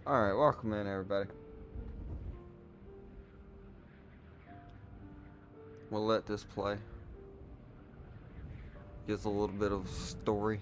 Alright, welcome in everybody. We'll let this play. Gives a little bit of story.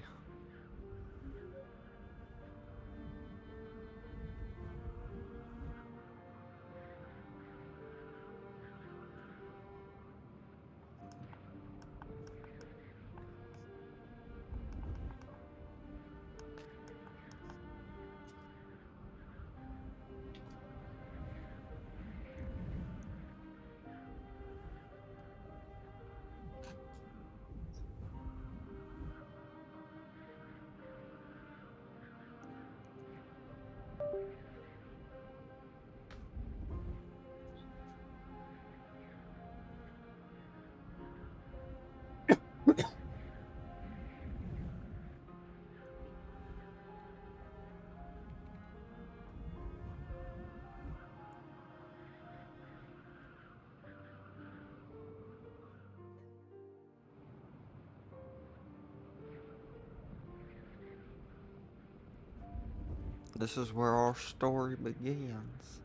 This is where our story begins.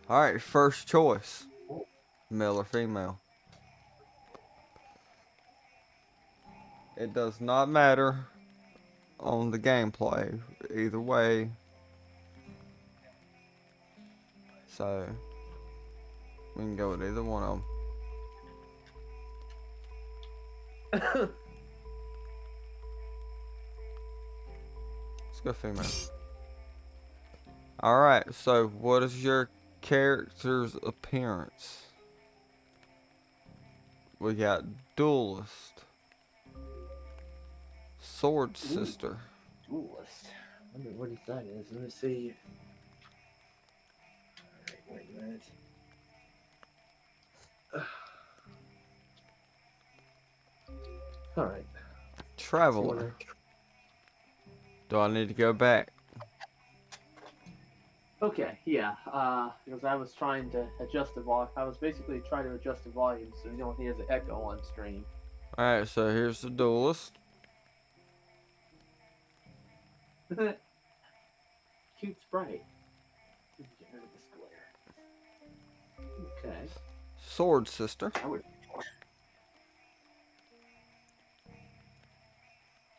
Alright, first choice. Male or female. It does not matter on the gameplay. Either way. So, we can go with either one of them. Let's go female. Alright, so what is your character's appearance? We got duelist. Sword sister. Duelist. I wonder what that is. Let me see. Alright, wait a minute. Alright. Traveler. Do I need to go back? Okay, yeah. Because I was trying to adjust the volume. I was basically trying to adjust the volume so you don't hear the echo on stream. Alright, so here's the duelist. Cute sprite. Get rid of this glare. Okay. Sword sister. I would.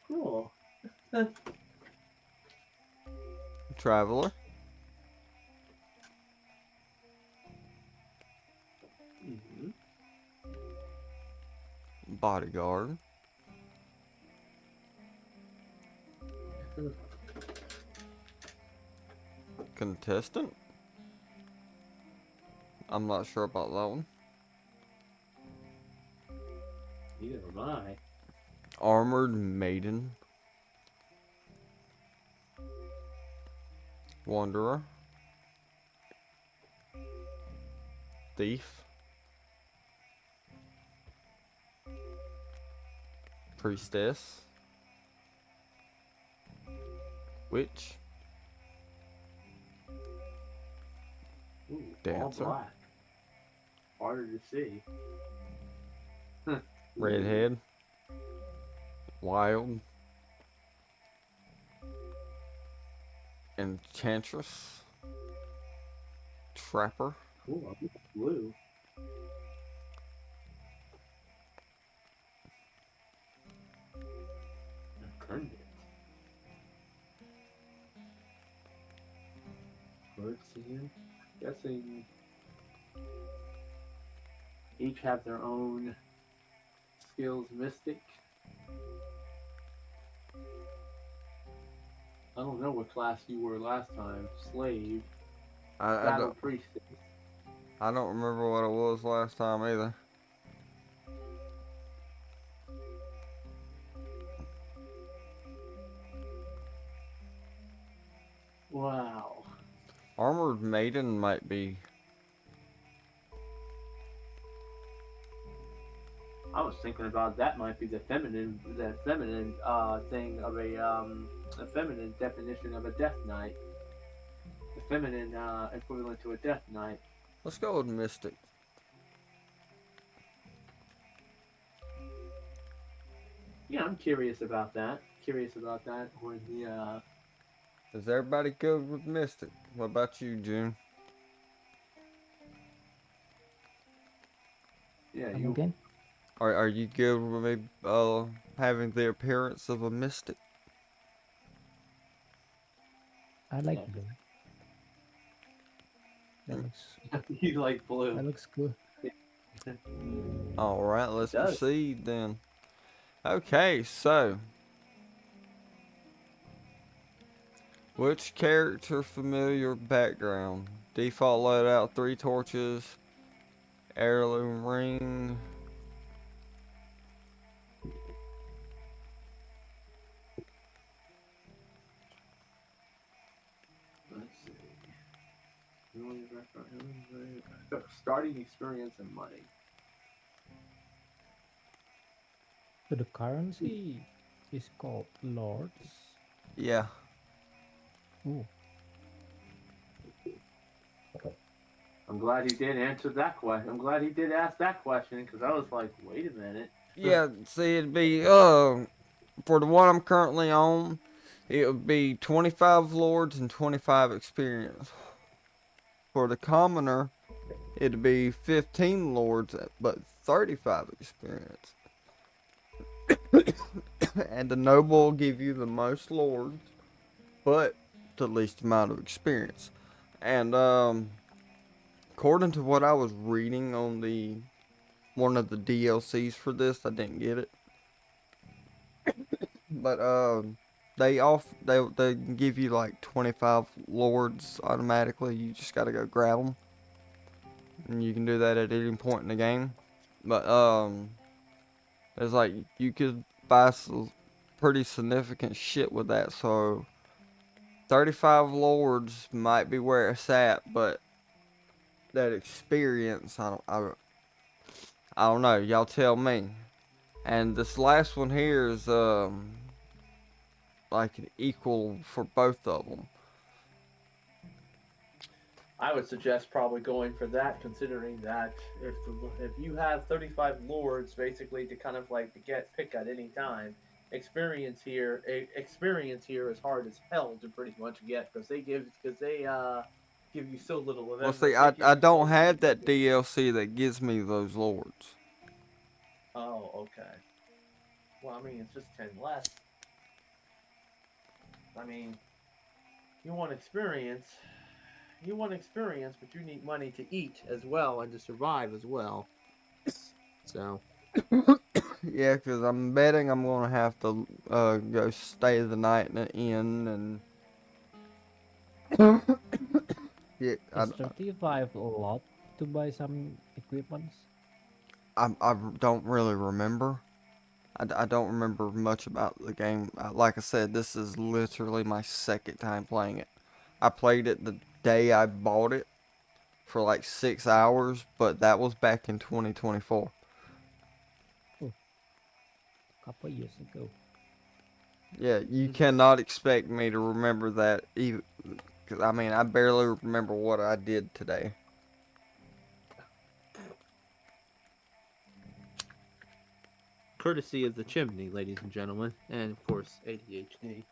Cool. Traveler. Mm-hmm. Bodyguard. Contestant. I'm not sure about that one. Neither am I. Armored maiden. Wanderer. Thief. Priestess. Witch. Ooh, Dancer. all black. Harder to see. Redhead. Wild. Enchantress. Trapper. Ooh, I'm blue. Pundit. Birdseer. Guessing each have their own skills. Mystic. I don't know what class you were last time. Slave. I Battle priestess. don't remember what it was last time either. Wow. Armored maiden might be. I was thinking about that might be the feminine thing of a feminine definition of a death knight. The feminine equivalent to a death knight. Let's go with mystic. Yeah, I'm curious about that. curious about that when the Is everybody good with Mystic? What about you, June? yeah Come you again? Are you good with me having the appearance of a mystic? I like Yeah. blue. you like blue. That looks cool. All right, It let's does. proceed then. Okay, so which character familiar background? Default loadout: 3 torches, heirloom ring. Let's see. Starting experience and money. So the currency is called lords. Yeah. Ooh. I'm glad he did answer that question. I'm glad he did ask that question because I was like, wait a minute. Yeah, see, it'd be for the one I'm currently on, it would be 25 lords and 25 experience. For the commoner, it'd be 15 lords but 35 experience. And the noble will give you the most lords but the least amount of experience. And according to what I was reading on the one of the DLCs for this, I didn't get it. But they give you like 25 lords automatically. You just gotta go grab them, and you can do that at any point in the game. But there's like you could buy some pretty significant shit with that. So 35 lords might be where it's at, but that experience, I don't know. Y'all tell me. And this last one here is like an equal for both of them. I would suggest probably going for that, considering that if you have 35 lords basically to kind of like to pick at any time, experience here is hard as hell to pretty much get because they give you so little of Well, every. see, They give I you so don't little have of that everything. DLC that gives me those lords. Oh, okay. Well, I mean, it's just 10 less. I mean, you want experience. You want experience, but you need money to eat as well and to survive as well. So. Yeah, because I'm betting I'm going to have to go stay the night in an inn and... yeah, Is 35 a lot to buy some equipments? I don't really remember. I don't remember much about the game. Like I said, this is literally my second time playing it. I played it the day I bought it for like 6 hours, but that was back in 2024. Oh, couple years ago. Yeah, you cannot expect me to remember that, even, because I mean, I barely remember what I did today. Courtesy of the chimney, ladies and gentlemen, and of course ADHD.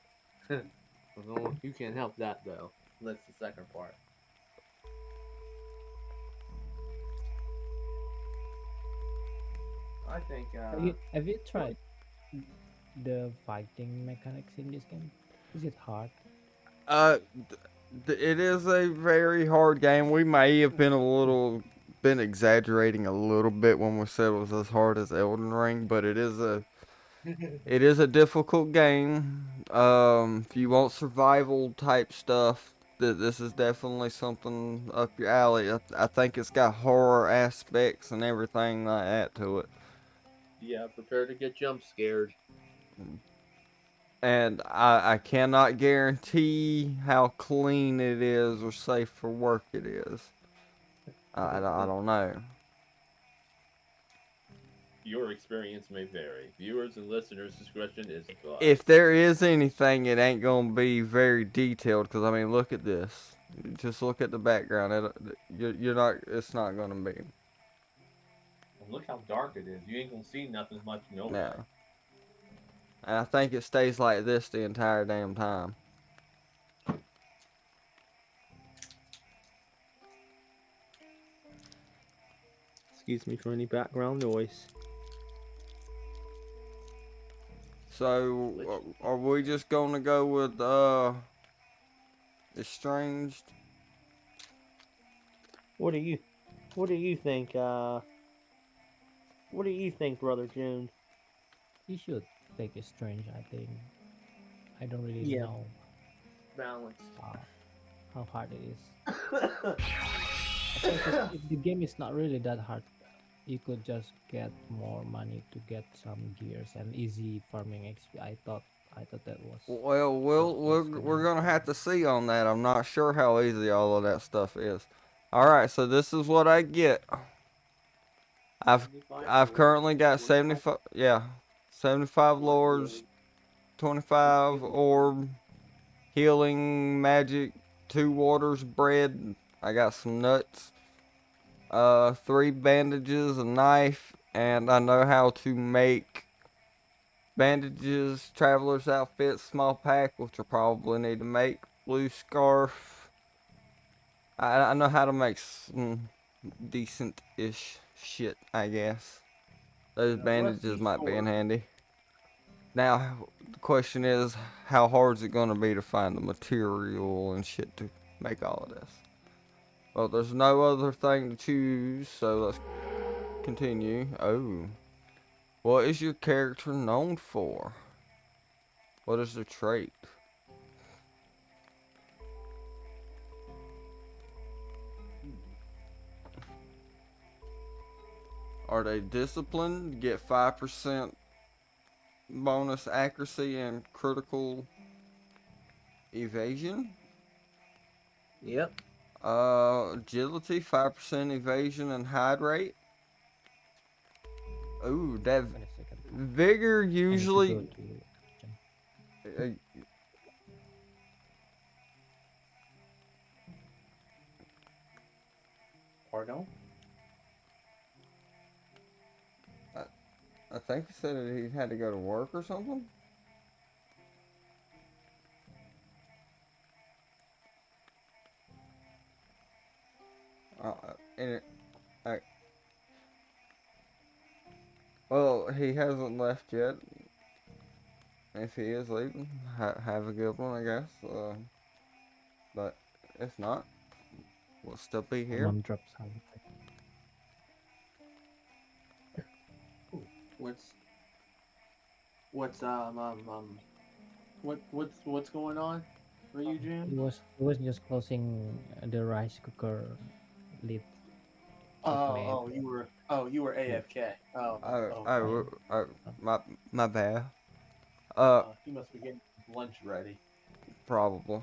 You can't help that though. That's the second part. I think. Have you tried the fighting mechanics in this game? Is it hard? Uh, it is a very hard game. We may have been exaggerating a little bit when we said it was as hard as Elden Ring, but it is a difficult game. If you want survival type stuff, this is definitely something up your alley. I think it's got horror aspects and everything like that to it. Yeah, prepare to get jump scared. And I cannot guarantee how clean it is or safe for work it is. I don't know. Your experience may vary. Viewers and listeners' discretion is advised. If there is anything, it ain't gonna be very detailed. Cause I mean, look at this. Just look at the background. You're not. It's not gonna be. And look how dark it is. You ain't gonna see nothing much nowhere. No. And I think it stays like this the entire damn time. Excuse me for any background noise. So, are we just gonna go with, Estranged? What do you think, what do you think, Brother June? You should take a strange, I think. I don't really Yeah. know Balanced. how hard it is. If the game is not really that hard, you could just get more money to get some gears and easy farming XP. I thought that was. Well, was we're gonna gonna have happen. to see on that. I'm not sure how easy all of that stuff is. All right, so this is what I get. I've 75 I've lords, currently got 25 75. Yeah, 75 lords, healing. 25 Healing. orb, healing magic, 2 waters bread. I got some nuts. 3 bandages, a knife, and I know how to make bandages, traveler's outfit, small pack, which I probably need to make, blue scarf. I know how to make some decent-ish shit, I guess. Those bandages Rusty might be in sword. handy. Now, the question is, how hard is it going to be to find the material and shit to make all of this? Well, there's no other thing to choose, so let's continue. Oh. What is your character known for? What is their trait? Are they disciplined? Get 5% bonus accuracy and critical evasion. Yep. Agility, 5% evasion and hide rate. Ooh, that Wait a second. vigor I need to usually. go to Uh, Pardon? I think he said that he had to go to work or something. And it, I, well, he hasn't left yet. If he is leaving, have a good one, I guess. But if not, we'll still be My here. mom drops out. What's going on for you, He June? was just closing the rice cooker lid. You were AFK. My bad. You must be getting lunch ready. Probably.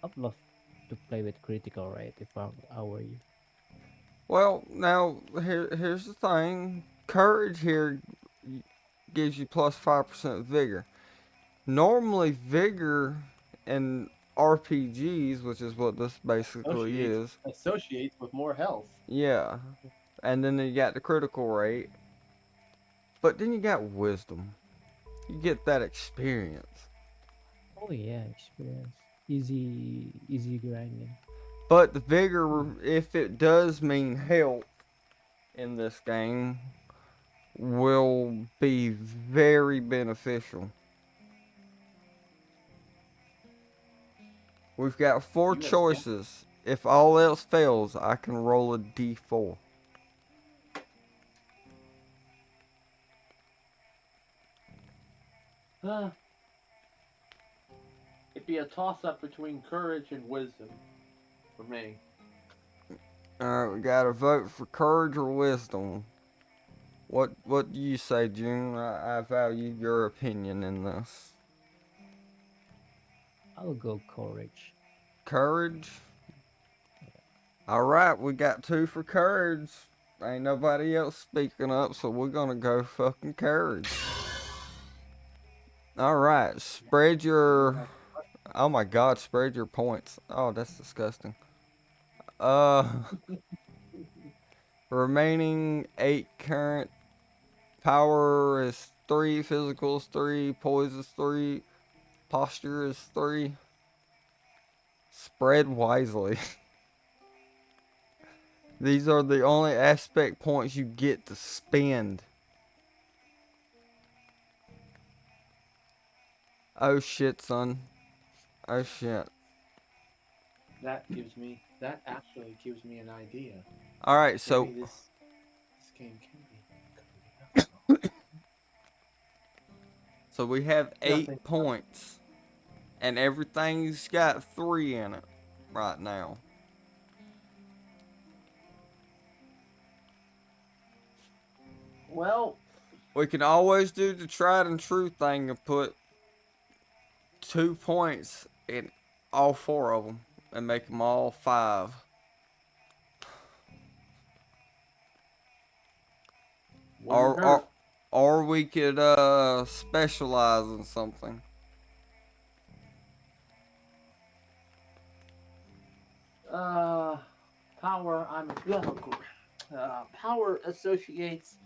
I'd love to play with critical rate if I were you. Well, now here's the thing. Courage here gives you plus 5% vigor. Normally, vigor in RPGs, which is what this basically is. Associates with more health. Yeah. And then you got the critical rate. But then you got wisdom. You get that experience. Oh yeah, experience. Easy grinding. But the vigor, if it does mean health in this game, will be very beneficial. We've got 4 You have choices. If all else fails, I can roll a d4. It'd be a toss-up between courage and wisdom for me. Alright, we gotta vote for courage or wisdom. What do you say, June? I value your opinion in this. I'll go courage. Courage? Alright, we got 2 for courage. Ain't nobody else speaking up, so we're gonna go fucking courage. Alright, spread your... Oh my god, spread your points. Oh, that's disgusting. Remaining 8 current power is 3, physical is 3, poise is 3, posture is 3. Spread wisely. These are the only aspect points you get to spend. Oh shit, son. Oh shit. That actually gives me an idea. Alright, so Maybe this game can be ethical. so we have 8 Nothing. points. And everything's got 3 in it right now. Well, We can always do the tried and true thing and put 2 points in all 4 of them and make them all 5. wouldn't Or, hurt. or we could specialize in something. Power. Power associates.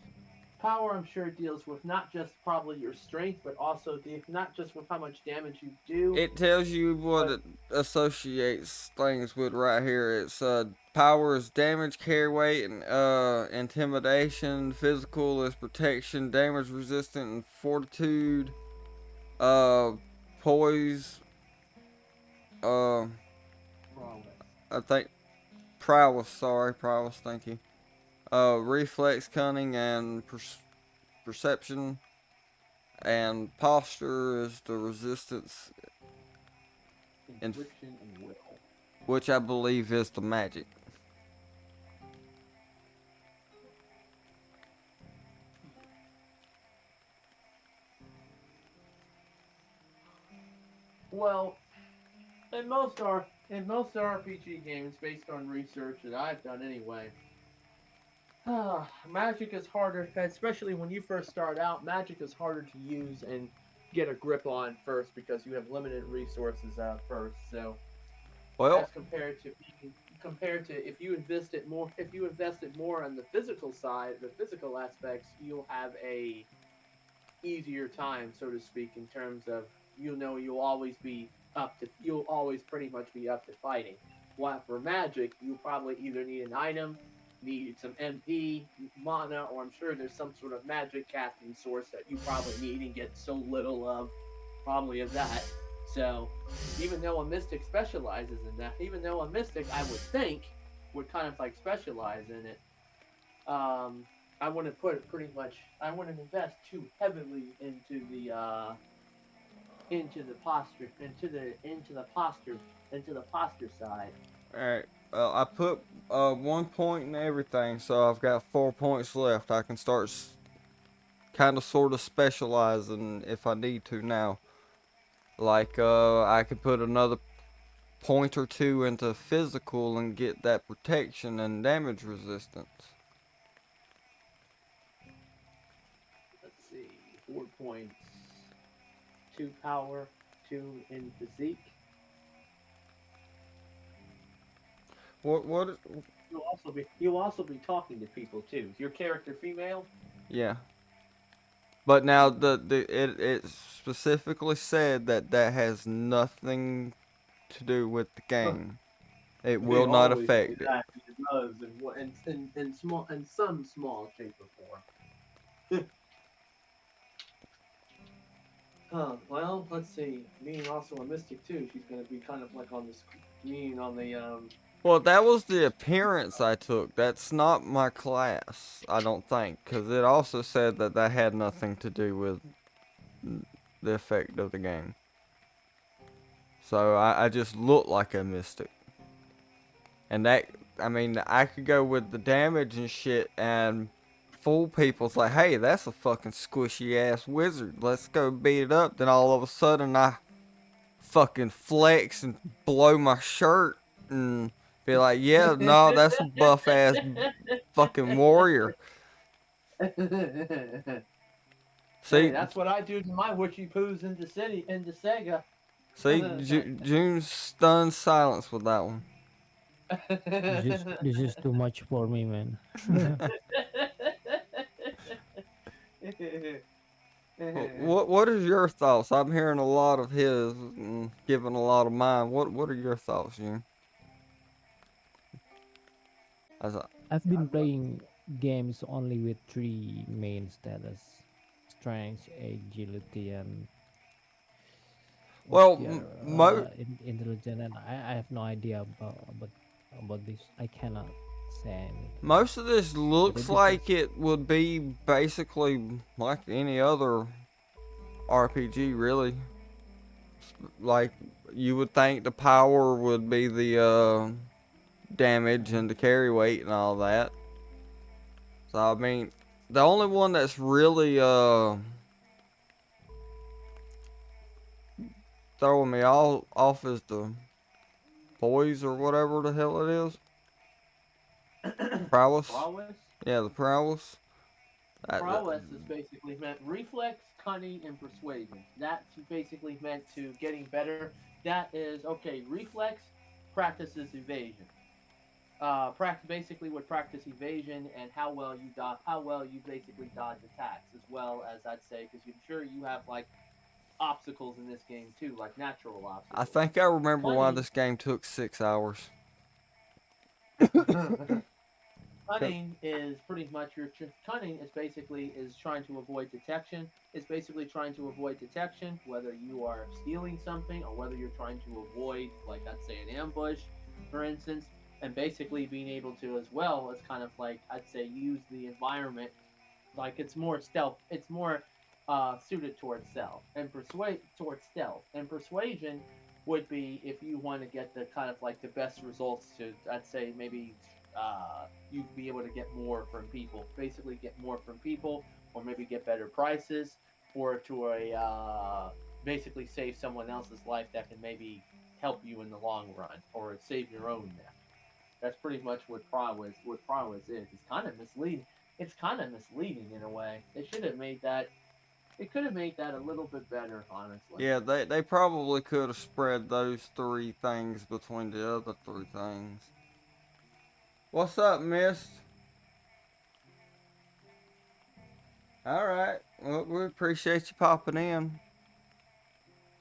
Power, I'm sure, deals with not just probably your strength, but also not just with how much damage you do. It tells you what it associates things with right here. It's power is damage, carry weight, and intimidation. Physical is protection, damage resistant, and fortitude. Poise. Prowess. I think prowess. Sorry, prowess. Thank you. Reflex, cunning, and perception. And posture is the resistance, Intuition and will. which I believe is the magic. Well, in most RPG games, based on research that I've done anyway, magic is harder, especially when you first start out. Magic is harder to use and get a grip on first because you have limited resources first. So, Well, as compared to if you invested more on the physical side, the physical aspects, you'll have a easier time, so to speak, in terms of you'll always pretty much be up to fighting. While for magic, you probably either need an item, need some MP, mana, or I'm sure there's some sort of magic casting source that you probably need and get so little of, probably of that. So, even though a mystic specializes in that, even though a mystic I would think would kind of like specialize in it, I wouldn't invest too heavily into the posture side. alright. Well, I put 1 point in everything, so I've got 4 points left. I can start kind of sort of specializing if I need to now. Like, I could put another point or 2 into physical and get that protection and damage resistance. Let's see, 4 points, 2 power, 2 in physique. What? You'll also be talking to people too. Is your character female? Yeah. But now it specifically said that has nothing to do with the game. It will not always affect do it. that. It does in some small shape or form. Well, let's see. Being also a mystic too, she's gonna be kind of like on the Well, that was the appearance I took. That's not my class, I don't think, because it also said that had nothing to do with the effect of the game. So I just look like a mystic. And that, I mean, I could go with the damage and shit and fool people. It's like, hey, that's a fucking squishy ass wizard. Let's go beat it up. Then all of a sudden I fucking flex and blow my shirt and be like, yeah, no, that's a buff ass fucking warrior. See, Hey, that's what I do to my witchy poos in Sega. see, June's stunned silence with that one. This is too much for me, man. What is your thoughts? I'm hearing a lot of his and giving a lot of mine. What are your thoughts, Jim? As I, I've been playing games only with three main status: strength, agility, and what's well, the other? Intelligent. And I have no idea about this. I cannot say anything. most of this But looks it like depends. it would be basically like any other RPG, really. Like you would think the power would be the damage and the carry weight and all that. So I mean, the only one that's really throwing me all off is the poise or whatever the hell it is. Prowess. Prowess? Yeah, the prowess. Prowess is basically meant reflex, cunning, and persuasion. That's basically meant to getting better. That is okay. Reflex practices evasion. Basically would practice evasion and how well you how well you basically dodge attacks, as well as I'd say, because I'm sure you have like obstacles in this game too, like natural I obstacles. think I remember why Cunning, this game took 6 hours. cunning is pretty much cunning is basically is trying to avoid detection. It's basically trying to avoid detection, whether you are stealing something or whether you're trying to avoid, like I'd say, an ambush, for instance, and basically being able to, as well as kind of like I'd say, use the environment like it's more stealth. It's more suited towards stealth and persuasion would be if you want to get the kind of like the best results to, I'd say, maybe you'd be able to get more from people. Basically, get more from people, or maybe get better prices, or to a basically save someone else's life that can maybe help you in the long run, or save your own neck. That's pretty much what prowess is. It's kind of misleading. It's kind of misleading in a way. They should have made that. They could have made that a little bit better, honestly. Yeah, they probably could have spread those three things between the other three things. What's up, Mist? Alright, well, we appreciate you popping in.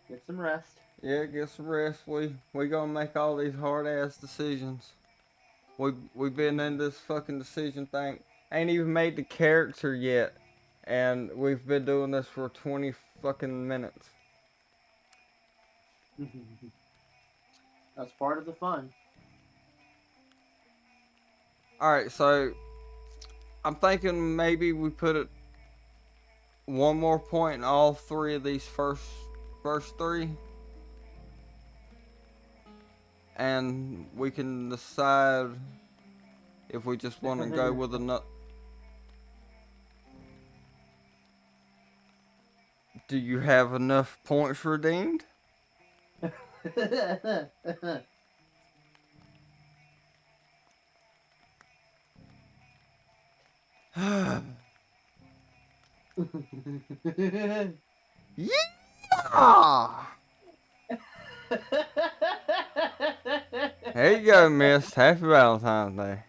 Get some rest. Yeah, get some rest. We gonna make all these hard ass decisions. We been in this fucking decision thing. Ain't even made the character yet, and we've been doing this for 20 fucking minutes. That's part of the fun. All right, so I'm thinking maybe we put it one more point in all three of these first three, and we can decide if we just want to go with another. Do you have enough points redeemed? Yeah! There you go, Miss. Happy Valentine's Day.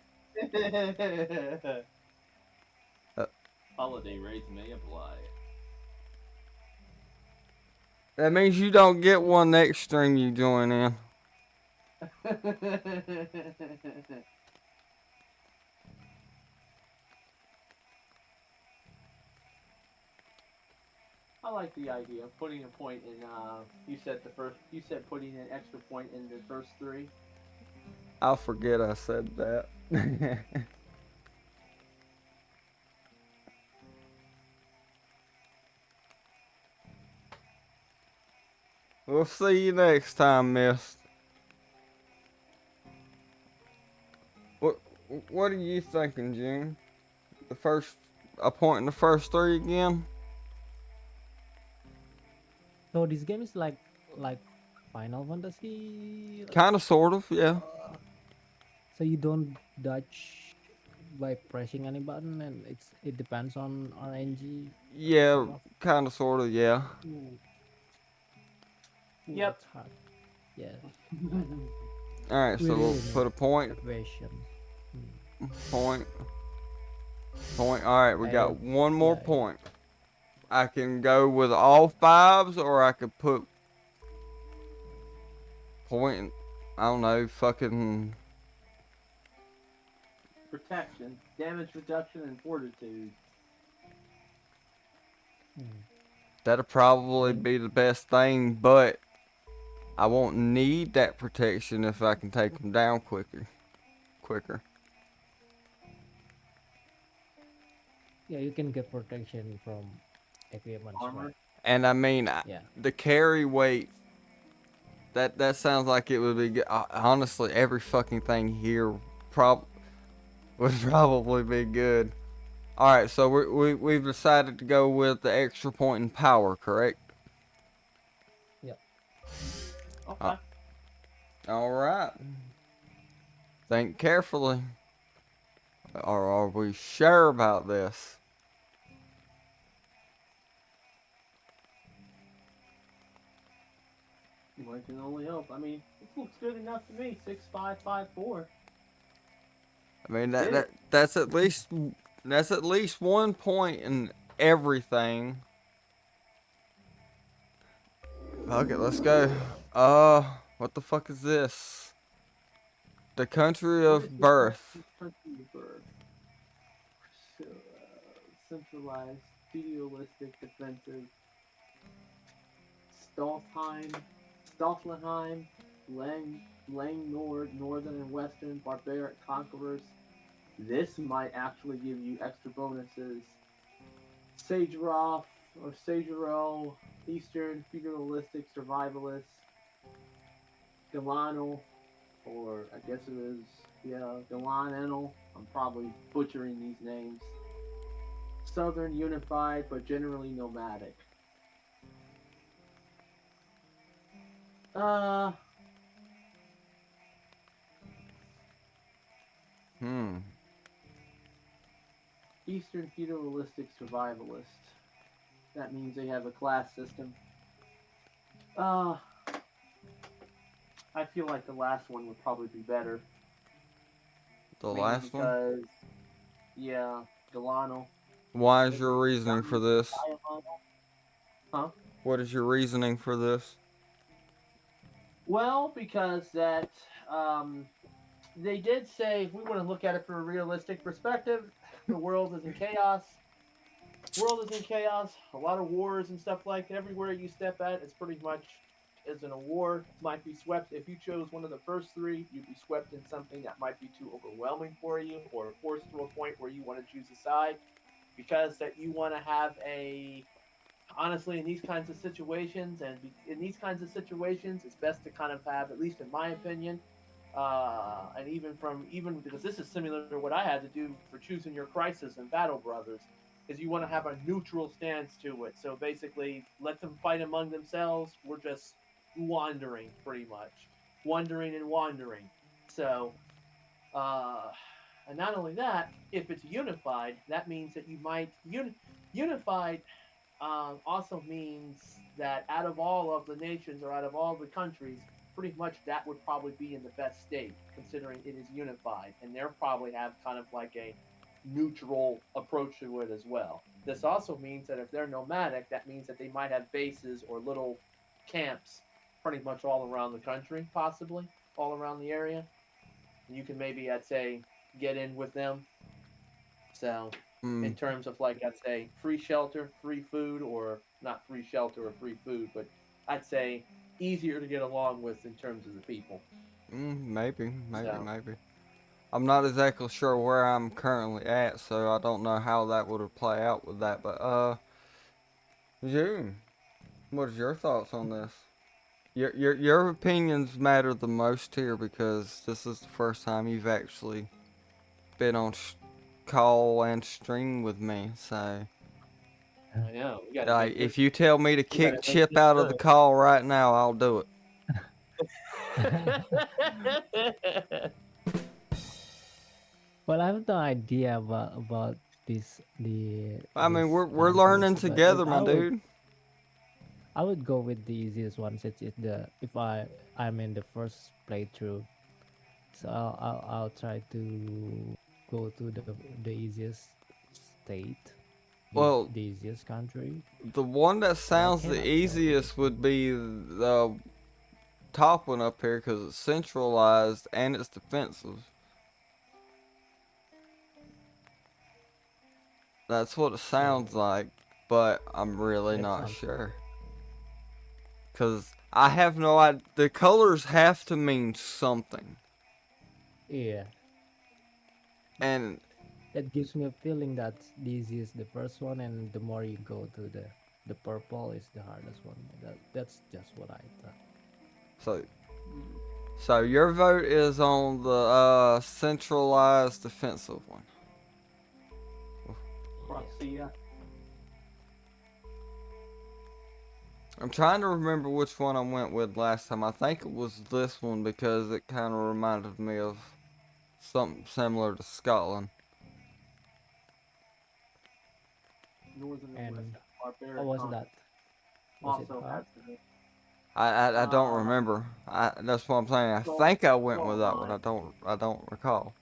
Holiday rates may apply. That means you don't get one next stream you join in. I like the idea of putting a point in. You said putting an extra point in the first three. I'll forget I said that. We'll see you next time, Miss. What are you thinking, June? A point in the first three again? So this game is like Final Fantasy. Kinda, sort of, yeah. So you don't dodge by pressing any button, and it depends on RNG. Yeah, Sort of. kinda, sort of, yeah. Ooh, Yep. that's hard. Yeah. Alright, so we'll put a point. Equation. Point. Alright, we got one more yeah. point. I can go with all fives, or I could put point. I don't know, fucking. Protection, damage reduction, and fortitude. Hmm. That'd probably Then be the best thing, but I won't need that protection if I can take them down quicker. yeah, you can get protection from equipments, Armor. right? And I mean, Yeah. the carry weight. That sounds like it would be good. Honestly, every fucking thing here would probably be good. All right, so we've decided to go with the extra point in power, correct? Okay. All right. Think carefully. Or are we sure about this? Well, I can only hope. I mean, it looks good enough to me. 6554. I mean Did it? that's at least 1 point in everything. Okay, let's go. What the fuck is this? The country What is of the birth. country of birth? So, centralized, idealistic, defensive. Stolfheim, Stolfenheim, Nord, Northern and Western, Barbaric Conquerors. This might actually give you extra bonuses. Sageroth or Sagero, Eastern, Feudalistic, Survivalist. Galano, or I guess it is, yeah, Galanenal. I'm probably butchering these names. Southern, Unified, but generally nomadic. Uh, Hmm. Eastern feudalistic survivalist. That means they have a class system. Uh, I feel like the last one would probably be better. The Mainly last one? because, yeah, Delano. Why is your reasoning for this? Huh? What is your reasoning for this? Well, because that they did say if we want to look at it from a realistic perspective, the world is in chaos. World is in chaos. A lot of wars and stuff like that. Everywhere you step at, it's pretty much is in a war. Might be swept. If you chose one of the first three, you'd be swept in something that might be too overwhelming for you, or forced to a point where you want to choose a side, because that you want to have a honestly in these kinds of situations in these kinds of situations it's best to kind of have, at least in my opinion, and even because this is similar to what I had to do for choosing your crisis and Battle Brothers, is you want to have a neutral stance to it. So basically, let them fight among themselves. We're just wandering, pretty much, wandering and wandering. So, uh, and not only that, if it's unified, that means that you might unified also means that out of all of the nations or out of all the countries, pretty much that would probably be in the best state, considering it is unified, and they'll probably have kind of like a neutral approach to it as well. This also means that if they're nomadic, that means that they might have bases or little camps pretty much all around the country, possibly all around the area. And you can maybe, I'd say, get in with them. So Hmm. in terms of like I'd say free shelter, free food, or not free shelter or free food, but I'd say easier to get along with in terms of the people. Maybe. So I'm not exactly sure where I'm currently at, so I don't know how that would play out with that. But June, what is your thoughts on this? Your opinions matter the most here because this is the first time you've actually been on call and stream with me. So, I know we gotta like, make this. if you tell me to We gotta kick make Chip this out of the good. call right now, I'll do it. Well, I have no idea about I mean, this we're countries, learning but together, my dude. I would go with the easiest one since it's the if I'm in the first playthrough, so I'll try to go to the easiest state. Well, the easiest country. the one that sounds the cannot tell. easiest would be the top one up here because it's centralized and it's defensive. That's what it sounds So like, but I'm really that not sounds sure. Because I have no idea. The colors have to mean something. yeah. And That gives me a feeling that the easiest the first one, and the more you go to the purple is the hardest one. That's just what I thought. so, so your vote is on the centralized defensive one. Croatia. I'm trying to remember which one I went with last time. I think it was this one because it kind of reminded me of something similar to Scotland. Northern and And West barbaric how was continent. that? Was it Also hard? has the I don't Uh, remember. That's what I'm saying. I Skull- think I went with that one. Skullheim. I don't recall.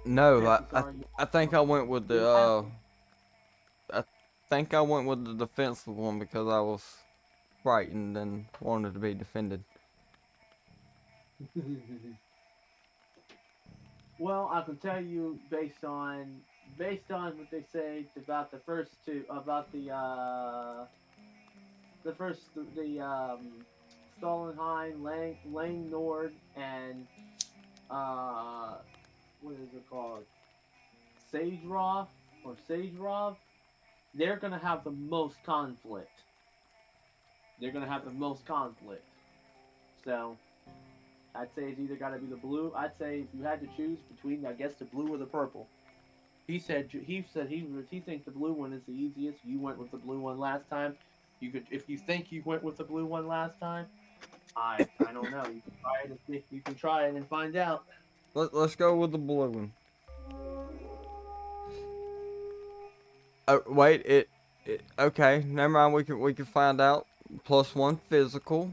No, Chances are you I think I went with you the have- I think I went with the defensive one because I was frightened and wanted to be defended. Well, I can tell you based on what they say about the first two about the Stalenheim, Lang Nord, and uh, what is it called? Sagerov or Sagerov. They're gonna have the most conflict. So I'd say it's either got to be the blue. I'd say if you had to choose between, I guess, the blue or the purple. He said he thinks the blue one is the easiest. You went with the blue one last time. You could, if you think you went with the blue one last time, I don't know. You can try it. You can try it and find out. Let's go with the blue one. Oh wait, it okay. Never mind. We can find out. +1 physical.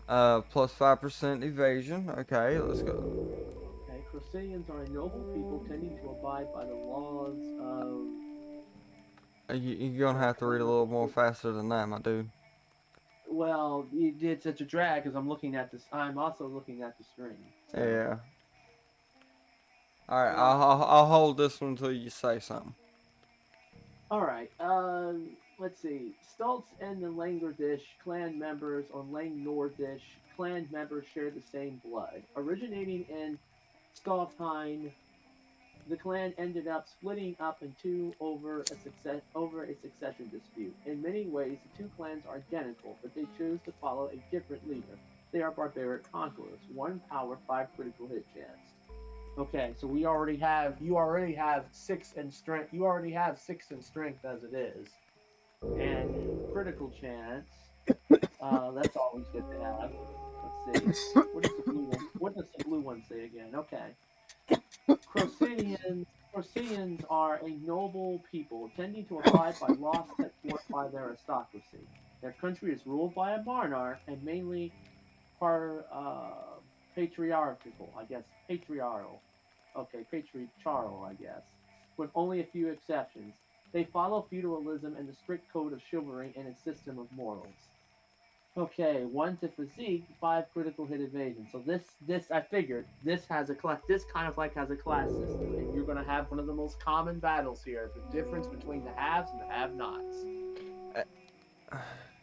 Plus 5% evasion. Okay, let's go. Okay, Crusadians are a noble people tending to abide by the laws of. You're gonna have to read a little more faster than that, my dude. Well, it's such a drag because I'm looking at this. I'm also looking at the string. So. Yeah. All right, I'll hold this one until you say something. All right. Let's see. Stoltz and the Langordish clan members, or Lang Nordish clan members, share the same blood. Originating in Stalfheim, the clan ended up splitting up in two over a succession dispute. In many ways, the two clans are identical, but they chose to follow a different leader. They are barbaric conquerors. 1 power, 5 critical hit chance. Okay, so you already have 6 in strength. You already have 6 in strength as it is, and critical chance. That's always good to have. Let's see. What does the blue one say again? Okay. Crocinians are a noble people, tending to abide by laws set forth by their aristocracy. Their country is ruled by a monarch and mainly patriarchal, I guess. Patriarchal, I guess. With only a few exceptions. They follow feudalism and the strict code of chivalry and its system of morals. Okay, 1 to physique, 5 critical hit evasion. So this I figured this has a class. This kind of like has a class system, and you're gonna have one of the most common battles here: the difference between the haves and the have-nots.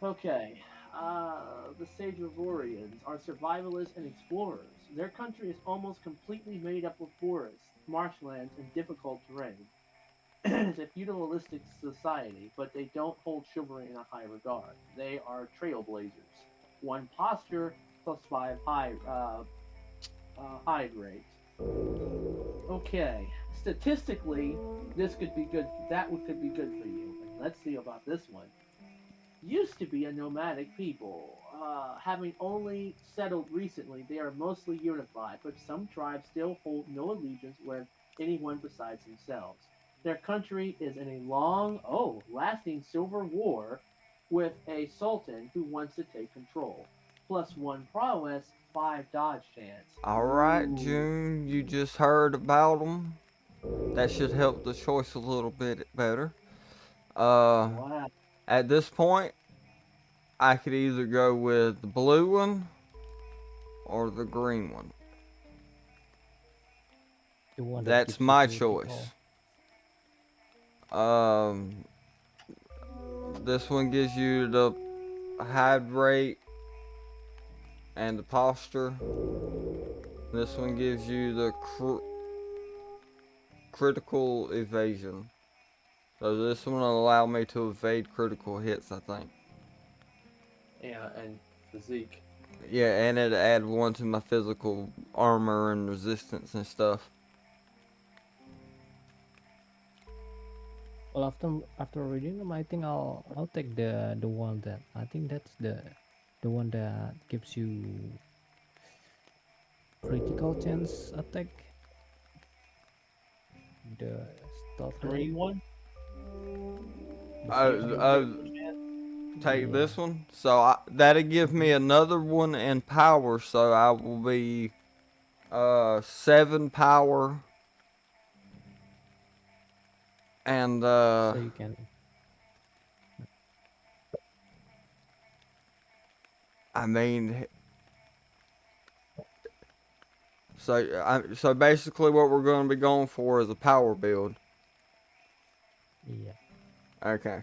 Okay, the Sagervorians are survivalists and explorers. Their country is almost completely made up of forests, marshlands, and difficult terrain. It's a feudalistic society, but they don't hold chivalry in a high regard. They are trailblazers. 1 posture plus 5 hide rate. Okay, statistically, this could be good. Could be good for you. And let's see about this one. Used to be a nomadic people. Having only settled recently, they are mostly unified, but some tribes still hold no allegiance with anyone besides themselves. Their country is in a lasting civil war with a sultan who wants to take control. +1 prowess, 5 dodge chance. All right, Ooh. June, you just heard about them. That should help the choice a little bit better. Wow. At this point, I could either go with the blue one or the green one. The one that That's gives you my critical. choice. This one gives you the hide rate and the posture. This one gives you the critical evasion. So this one will allow me to evade critical hits, I think. Yeah, and physique. Yeah, and it add one to my physical armor and resistance and stuff. Well, after reading them, I think I'll take the one that I think that's the one that gives you critical chance attack. The stealth Green one? Take Yeah. this one. So that'll give me another one in power. So I will be 7 power. And So you can. I mean, so basically what we're going to be going for is a power build. Yeah. Okay.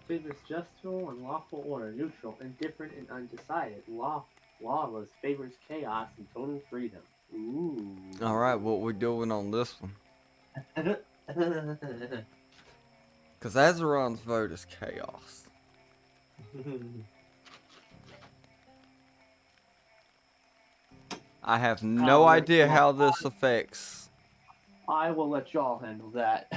Favors justful and lawful order, neutral, indifferent, and undecided. Lawless favors chaos and total freedom. Ooh. All right, what we doing on this one? Because Azeron's vote is chaos. I have no I'll let idea y'all- how this affects. I will let y'all handle that.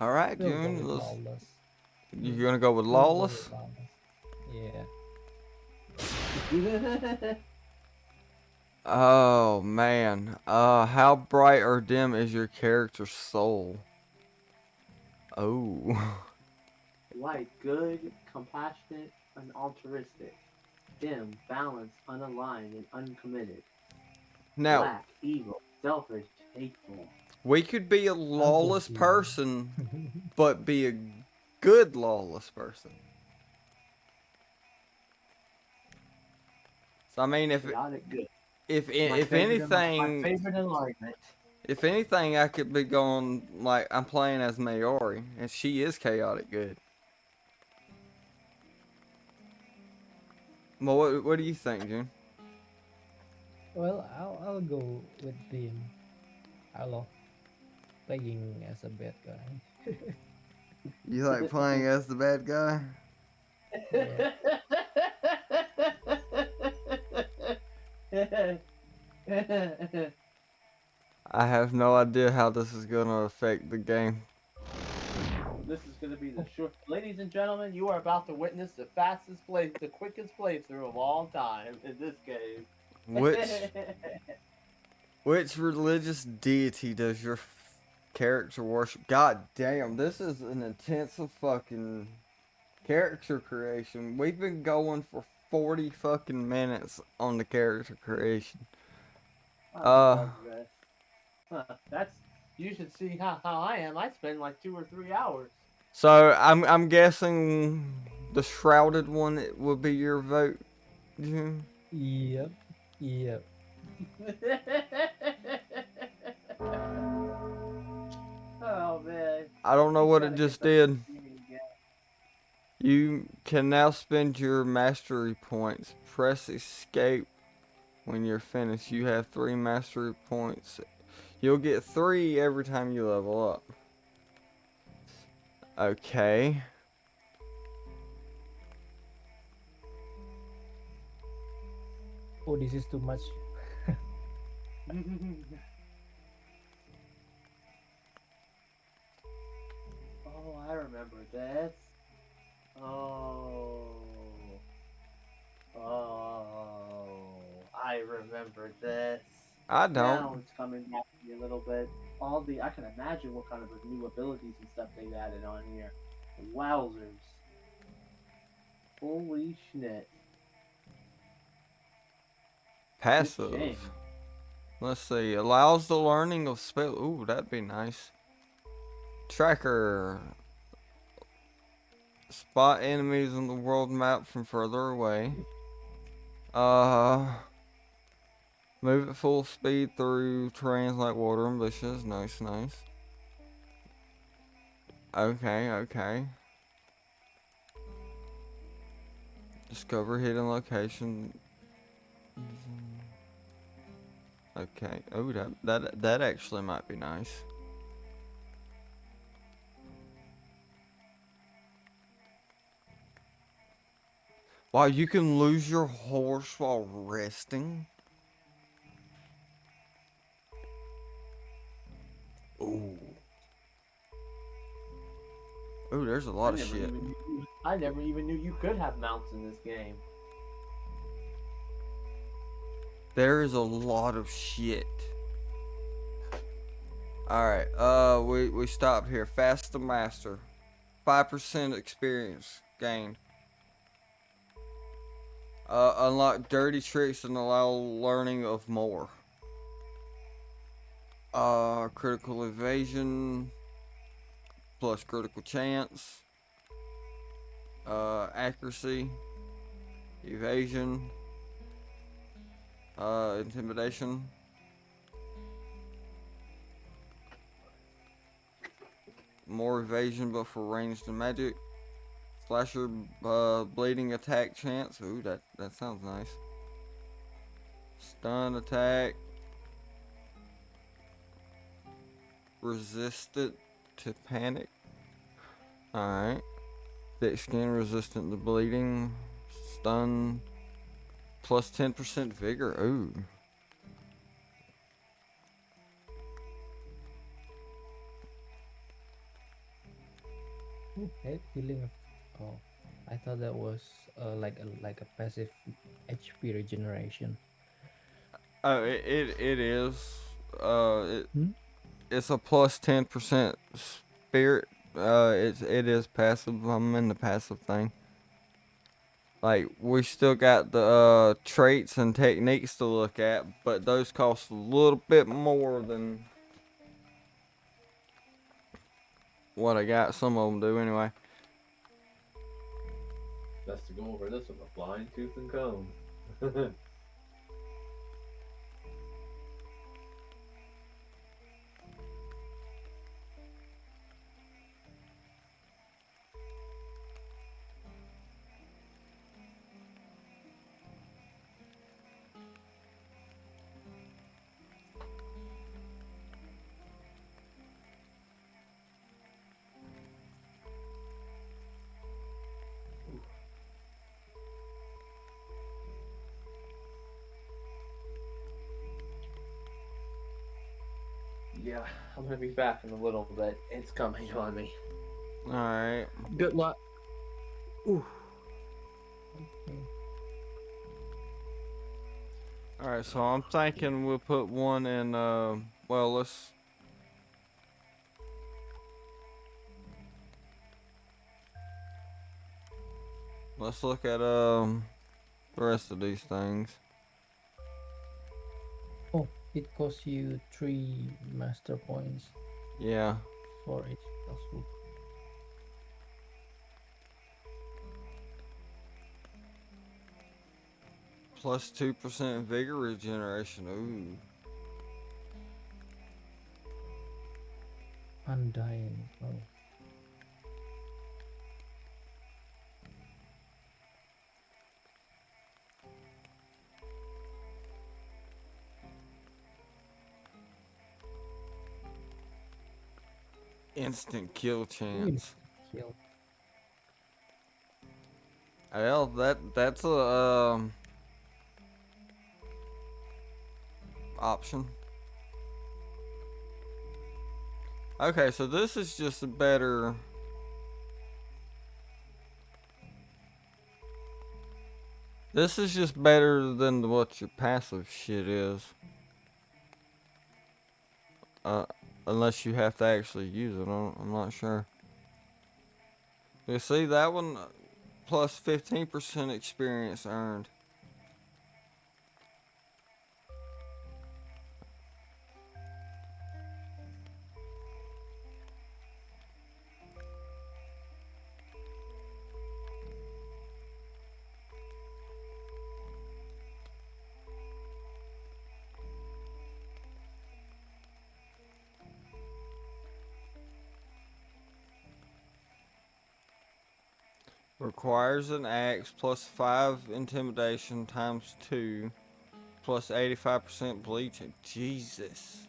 All right, We'll go June. with lawless. You're gonna go with We'll go lawless? with lawless. Yeah. Oh man. How bright or dim is your character's soul? Oh. Light, good, compassionate, and altruistic. Dim, balanced, unaligned, and uncommitted. Now, Black, evil, selfish, hateful. we could be a lawless confused. person, but be a good lawless person. So I mean, Chaotic good. if My if favorite- my anything, favorite alignment. if anything, I could be going like I'm playing as Maori, and she is chaotic good. Well, what do you think, June? Well, I'll go with dim. I love playing as a bad guy. You like playing as the bad guy? I have no idea how this is gonna affect the game. This is going to be the short. Ladies and gentlemen, you are about to witness the quickest playthrough of all time in this game. Which religious deity does your character worship? God damn, this is an intensive fucking character creation. We've been going for 40 fucking minutes on the character creation. That's. You should see how I am. I spend like 2 or 3 hours. So I'm guessing the shrouded one would be your vote, June. Yep. Yep. Oh man. I don't know He's what gotta it get just the did. fucking game. You can now spend your mastery points. Press escape when you're finished. You have 3 mastery points. You'll get 3 every time you level up. Okay. Oh, this is too much. Oh, I remember this. Oh. Oh. I remember this. I Now don't. it's coming back to me a little bit. all the. I can imagine what kind of new abilities and stuff they've added on here. Wowzers! Holy shit! Passive. shame. Let's see. Allows the learning of spell. Ooh, that'd be nice. Tracker. Spot enemies on the world map from further away. Move at full speed through terrains like water and bushes. Nice, nice. Okay, okay. Discover hidden location. Okay. Oh, that actually might be nice. Wow, you can lose your horse while resting. Ooh. Ooh, there's a lot of shit. I never even knew you could have mounts in this game. There is a lot of shit. Alright, we stop here. Fast to master. 5% experience gained. Unlock dirty tricks and allow learning of more. Critical evasion plus critical chance. Accuracy. Evasion. Intimidation. More evasion but for ranged and magic. Slasher bleeding attack chance. Ooh, that sounds nice. Stun attack. Resistant to panic. Alright. Thick skin resistant to bleeding. Stun. Plus 10% vigor. Ooh. Healing. Oh, I thought that was like a passive HP regeneration. Oh, it is. Hmm? It's a plus 10% spirit. It is passive. I'm in the passive thing. Like, we still got the traits and techniques to look at, but those cost a little bit more than what I got. Some of them do anyway. Best to go over this with a flying tooth and comb. Yeah, I'm gonna be back in a little bit. It's coming on me. Alright. Good luck. Ooh. Okay. Alright, so I'm thinking we'll put one in, well, let's look at, the rest of these things. Oh, it costs you 3 master points Yeah. for each castle. Plus 2% vigor regeneration. Ooh. Undying. Oh. Instant kill chance. Kill. Well, that's a option. Okay, so this is just a better. This is just better than what your passive shit is. unless you have to actually use it. I'm not sure. You see that one plus 15% experience earned. Requires an axe plus 5 intimidation times 2 plus 85% bleaching. Jesus.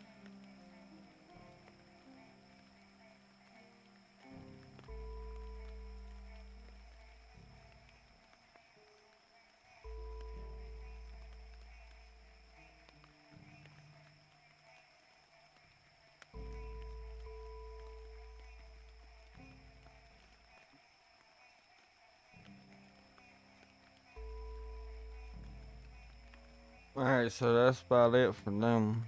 Alright, so that's about it for them.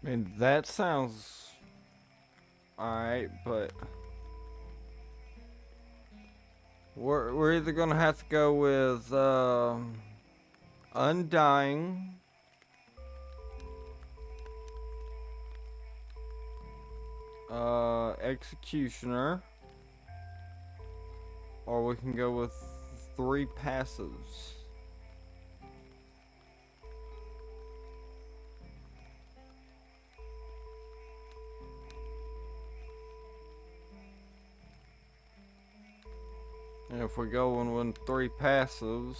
I mean, that sounds alright, but we're either gonna have to go with Undying, Executioner, or we can go with 3 passives. And if we go in with 3 passives,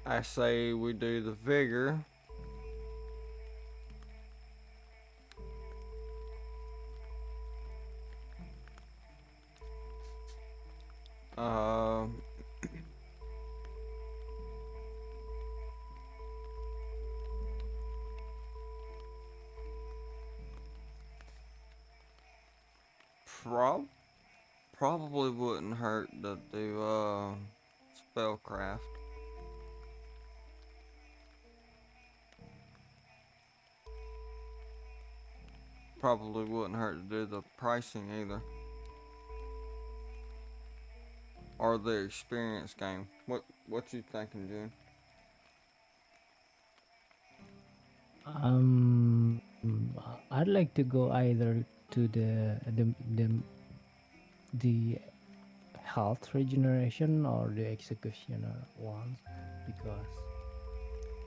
I say we do the Vigor. Uh, probably wouldn't hurt to do Spellcraft. Probably wouldn't hurt to do the pricing either. Or the experience game. What you thinking, June? I'd like to go either to the health regeneration or the executioner ones, because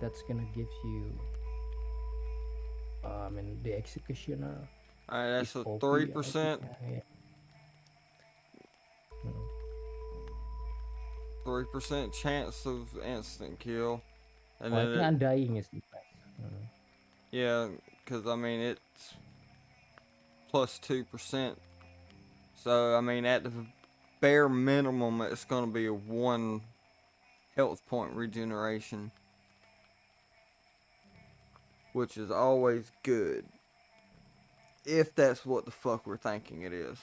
that's gonna give you the executioner Alright, that's is a OP, 3%. yeah. 3% chance of instant kill. And I then think Undying is the best. yeah, because I mean it's plus 2%. So I mean at the bare minimum it's gonna be a 1 health point regeneration, which is always good. If that's what the fuck we're thinking it is.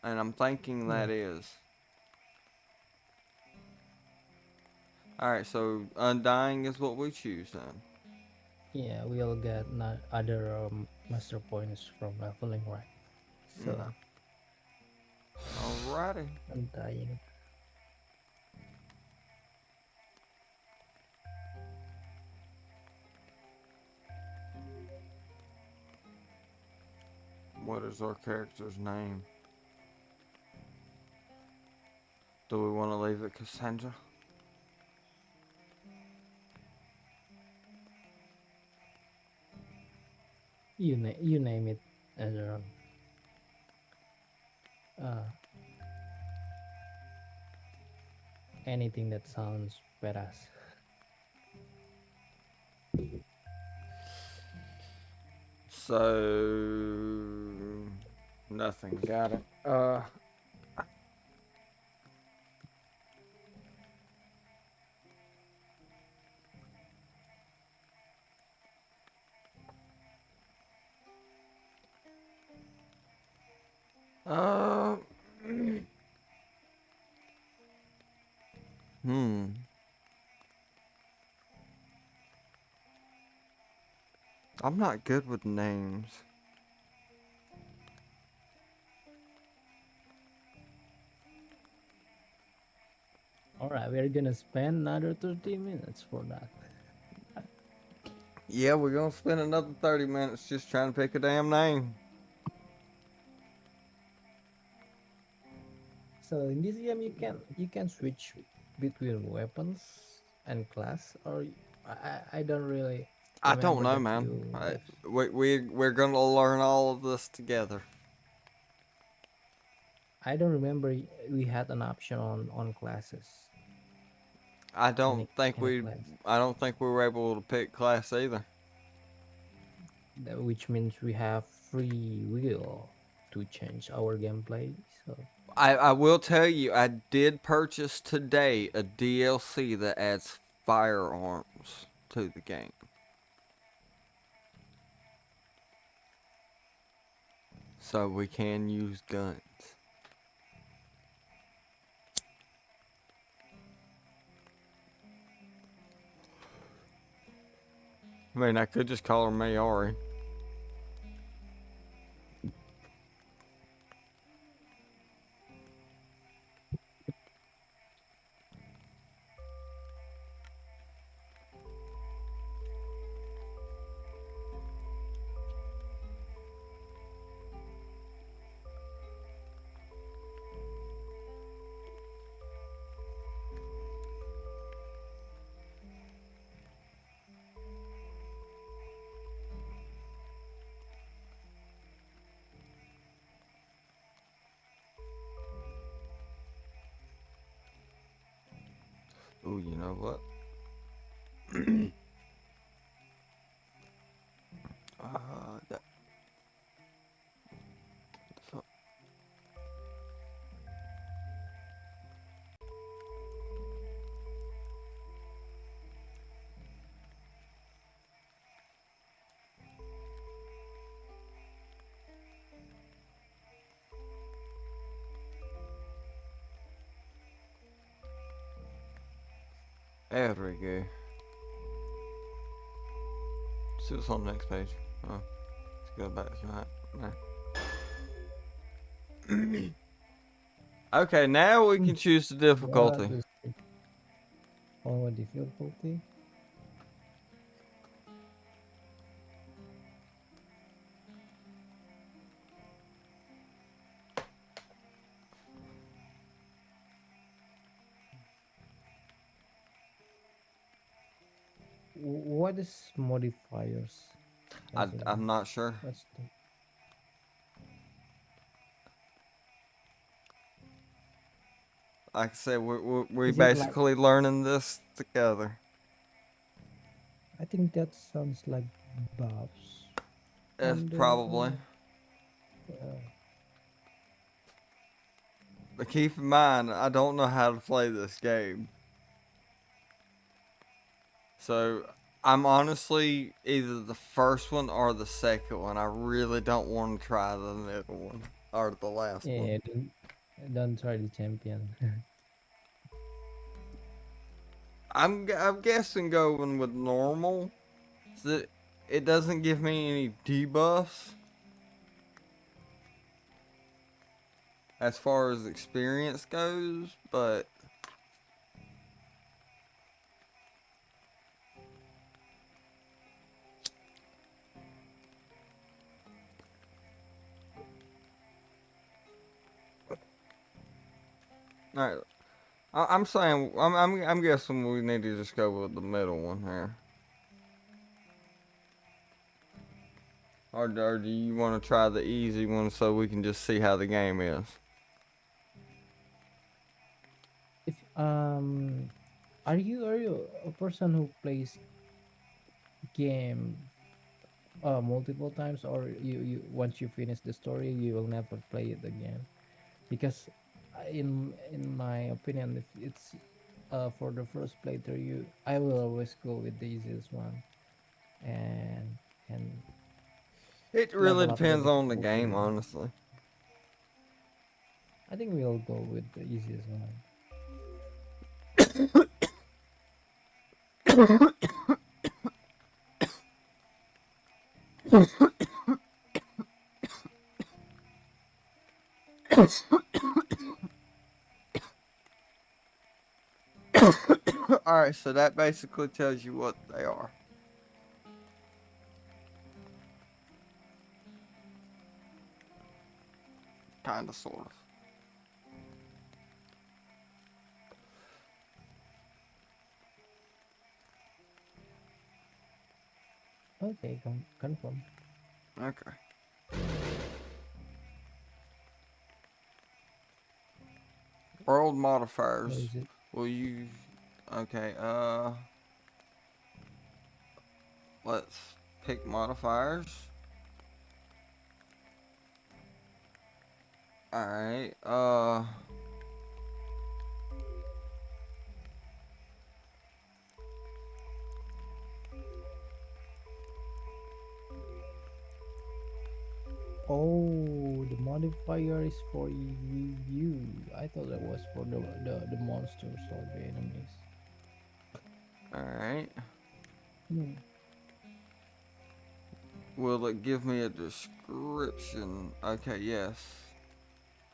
And I'm thinking that is. Alright, so Undying is what we choose then. Yeah, we'll get other master points from leveling, right? So Alrighty. Undying. What is our character's name? Do we want to leave it Cassandra? You name it, Ezra. Anything that sounds badass. So Nothing. Got it. Uh, hmm. I'm not good with names. All right, we're gonna spend another 30 minutes for that. Yeah, we're gonna spend another 30 minutes just trying to pick a damn name. So in this game, you can switch between weapons and class, or I don't really I don't remember know, that man. you have. We're gonna learn all of this together. I don't remember we had an option on classes. I don't think Any class, we were able to pick class either. which means we have free will to change our gameplay. So I will tell you, I did purchase today a DLC that adds firearms to the game. So we can use guns. I mean, I could just call her Mayari. Ooh, you know what? That, so, there we go. See what's on the next page. Oh, let's go back to that. Okay, now we can choose the difficulty. what is it? Oh, difficulty. What is modifiers? as in- I'm not sure. What's the Like I said, we Is it like? basically learning this together. I think that sounds like buffs. It's on the probably. uh, But keep in mind, I don't know how to play this game. So, I'm honestly either the first one or the second one. I really don't want to try the middle one. Or the last one. yeah, don't try the champion. I'm guessing going with normal. So it doesn't give me any debuffs. As far as experience goes, but alright. I'm saying I'm guessing we need to just go with the middle one here. Or do you want to try the easy one so we can just see how the game is? If are you a person who plays game multiple times, or you once you finish the story, you will never play it again. Because in my opinion, if it's for the first playthrough, I will always go with the easiest one, and and It really level up the depends on the difficulty. game, honestly. I think we'll go with the easiest one. Alright, so that basically tells you what they are. Kinda, sort of. Okay, confirm. Okay. World Where modifiers. is it? Will you... Okay, let's pick modifiers. Alright, Oh, the modifier is for you. I thought that was for the monsters or the enemies. alright. Hmm. Will it give me a description? Okay, yes.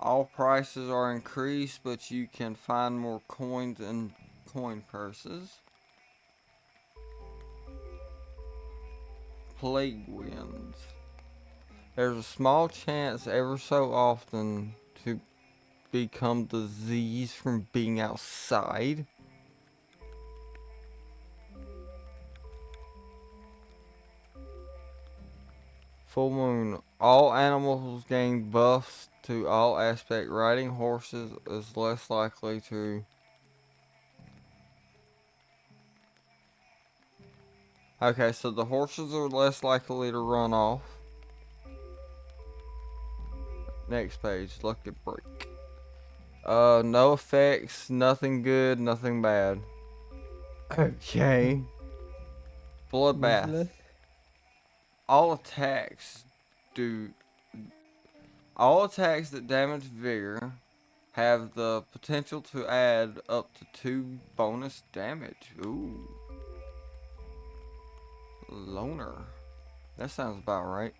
All prices are increased, but you can find more coins in coin purses. Plague winds. There's a small chance ever so often to become diseased from being outside. Full moon. All animals gain buffs to all aspect. Riding horses is less likely to... Okay, so the horses are less likely to run off. Next page, lucky break. No effects, nothing good, nothing bad. Okay. Bloodbath. Useless. All attacks do... All attacks that damage vigor have the potential to add up to 2 bonus damage. Ooh. Loner. That sounds about right.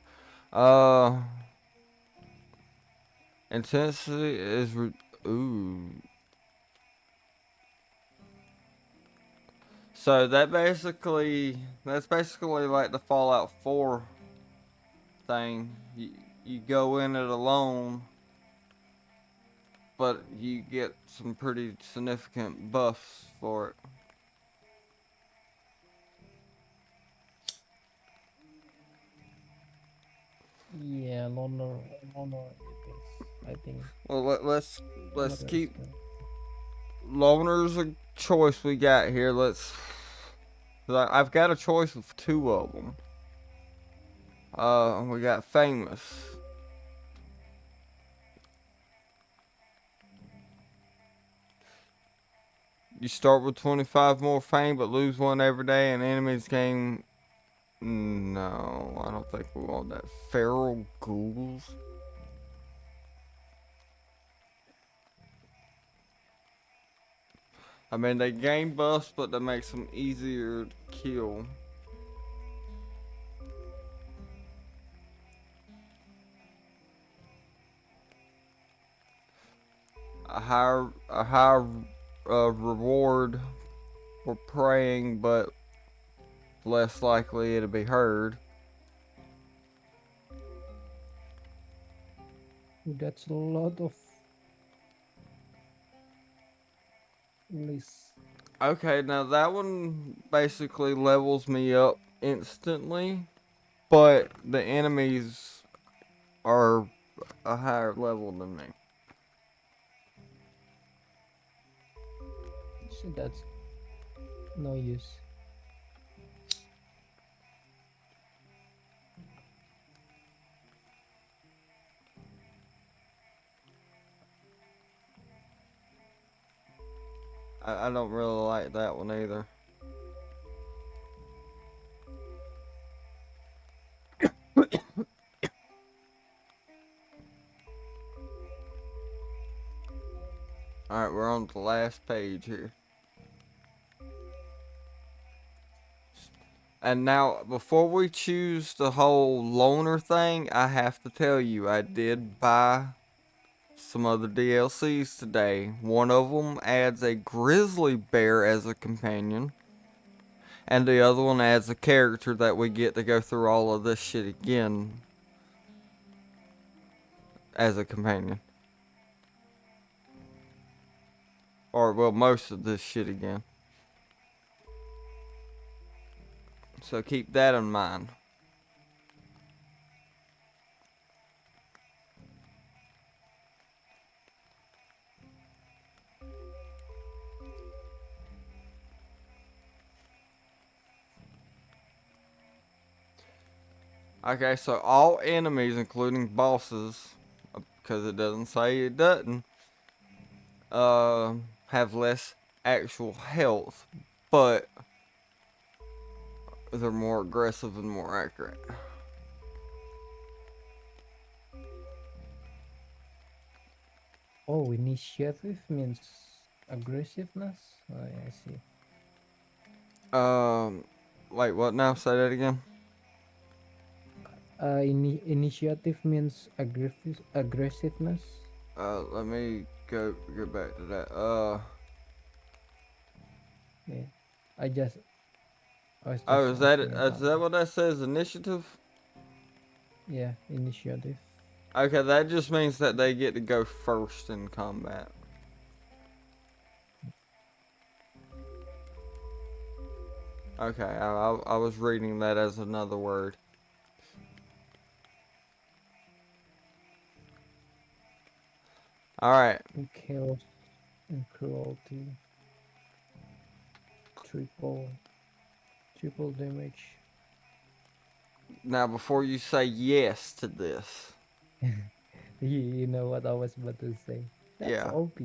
Intensity is... Ooh. So that's basically like the Fallout 4 thing. You go in it alone, but you get some pretty significant buffs for it. Yeah, loner it is. I think Well, let's loner is keep good. loners a choice we got here. I've got a choice of 2 of them. We got famous. You start with 25 more fame, but lose 1 every day, and enemies gain... No, I don't think we want that. Feral ghouls? I mean, they gain buffs, but that makes them easier to kill. A higher reward for praying, but less likely it'll be heard. Ooh, that's a lot of list. Okay, now that one basically levels me up instantly, but the enemies are a higher level than me. So that's no use. I don't really like that one either. Alright, we're on the last page here. And now, before we choose the whole loner thing, I have to tell you, I did buy some other DLCs today. One of them adds a grizzly bear as a companion. And the other one adds a character that we get to go through all of this shit again as a companion. Or, well, most of this shit again. So keep that in mind. Okay, so all enemies, including bosses, because it doesn't say it doesn't, have less actual health, but they're more aggressive and more accurate. Oh, initiative means aggressiveness. Oh, yeah, I see. Wait, what now? Say that again. Initiative means aggressiveness. Let me go back to that. Yeah, I just. I was Oh, just is that asking is about that what that says? Initiative? Yeah, initiative. Okay, that just means that they get to go first in combat. Okay, I was reading that as another word. Alright, And chaos and cruelty. Triple damage. now before you say yes to this, You know what I was about to say. That's yeah, OP.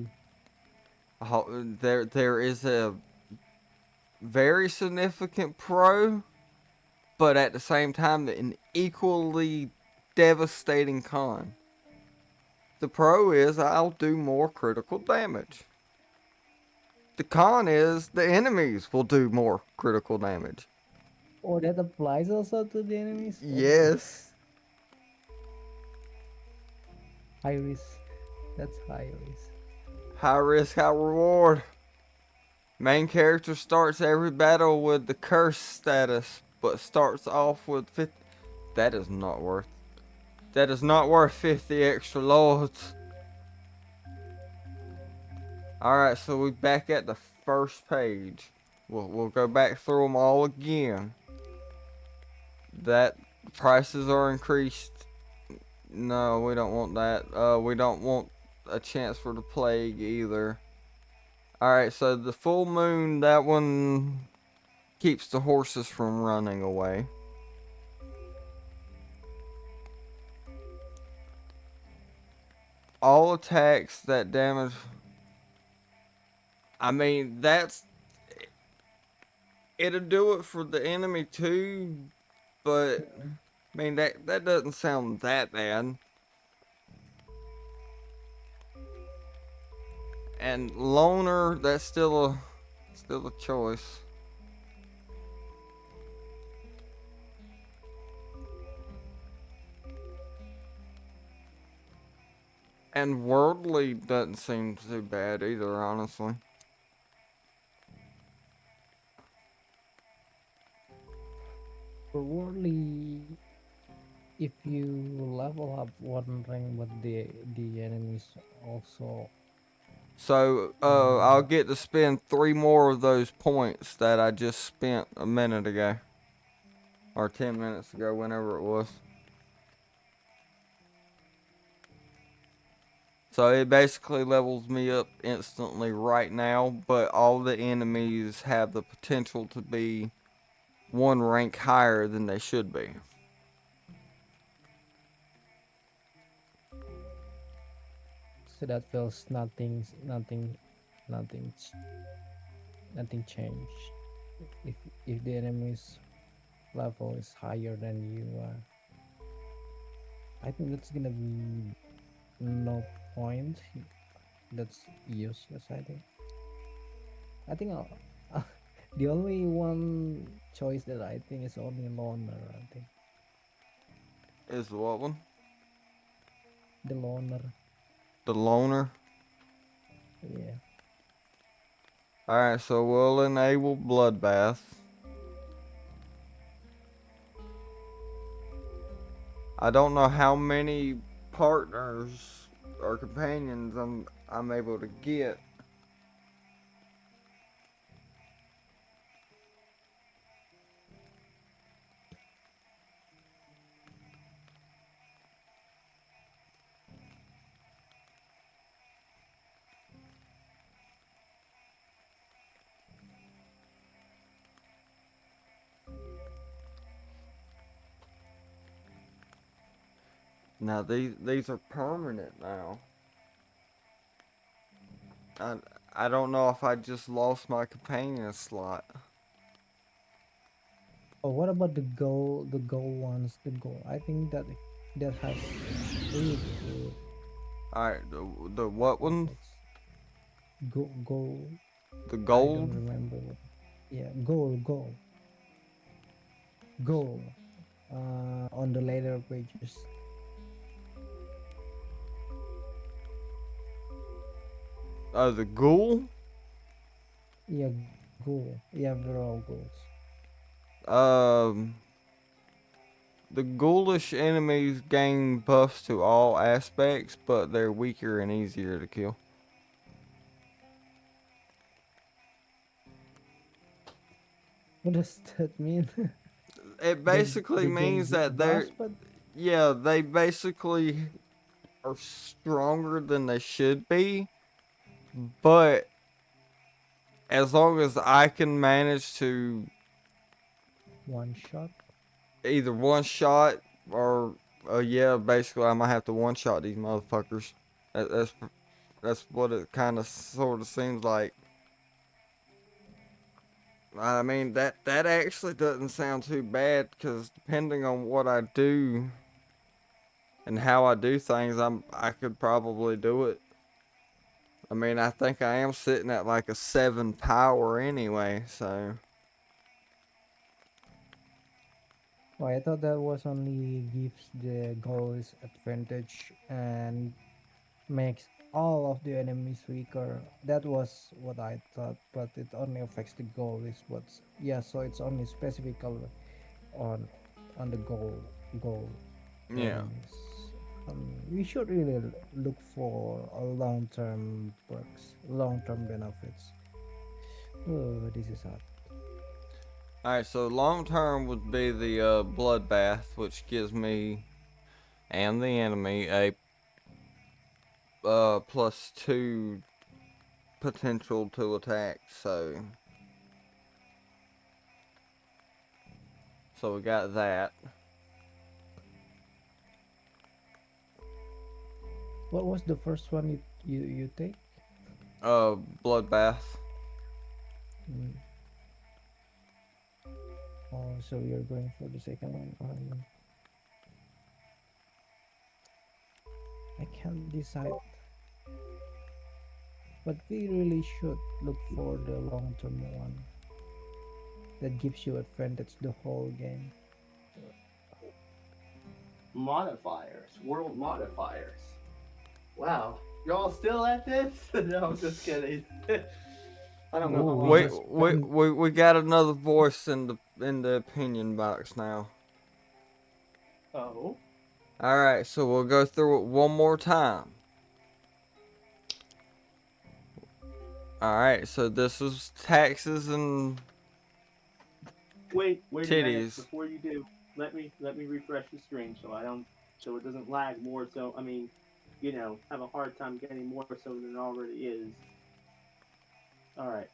there is a very significant pro, but at the same time an equally devastating con. The pro is I'll do more critical damage. The con is the enemies will do more critical damage. Oh, that applies also to the enemies? Oh, Yes. high risk. That's high risk. High risk, high reward. Main character starts every battle with the curse status, but starts off with 50. That is not worth. That is not worth 50 extra lords. Alright, so we're back at the first page. We'll go back through them all again. That prices are increased. No, we don't want that. We don't want a chance for the plague either. Alright, so the full moon, that one keeps the horses from running away. All attacks that damage. I mean, it'll do it for the enemy too, but I mean that doesn't sound that bad. And loner, that's still a choice. And worldly doesn't seem too bad either, honestly. For worldly, if you level up one rank, but the enemies also. So, I'll get to spend 3 more of those points that I just spent a minute ago. Or 10 minutes ago, whenever it was. So it basically levels me up instantly right now, but all the enemies have the potential to be 1 rank higher than they should be. So that feels nothing. Nothing changed. If if the enemy's level is higher than you are, I think that's gonna be no point. That's useless. I think the only one choice that I think is only loner. I think Is the what one? the loner. The loner. Yeah. Alright, so we'll enable Bloodbath. I don't know how many partners or companions I'm able to get. Now these are permanent now. I I don't know if I just lost my companion slot. Oh, what about the goal? The goal ones. The goal. I think that has really good Alright, the what one? effects. Goal. The I don't gold? remember. Yeah, goal. Goal. On the later pages. The ghoul? Yeah, goal. Yeah, they're all goals. Um, the ghoulish enemies gain buffs to all aspects, but they're weaker and easier to kill. What does that mean? It they basically they gain means that buffs, they're, but yeah, they basically are stronger than they should be, but as long as I can manage to one shot. either one shot or, yeah, basically I might have to one shot these motherfuckers. That's what it kind of sort of seems like. I mean that actually doesn't sound too bad because depending on what I do and how I do things, I could probably do it. I mean, I think I am sitting at like a 7 power anyway, so. Oh, I thought that was only gives the goal's advantage and makes all of the enemies weaker. That was what I thought, but it only affects the goal is what's yeah, so it's only specifically on the goal Yeah. enemies. We should really look for a long-term perks, long-term benefits. Oh, this is hard. Alright, so long term would be the bloodbath, which gives me and the enemy a +2 potential to attack, so we got that. What was the first one you take? Bloodbath. Mm. Oh, so you're going for the second one. I can't decide, but we really should look for the long-term one that gives you advantage the whole game. Modifiers, world modifiers. Wow, y'all still at this? No, I'm just kidding. I don't know. Oh, how we long- just We got another voice in the opinion box now. Oh, Alright, so we'll go through it one more time. Alright, so this is taxes and wait a minute. titties. Before you do, let me refresh the screen so it doesn't lag more. So I mean, have a hard time getting more so than it already is. All right,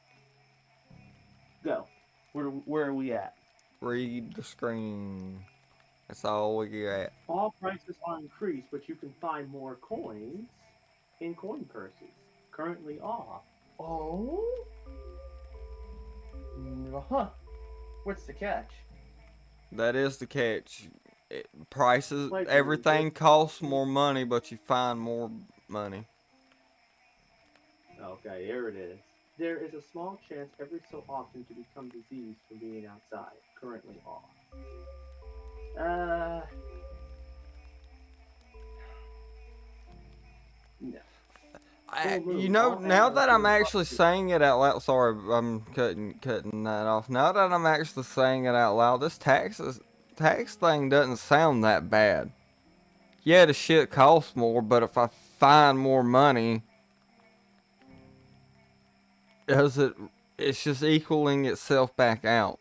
go. Where are we at? Read the screen. That's all we get. All prices are increased, but you can find more coins in coin purses. Currently off. Oh? Huh. What's the catch? That is the catch. Prices, Like, everything costs more money, but you find more money. Okay, here it is. There is a small chance every so often to become diseased from being outside. Currently off. No. You know, now that I'm actually saying it out loud, sorry, I'm cutting that off. Now that I'm actually saying it out loud, this tax thing doesn't sound that bad. Yeah, the shit costs more, but if I find more money, does it? It's just equaling itself back out.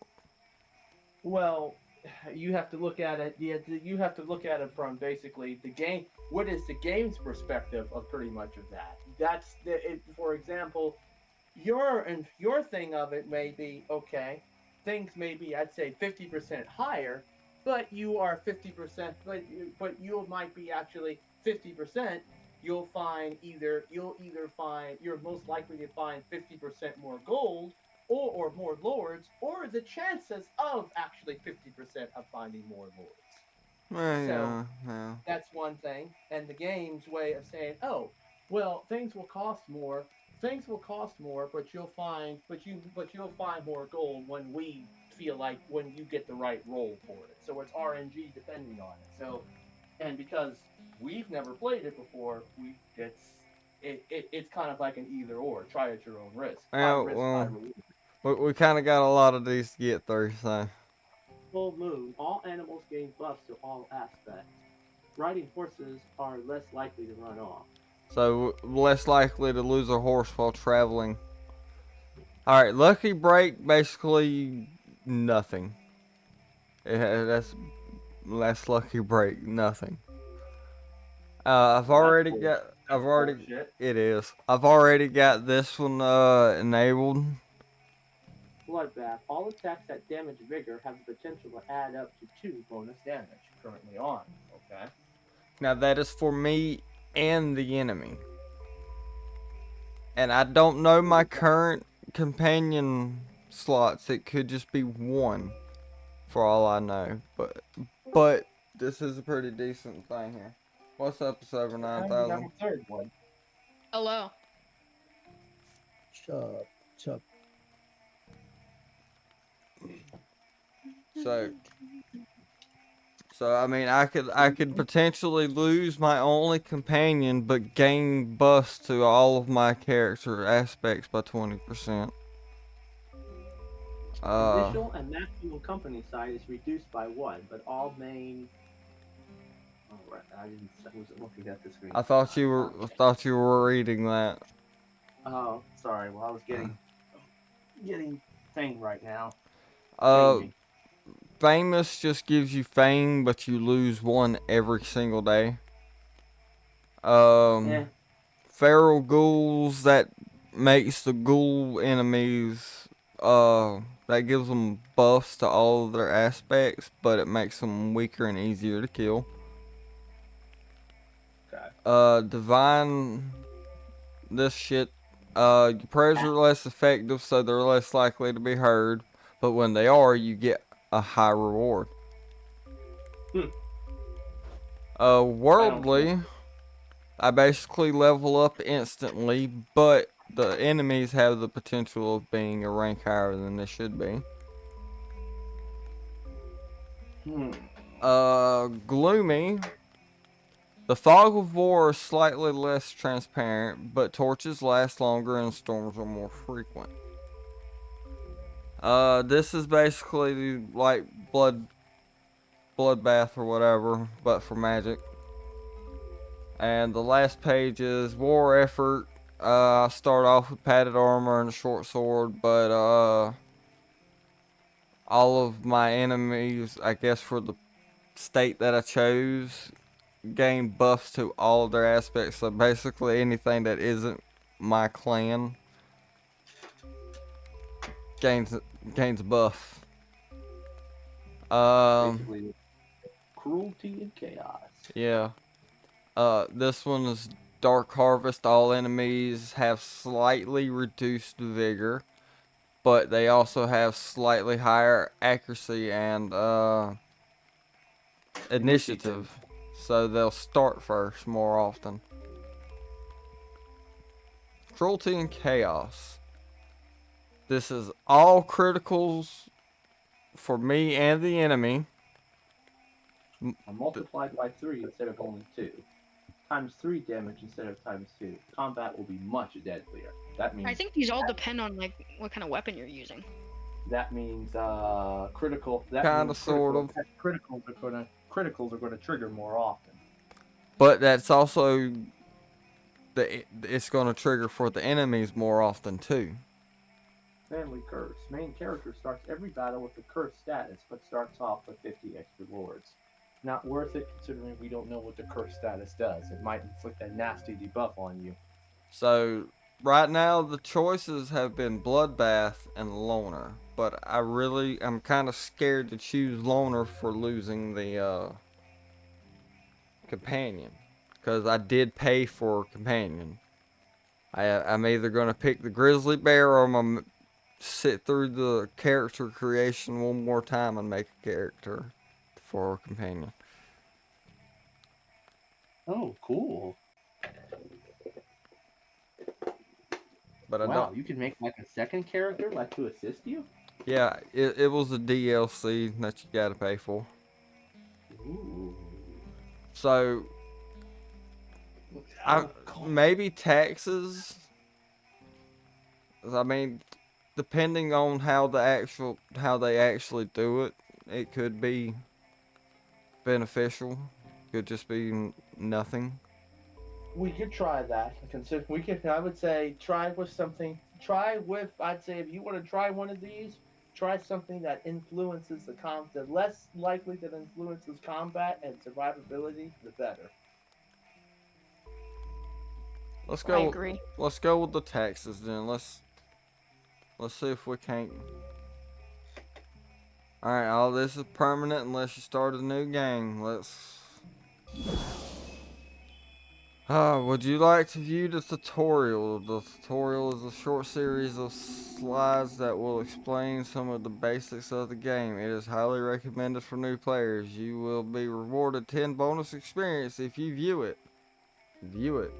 Well, you have to look at it. You have to look at it from basically the game. What is the game's perspective of pretty much of that? That's for example, your thing of it may be okay. Things may be, I'd say, 50% higher, but you are 50%. But you might be actually 50%. You'll either find you're most likely to find 50% more gold or more lords, or the chances of actually 50% of finding more lords. So Yeah. that's one thing. And the game's way of saying, oh, well, things will cost more. Things will cost more, but you'll find more gold when we feel like when you get the right roll for it. So it's RNG depending on it. So, and because we've never played it before, it's kind of like an either or. Try at your own risk. High Yeah, risk, high well, reward. we kind of got a lot of these to get through, so. Full moon, all animals gain buffs to all aspects. Riding horses are less likely to run off. So, less likely to lose a horse while traveling. Alright, lucky break, basically nothing. That's less lucky break, nothing. I've already got it is. I've already got this one enabled. Bloodbath. All attacks that damage vigor have the potential to add up to 2 bonus damage. Currently on. Okay. Now that is for me and the enemy. And I don't know my current companion slots. It could just be one, for all I know. But this is a pretty decent thing here. What's up, Server 9000? Third one. Hello. Chop. So I mean, I could potentially lose my only companion, but gain buffs to all of my character aspects by 20%. Initial and maximum company size is reduced by 1, but all main. Oh, right. I wasn't looking at the screen. I thought you were reading that. Oh, sorry. Well, I was getting thing right now. Uh, famous just gives you fame, but you lose one every single day. Yeah. Feral ghouls, that makes the ghoul enemies, that gives them buffs to all of their aspects, but it makes them weaker and easier to kill. Okay. Divine, this shit, your prayers are less effective, so they're less likely to be heard, but when they are, you get a high reward. Worldly, I basically level up instantly, but the enemies have the potential of being a rank higher than they should be. Gloomy. The fog of war is slightly less transparent, but torches last longer and storms are more frequent. This is basically like bloodbath or whatever, but for magic. And the last page is war effort. I start off with padded armor and a short sword, but all of my enemies, I guess for the state that I chose, gain buffs to all of their aspects. So basically anything that isn't my clan gains a buff. Basically, cruelty and chaos. Yeah. This one is Dark Harvest. All enemies have slightly reduced vigor, but but they also have slightly higher accuracy and initiative. So they'll start first more often. Cruelty and Chaos. This is all criticals for me and the enemy. Multiplied by 3 instead of only 2. Times 3 damage instead of times 2. Combat will be much deadlier. That means I think these all depend on like what kind of weapon you're using. that means critical. That Kinda, means sort of. criticals are gonna trigger more often. But that's also it's going to trigger for the enemies more often too. Family curse. Main character starts every battle with the curse status, but starts off with 50 extra lords. Not worth it considering we don't know what the curse status does. It might inflict a nasty debuff on you. So right now the choices have been Bloodbath and Loner, but I'm kind of scared to choose Loner for losing the companion, because I did pay for companion. I'm either gonna pick the grizzly bear or I'm gonna sit through the character creation one more time and make a character for a companion. Oh, cool. But I Wow, don't. you can make like a second character, like to assist you? Yeah, it was a DLC that you gotta pay for. Ooh. So maybe taxes. I mean, depending on how they actually do it, it could be beneficial. Could just be nothing. We could try that. Consider we could. I would say try with something. Try with. I'd say if you want to try one of these, try something that influences the less likely that influences combat and survivability, the better. Let's I go. agree. Let's go with the taxes then. Let's see if we can't. All right, all this is permanent unless you start a new game. Let's. Would you like to view the tutorial? The tutorial is a short series of slides that will explain some of the basics of the game. It is highly recommended for new players. You will be rewarded 10 bonus experience if you view it. View it.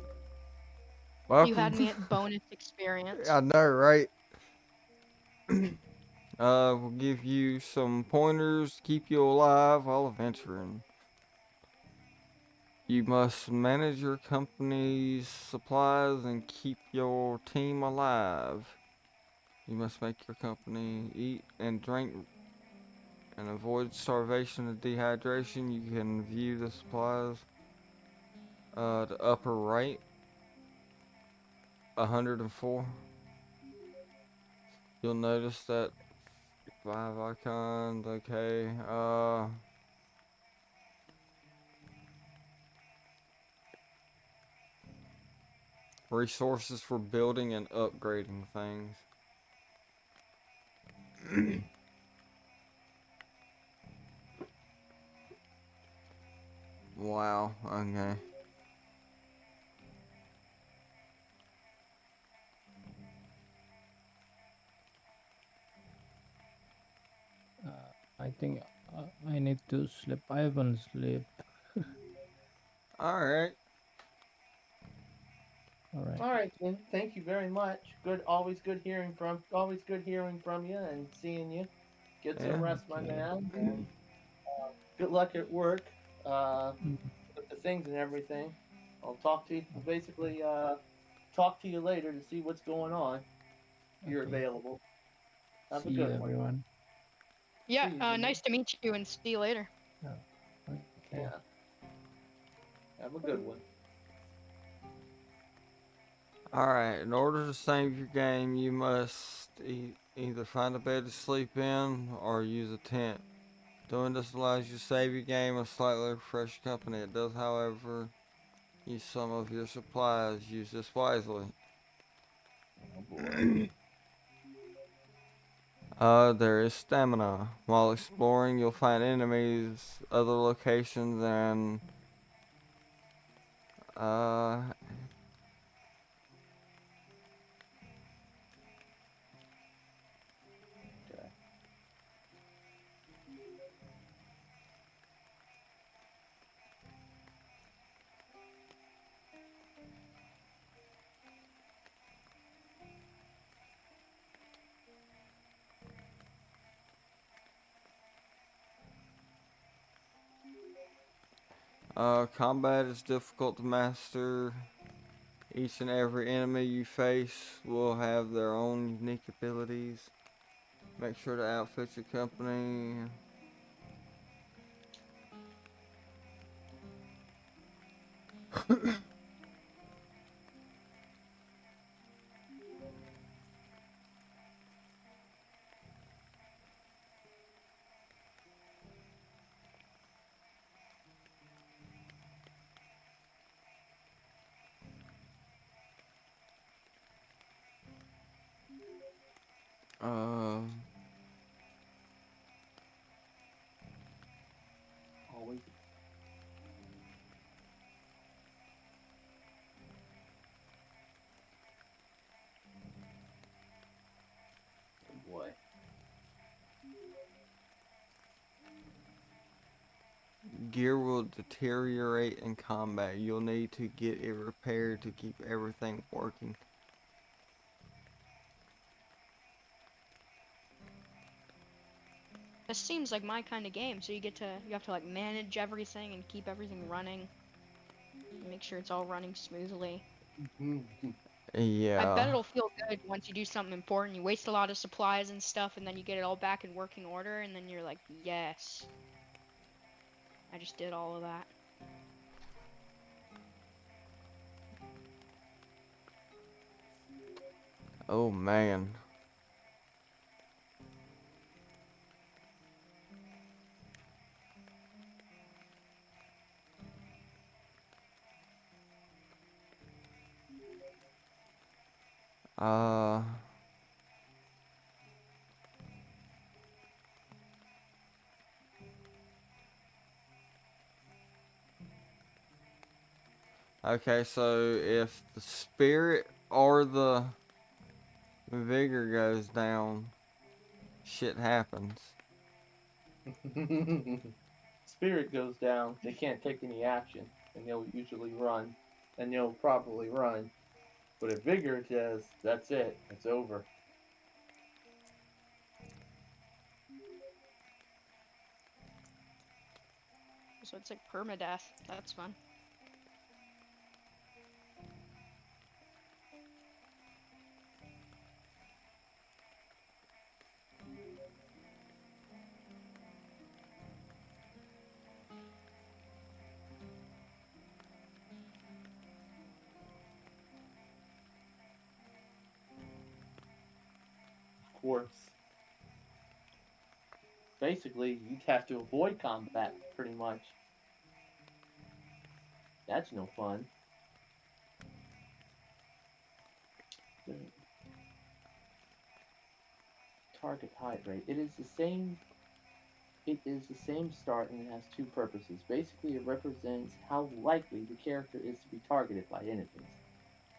Welcome. You had me at bonus experience. I know, right? We'll give you some pointers to keep you alive while adventuring. You must manage your company's supplies and keep your team alive. You must make your company eat and drink and avoid starvation and dehydration. You can view the supplies. The upper right. 104. You'll notice that 5 icons, okay. Resources for building and upgrading things. Wow, okay. I think I need to sleep. I haven't sleep. Alright. All right. All right, then. Thank you very much. Good. Always good hearing from. Always good hearing from you and seeing you. Get some Yeah. rest, my man. And, good luck at work. Mm. With the things and everything. I'll talk to you. Basically, talk to you later to see what's going on. If you're Okay. available. Have See a you, good one. everyone. Yeah, See you. nice to meet you and see you later. Okay. Yeah. Have a good one. Alright, in order to save your game, you must either find a bed to sleep in or use a tent. Doing this allows you to save your game and slightly refresh your company. It does, however, use some of your supplies. Use this wisely. Oh boy. There is stamina. While exploring, you'll find enemies, other locations, and Combat is difficult to master. Each and every enemy you face will have their own unique abilities. Make sure to outfit your company. Uh, Always. Oh boy. gear will deteriorate in combat. You'll need to get it repaired to keep everything working. This seems like my kind of game. So you have to like manage everything and keep everything running. Make sure it's all running smoothly. I bet Yeah. it'll feel good once you do something important. You waste a lot of supplies and stuff, and then you get it all back in working order, and then you're like, yes, I just did all of that. Oh man. Uh. Okay, so if the spirit or the vigor goes down, shit happens. Spirit goes down, they can't take any action, and they'll usually run, and they'll probably run. But if Vigor says, that's it, it's over. So it's like permadeath. That's fun. Of course. Basically, you'd have to avoid combat, pretty much. That's no fun. Target height rate. It is the same. It is the same start and it has two purposes. Basically, it represents how likely the character is to be targeted by enemies.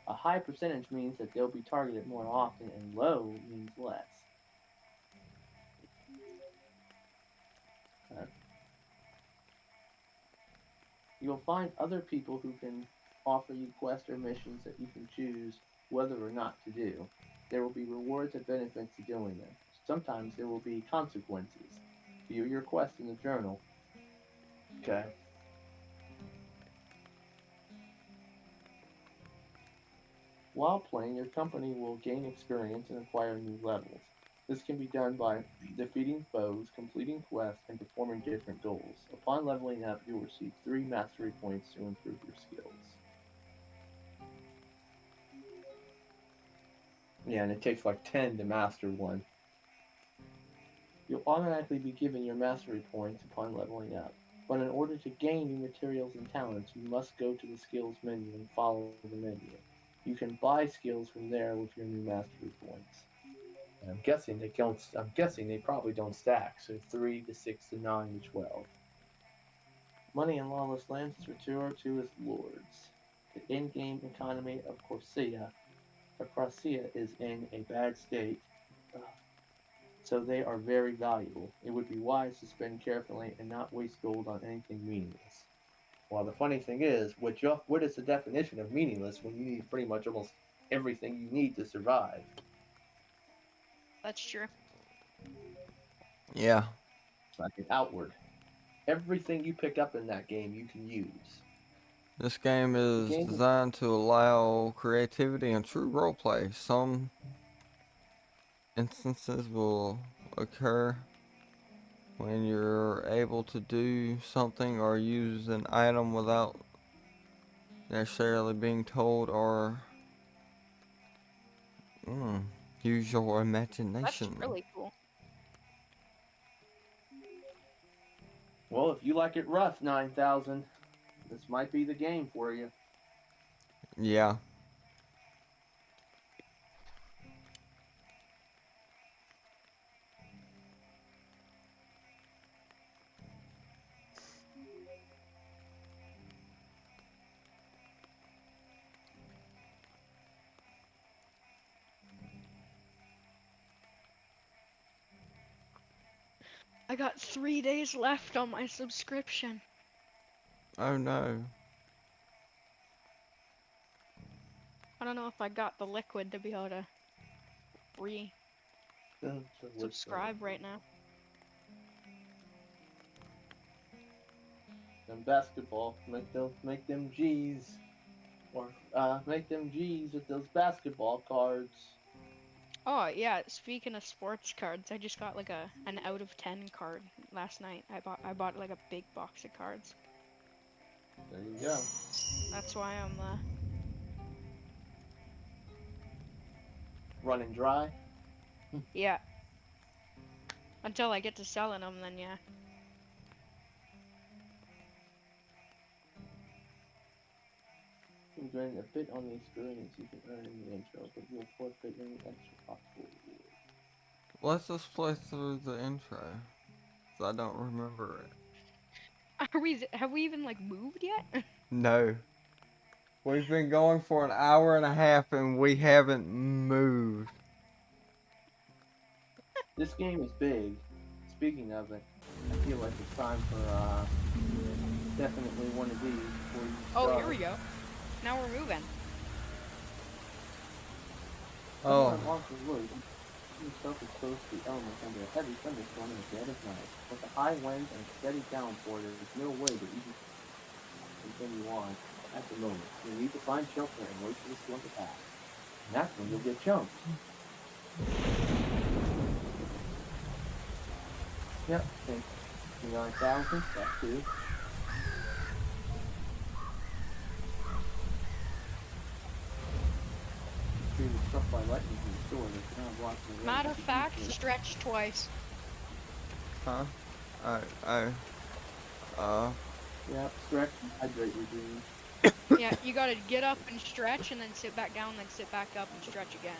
A high percentage means that they'll be targeted more often, and low means less. You'll find other people who can offer you quests or missions that you can choose whether or not to do. There will be rewards and benefits to doing them. Sometimes there will be consequences. View your quest in the journal. Okay. While playing, your company will gain experience and acquire new levels. This can be done by defeating foes, completing quests, and performing different goals. Upon leveling up, you'll receive 3 mastery points to improve your skills. Yeah, and it takes like 10 to master one. You'll automatically be given your mastery points upon leveling up. But in order to gain new materials and talents, you must go to the skills menu and follow the menu. You can buy skills from there with your new mastery points. And I'm guessing they don't. I'm guessing they probably don't stack. So 3 to 6 to 9 to 12. Money in Lawless Lands is referred to as lords. The in-game economy of Corsia is in a bad state, so they are very valuable. It would be wise to spend carefully and not waste gold on anything meaningless. Well, the funny thing is, what is the definition of meaningless when you need pretty much almost everything you need to survive? That's true. Yeah. Like an outward. everything you pick up in that game you can use. This game is game- designed to allow creativity and true roleplay. Some instances will occur when you're able to do something or use an item without necessarily being told or use your That's imagination. really cool. Well, if you like it rough, 9000, this might be the game for you. Yeah. I got 3 days left on my subscription. Oh no. I don't know if I got the liquid to be able to subscribe right now. And basketball, make them G's, or make them G's with those basketball cards. Oh yeah, speaking of sports cards, I just got like an out of 10 card last night. I bought like a big box of cards. There you go. That's why I'm Running dry. yeah. Until I get to selling them, then yeah. You're doing a bit on the experience you can earn in the intro, but you'll forfeit any extra possible rewards. Let's just play through the intro. 'Cause I don't remember it. Have we even like moved yet? No. We've been going for an hour and a half and we haven't moved. This game is big. Speaking of it, I feel like it's time for definitely one of these before you Oh, start. here we go. Now we're moving. Oh. Someone wants to look. Yourself exposed to the elements under a heavy thunderstorm in the dead of night. With a high wind and a steady downpour, there is no way to even continue on at the moment. You need to find shelter and wait for the storm to pass. And that's when you'll get jumped. Yep, think 9,000, that too. Being struck by lightning from the storm, it's now blocking the Matter of road. fact, stretch twice. Huh? Yeah, stretch, hydrate your dreams. Yeah, you gotta get up and stretch, and then sit back down, then sit back up and stretch again.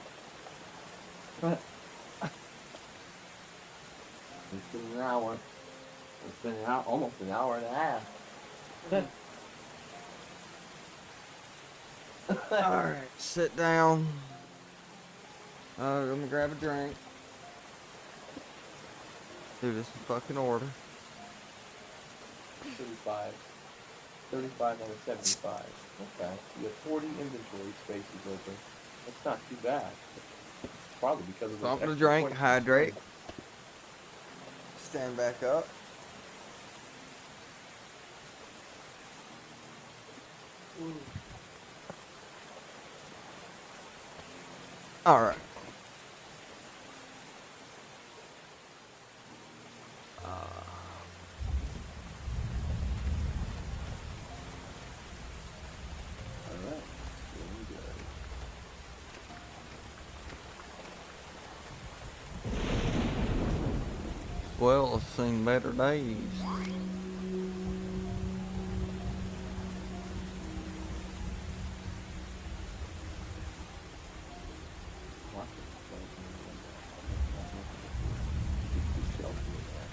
It's been an hour. It's been almost an hour and a half. Alright, sit down. Let me grab a drink. Do this in fucking order. 35. 35 out of 75. Okay. You have 40 inventory spaces open. That's not too bad. It's probably because of those Something to extra drink, 20 hydrate. Stand back up. Alright. Alright. Very good. Well, I've seen better days. Lots of shells in there.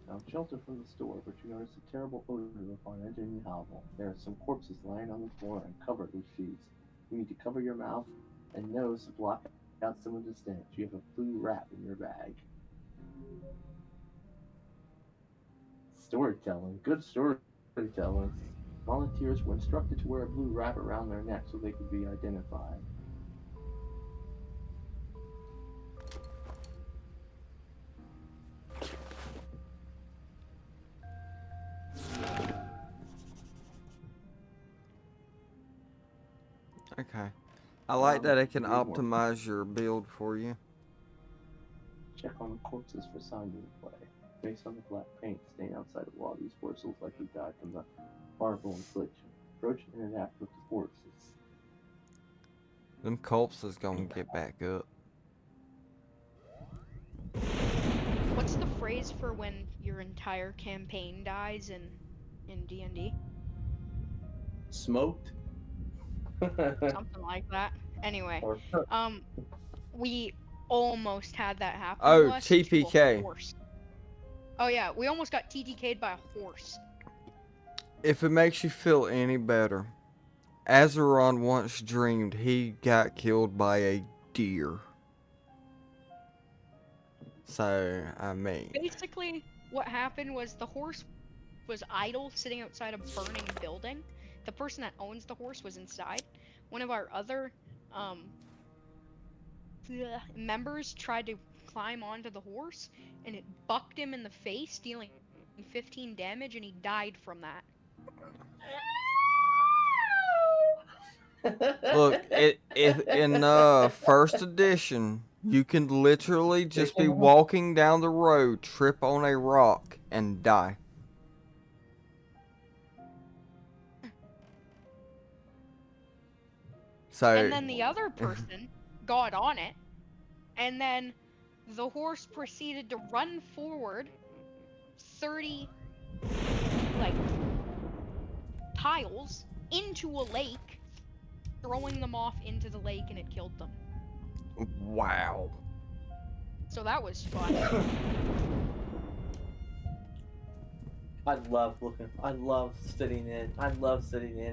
Now, shelter from the store, but you notice a terrible odor upon entering the hovel. There are some corpses lying on the floor and covered with sheets. You need to cover your mouth and nose to block out some of the stench. You have a blue wrap in your bag. Storytelling. Good storytelling. Volunteers were instructed to wear a blue wrap around their neck so they could be identified. Okay. I like that it can Good work. optimize your build for you. Check on the corpses for signs of play. Based on the black paint stained outside the wall, these forces likely died from the horrible infliction. Approach and interact with the corpses. Them corpses gonna get back up. What's the phrase for when your entire campaign dies in D&D? Smoked. Something like that. Anyway, Or we almost had that happen Oh, to us to a TPK. horse. Oh yeah, we almost got TTK'd by a horse. If it makes you feel any better, Azeron once dreamed he got killed by a deer. So, I mean, Basically, what happened was the horse was idle, sitting outside a burning building. The person that owns the horse was inside. One of our other members tried to climb onto the horse, and it bucked him in the face, dealing 15 damage, and he died from that. look, in first edition, you can literally just be walking down the road, trip on a rock, and die. So, And then the other person got on it, and then the horse proceeded to run forward 30 like tiles into a lake, throwing them off into the lake, and it killed them. wow. So that was fun. I love sitting in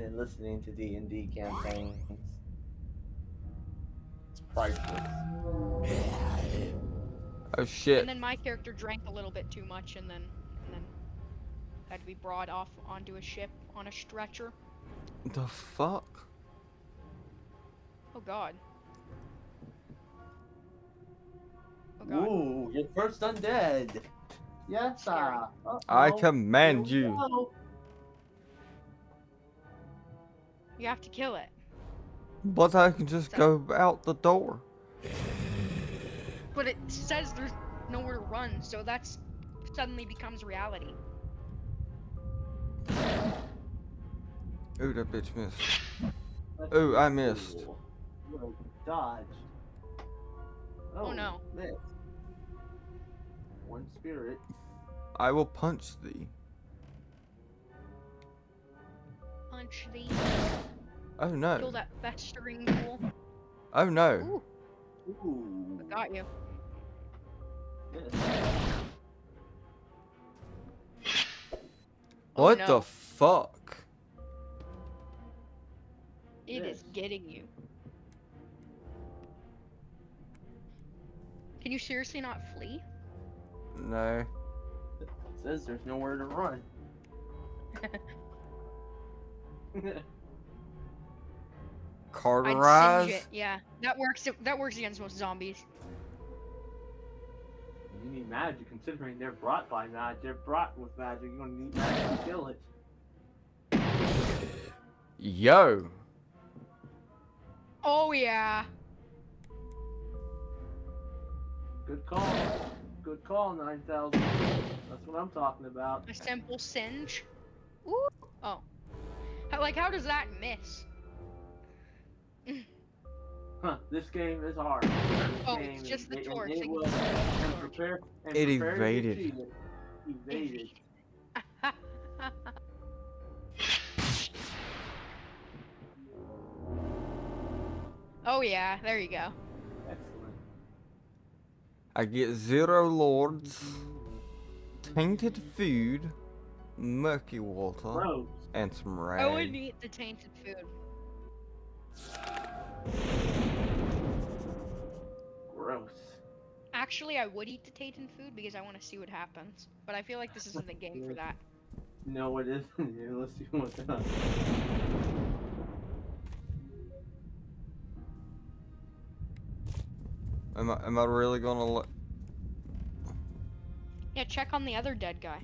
and listening to D&D campaigns. It's priceless. Oh shit. And then my character drank a little bit too much, and then had to be brought off onto a ship on a stretcher. The fuck? Oh god. Oh god. Ooh, your first undead. Yes, Scary. I uh-oh. command Here we you. go. You have to kill it. But I can just go out the door. But it says there's nowhere to run, so that's suddenly becomes reality. Ooh, that bitch missed. That's Ooh, I pretty missed. cool. You dodged. Oh no. Missed. One spirit. I will punch thee. Punch the Oh kill no. that festering ghoul. Oh no. Ooh, Ooh. I got you. Missed. Oh, What no. the fuck? It is Yes. getting you. Can you seriously not flee? No. It says there's nowhere to run. I'd Carterize? singe it. Yeah, that works. That works against most zombies. You need magic, considering they're brought by magic. They're brought with magic. You're gonna need magic to kill it. Yo. Oh yeah. Good call. Good call, 9,000. That's what I'm talking about. A simple singe. Ooh. Oh. How does that miss? Huh, this game is hard. This Oh, game it's is- just the and torch. It It will, uses the and torch. prepare, and It prepare to get evaded. cheated. Evaded. Oh yeah, there you go. Excellent. I get 0 lords, tainted food, murky water, Gross. and some I would rain. eat the tainted food. Gross. Actually, I would eat the tainted food because I want to see what happens. But I feel like this isn't the game for that. No, it isn't. Unless you want to. Am I really gonna let? Yeah, check on the other dead guy.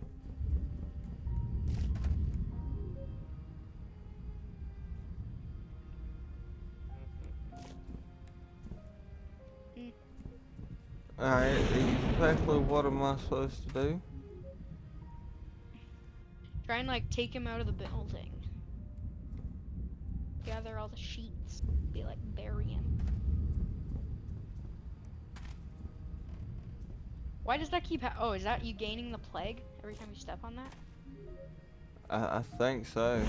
Alright, exactly what am I supposed to do? Try and like take him out of the building. Gather all the sheets. Be like, bury him. Why does that keep oh, is that you gaining the plague every time you step on that? I think so.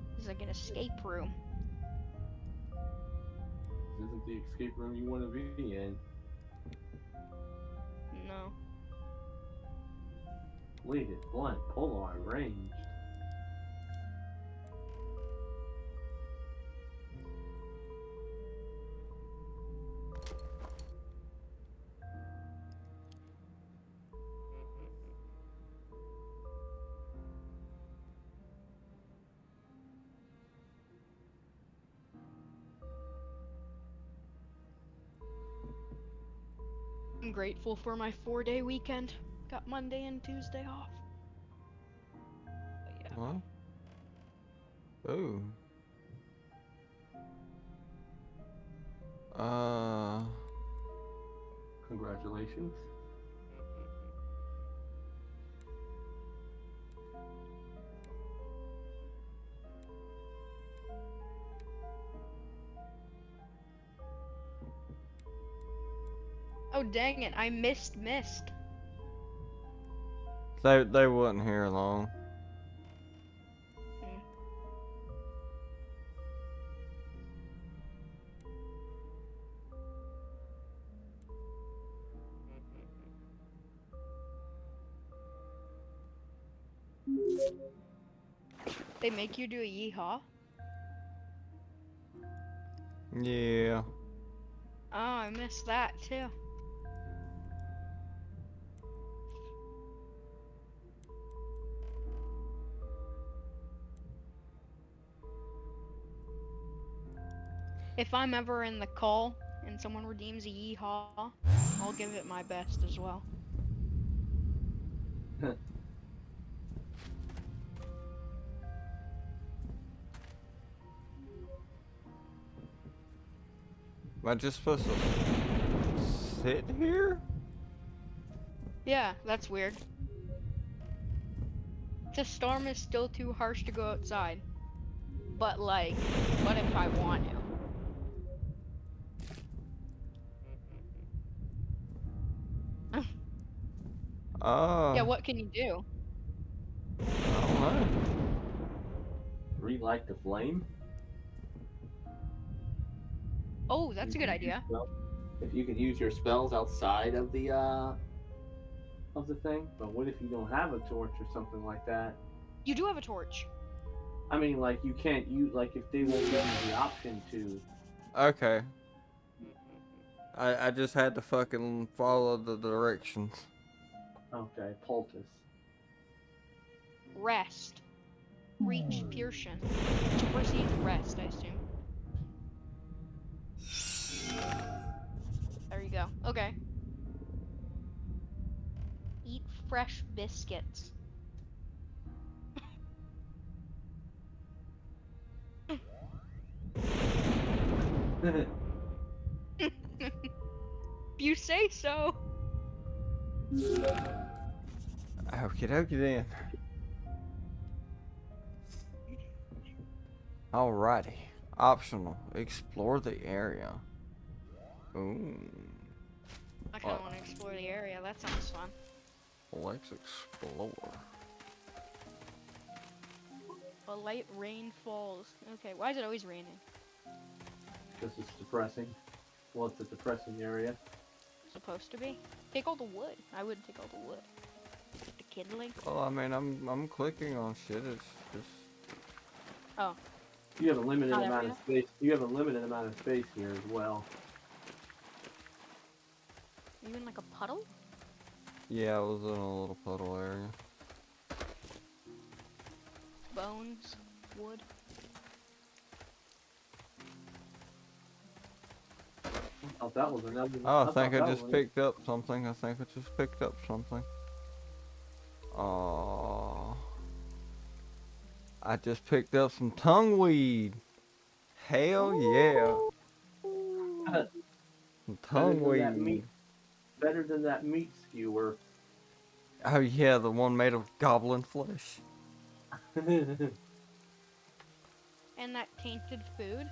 This is like an escape room. This isn't the escape room you want to be in. No. Weighted, blunt, polar, ranged. I'm grateful for my 4-day weekend. Got Monday and Tuesday off. But yeah. What? Ooh. Congratulations. Oh dang it, I missed. They wasn't here long. They make you do a yeehaw? Yeah. Oh, I missed that too. If I'm ever in the call and someone redeems a yeehaw, I'll give it my best as well. Am I just supposed to sit here? Yeah, that's weird. The storm is still too harsh to go outside. But like, what if I want to? Yeah, what can you do? I don't know. Relight the flame. Oh, that's a good idea. If you can use your spells outside of the thing, but what if you don't have a torch or something like that? You do have a torch. I mean, like you can't use like if they won't give you the option to. Okay. I just had to fucking follow the directions. Okay, poultice. Rest. Reach Pearson. To proceed to rest, I assume. There you go. Okay. Eat fresh biscuits. You say so. Okie dokie then. Alrighty. Optional. Explore the area. Ooh. I kind of want to explore the area. That sounds fun. Let's explore. A light rain falls. Okay, why is it always raining? Because it's depressing. Well, it's a depressing area. Supposed to be. Take all the wood. I wouldn't take all the wood. The kindling. Well, I mean, I'm clicking on shit. It's just. Oh. You have a limited Not amount of space. You have a limited amount of space here as well. Are you in like a puddle? Yeah, I was in a little puddle area. Bones? Wood? Oh, that was another. Oh, I thought think I that just was- picked up something. I think I just picked up something. Oh, I just picked up some tongueweed. Hell yeah. Some Better than that tongueweed. meat. Better than that meat skewer. Oh yeah, the one made of goblin flesh. And that tainted food?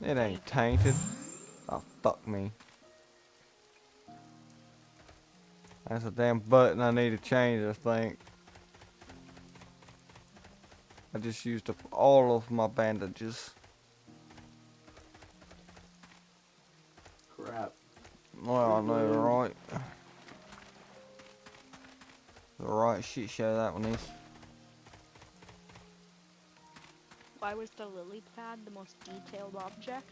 It ain't tainted. Oh, fuck me. That's a damn button I need to change, I think. I just used up all of my bandages. Crap. Well, I know, right? The right shit show that one is. Why was the lily pad the most detailed object?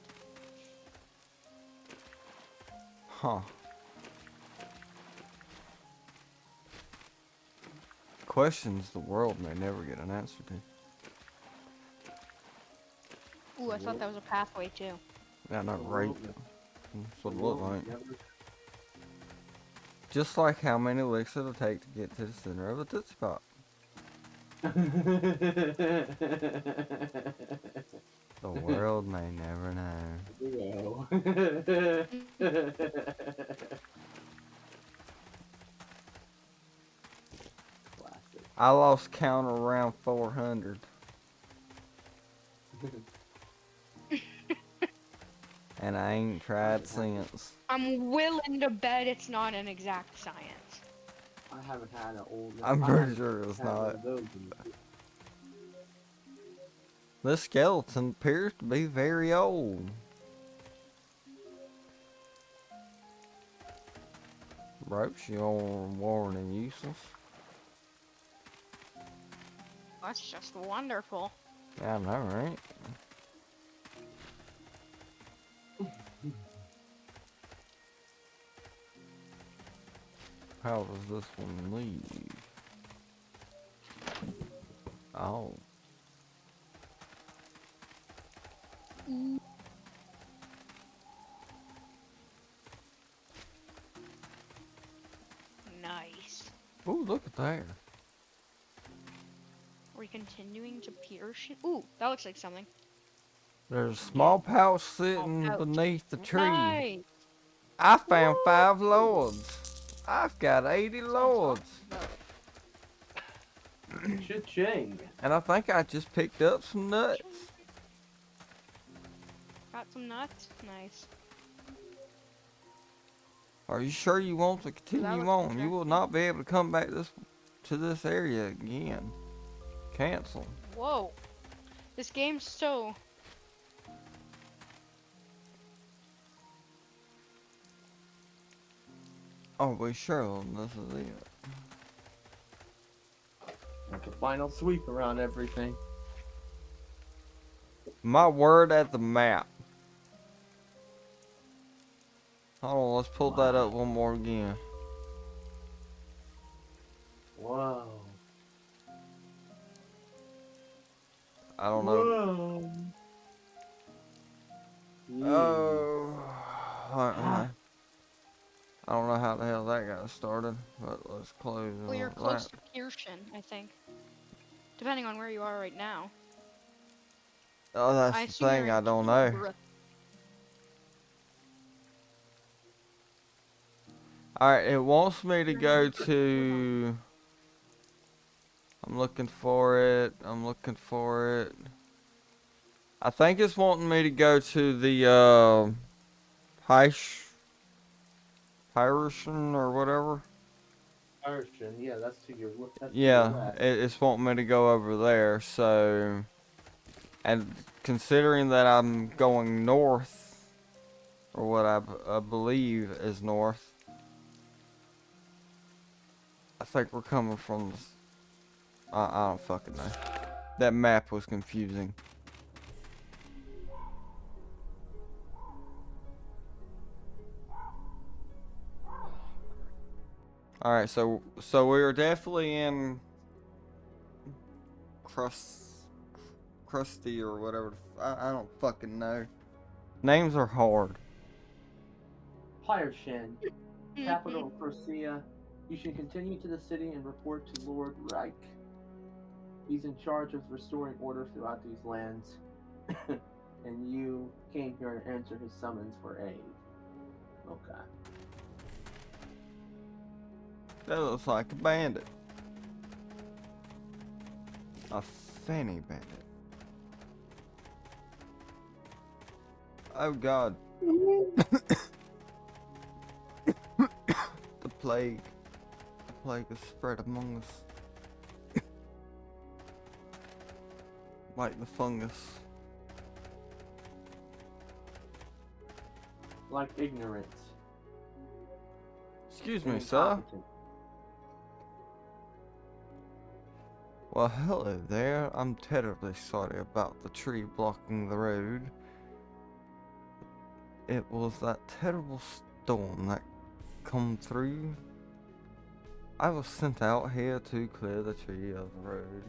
Huh. Questions the world may never get an answer to. Ooh, I thought that was a pathway too. Yeah, not right. That's what it looked like. Never- Just like how many licks it'll take to get to the center of a Tootsie Pop. The world may never know. Zero. Classic. I lost count around 400. And I ain't tried since. I'm willing to bet it's not an exact science. I haven't had an old. I'm I pretty haven't sure it's had one not. of those in- This skeleton appears to be very old. Ropes, you all worn and useless. That's just wonderful. Yeah, I know, right? How does this one leave? Oh. Nice. Ooh, look at there. Are we continuing to pierce? Ooh, that looks like something. There's a small pouch sitting pouch. beneath the tree. Nice. I found 5 lords. I've got 80 lords. Cha-ching. And I think I just picked up some nuts. Got some nuts. Nice. Are you sure you want to continue looks on? You will interesting. not be able to come back to this area again. Cancel. Whoa. This game's so. Oh, we sure this is it. Like a final sweep around everything. My word at the map. Hold on, let's pull that up one more again. Whoa. I don't know. Whoa. Oh. I don't know how the hell that got started, but let's close Well, you're on close that. to Kirshen, I think. Depending on where you are right now. Oh, that's I the assume you're thing, in I don't know. Kibra. Alright, it wants me to go to... I'm looking for it. I think it's wanting me to go to the, Hirschen or whatever. Irishman, yeah, that's to your that's to your Yeah, left. it's wanting me to go over there, so... And considering that I'm going north, or what I believe is north, I think we're coming from... I don't fucking know. That map was confusing. All right, so we were definitely in Crusty or whatever. I don't fucking know. Names are hard. Pyrshin, capital of Prussia. You should continue to the city and report to Lord Reich. He's in charge of restoring order throughout these lands. And you came here to answer his summons for aid. Okay. That looks like a bandit. A fanny bandit. Oh god. The plague. The plague is spread among us. Like the fungus. Like ignorance. Excuse and me, sir. incompetence. Well, hello there. I'm terribly sorry about the tree blocking the road. It was that terrible storm that come through. I was sent out here to clear the tree of the road.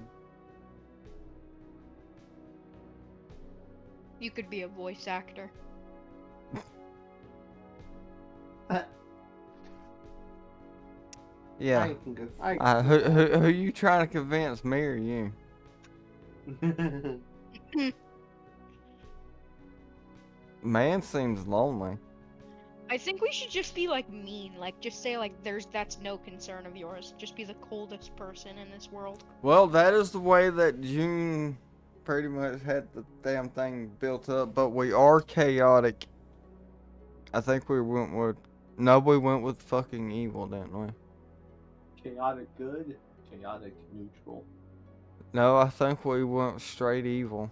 You could be a voice actor. Yeah. I can go. Who you trying to convince, me or you? Man seems lonely. I think we should just be like mean, like just say like that's no concern of yours. Just be the coldest person in this world. Well, that is the way that June pretty much had the damn thing built up, but we are chaotic. I think we went with... No, we went with fucking evil, didn't we? Chaotic good, chaotic neutral. No, I think we went straight evil.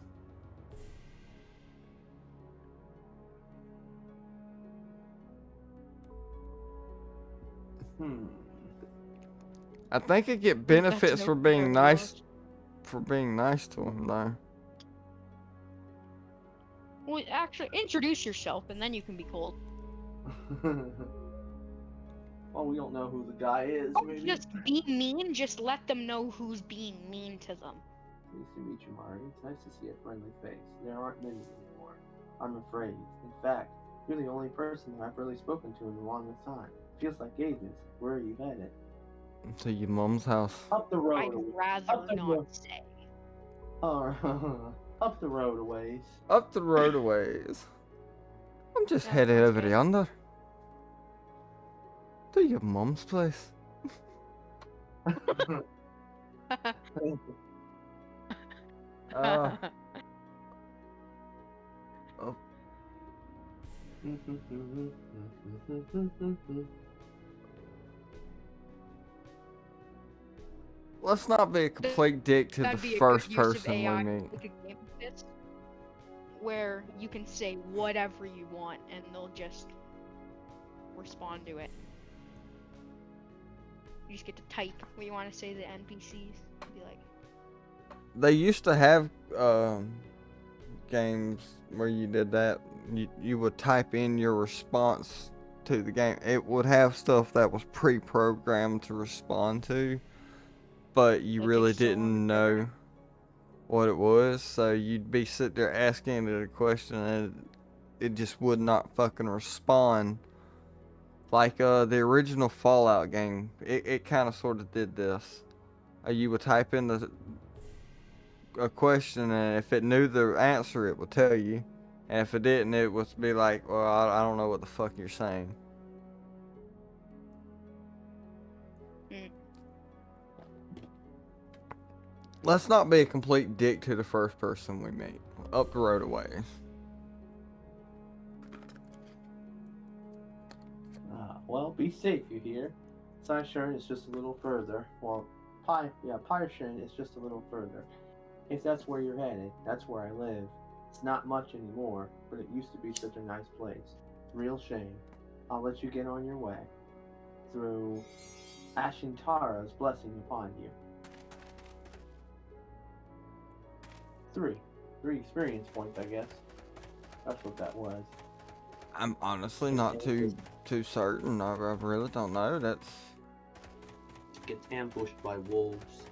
I think I get benefits no for being concern of nice... yours. For being nice to him, though. Well, actually, introduce yourself, and then you can be cold. Well, we don't know who the guy is, Don't maybe. just be mean. Just let them know who's being mean to them. Nice to meet you, Mari. It's nice to see a friendly face. There aren't many anymore. I'm afraid. In fact, you're the only person that I've really spoken to in the longest time. Feels like ages. Where are you headed? To your mom's house. Up the I'd road. rather Up the road. not say. Up the road a ways. Up the road a ways. I'm just That headed sounds over good. yonder. To your mom's place. Oh, let's not be a complete dick to the That'd be a first good use of person we AI, meet. like a game of this, where you can say whatever you want and they'll just respond to it. You just get to type what you want to say to the NPCs. Be like, They used to have games where you did that. You would type in your response to the game. It would have stuff that was pre-programmed to respond to, but you Like really it's so didn't know what it was. So you'd be sitting there asking it a question and it just would not fucking respond. Like the original Fallout game, it kind of sort of did this. You would type in a question, and if it knew the answer, it would tell you. And if it didn't, it would be like, well, I don't know what the fuck you're saying. Mm. Let's not be a complete dick to the first person we meet. Up the road a ways. Well, be safe, you hear? Sunshine is just a little further. Well, Pyrshin is just a little further. If that's where you're headed, that's where I live. It's not much anymore, but it used to be such a nice place. Real shame. I'll let you get on your way. Through Ashintara's blessing upon you. 3 experience points, I guess. That's what that was. I'm honestly not too certain. I really don't know. gets ambushed by wolves.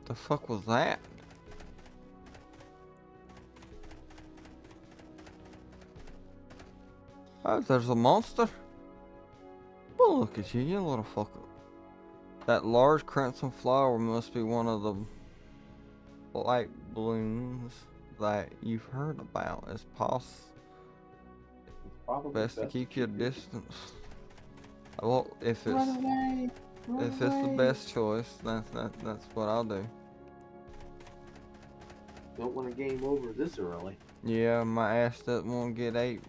The fuck was that? Oh, there's a monster? Well, look at you, you little fucker. That large crimson flower must be one of the light blooms that you've heard about. It's Probably best to keep your distance. Well, if it's Run away! Run if it's the away. best choice, that's what I'll do. Don't want a game over this early. Yeah, my ass doesn't want to get ate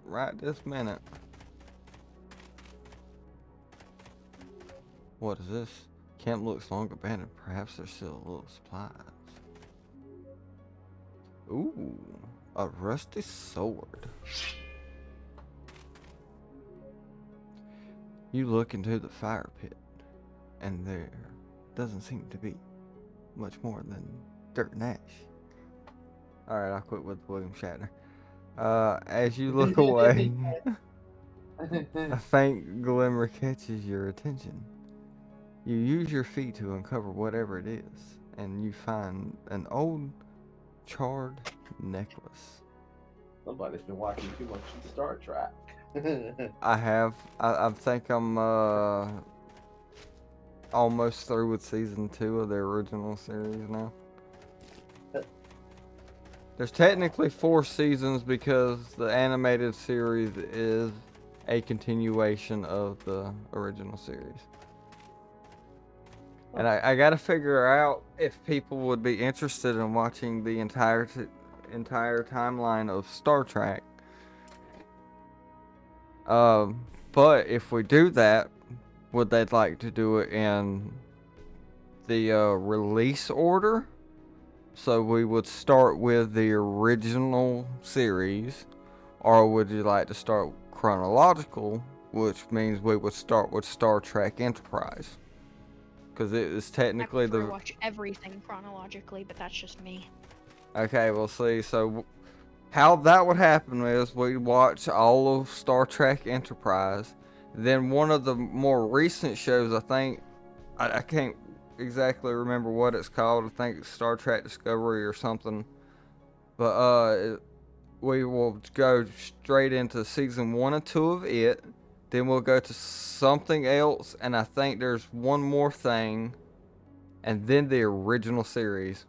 right this minute. What is this? Camp looks long abandoned. Perhaps there's still a little supplies. Ooh, a rusty sword. You look into the fire pit, and there doesn't seem to be much more than dirt and ash. Alright, I'll quit with William Shatner. As you look away, a faint glimmer catches your attention. You use your feet to uncover whatever it is, and you find an old, charred necklace. Somebody's been watching too much Star Trek. I have. I think I'm almost through with season 2 of the original series now. There's technically 4 seasons because the animated series is a continuation of the original series. And I gotta figure out if people would be interested in watching the entire timeline of Star Trek. But if we do that, would they like to do it in the release order? So we would start with the original series, or would you like to start chronological, which means we would start with Star Trek Enterprise? Because it is technically I prefer to watch everything chronologically, but that's just me. Okay, we'll see. So how that would happen is we watch all of Star Trek Enterprise. Then one of the more recent shows, I think, I can't exactly remember what it's called. I think it's Star Trek Discovery or something. But we will go straight into season 1 and 2 of it. Then we'll go to something else, and I think there's one more thing, and then the original series.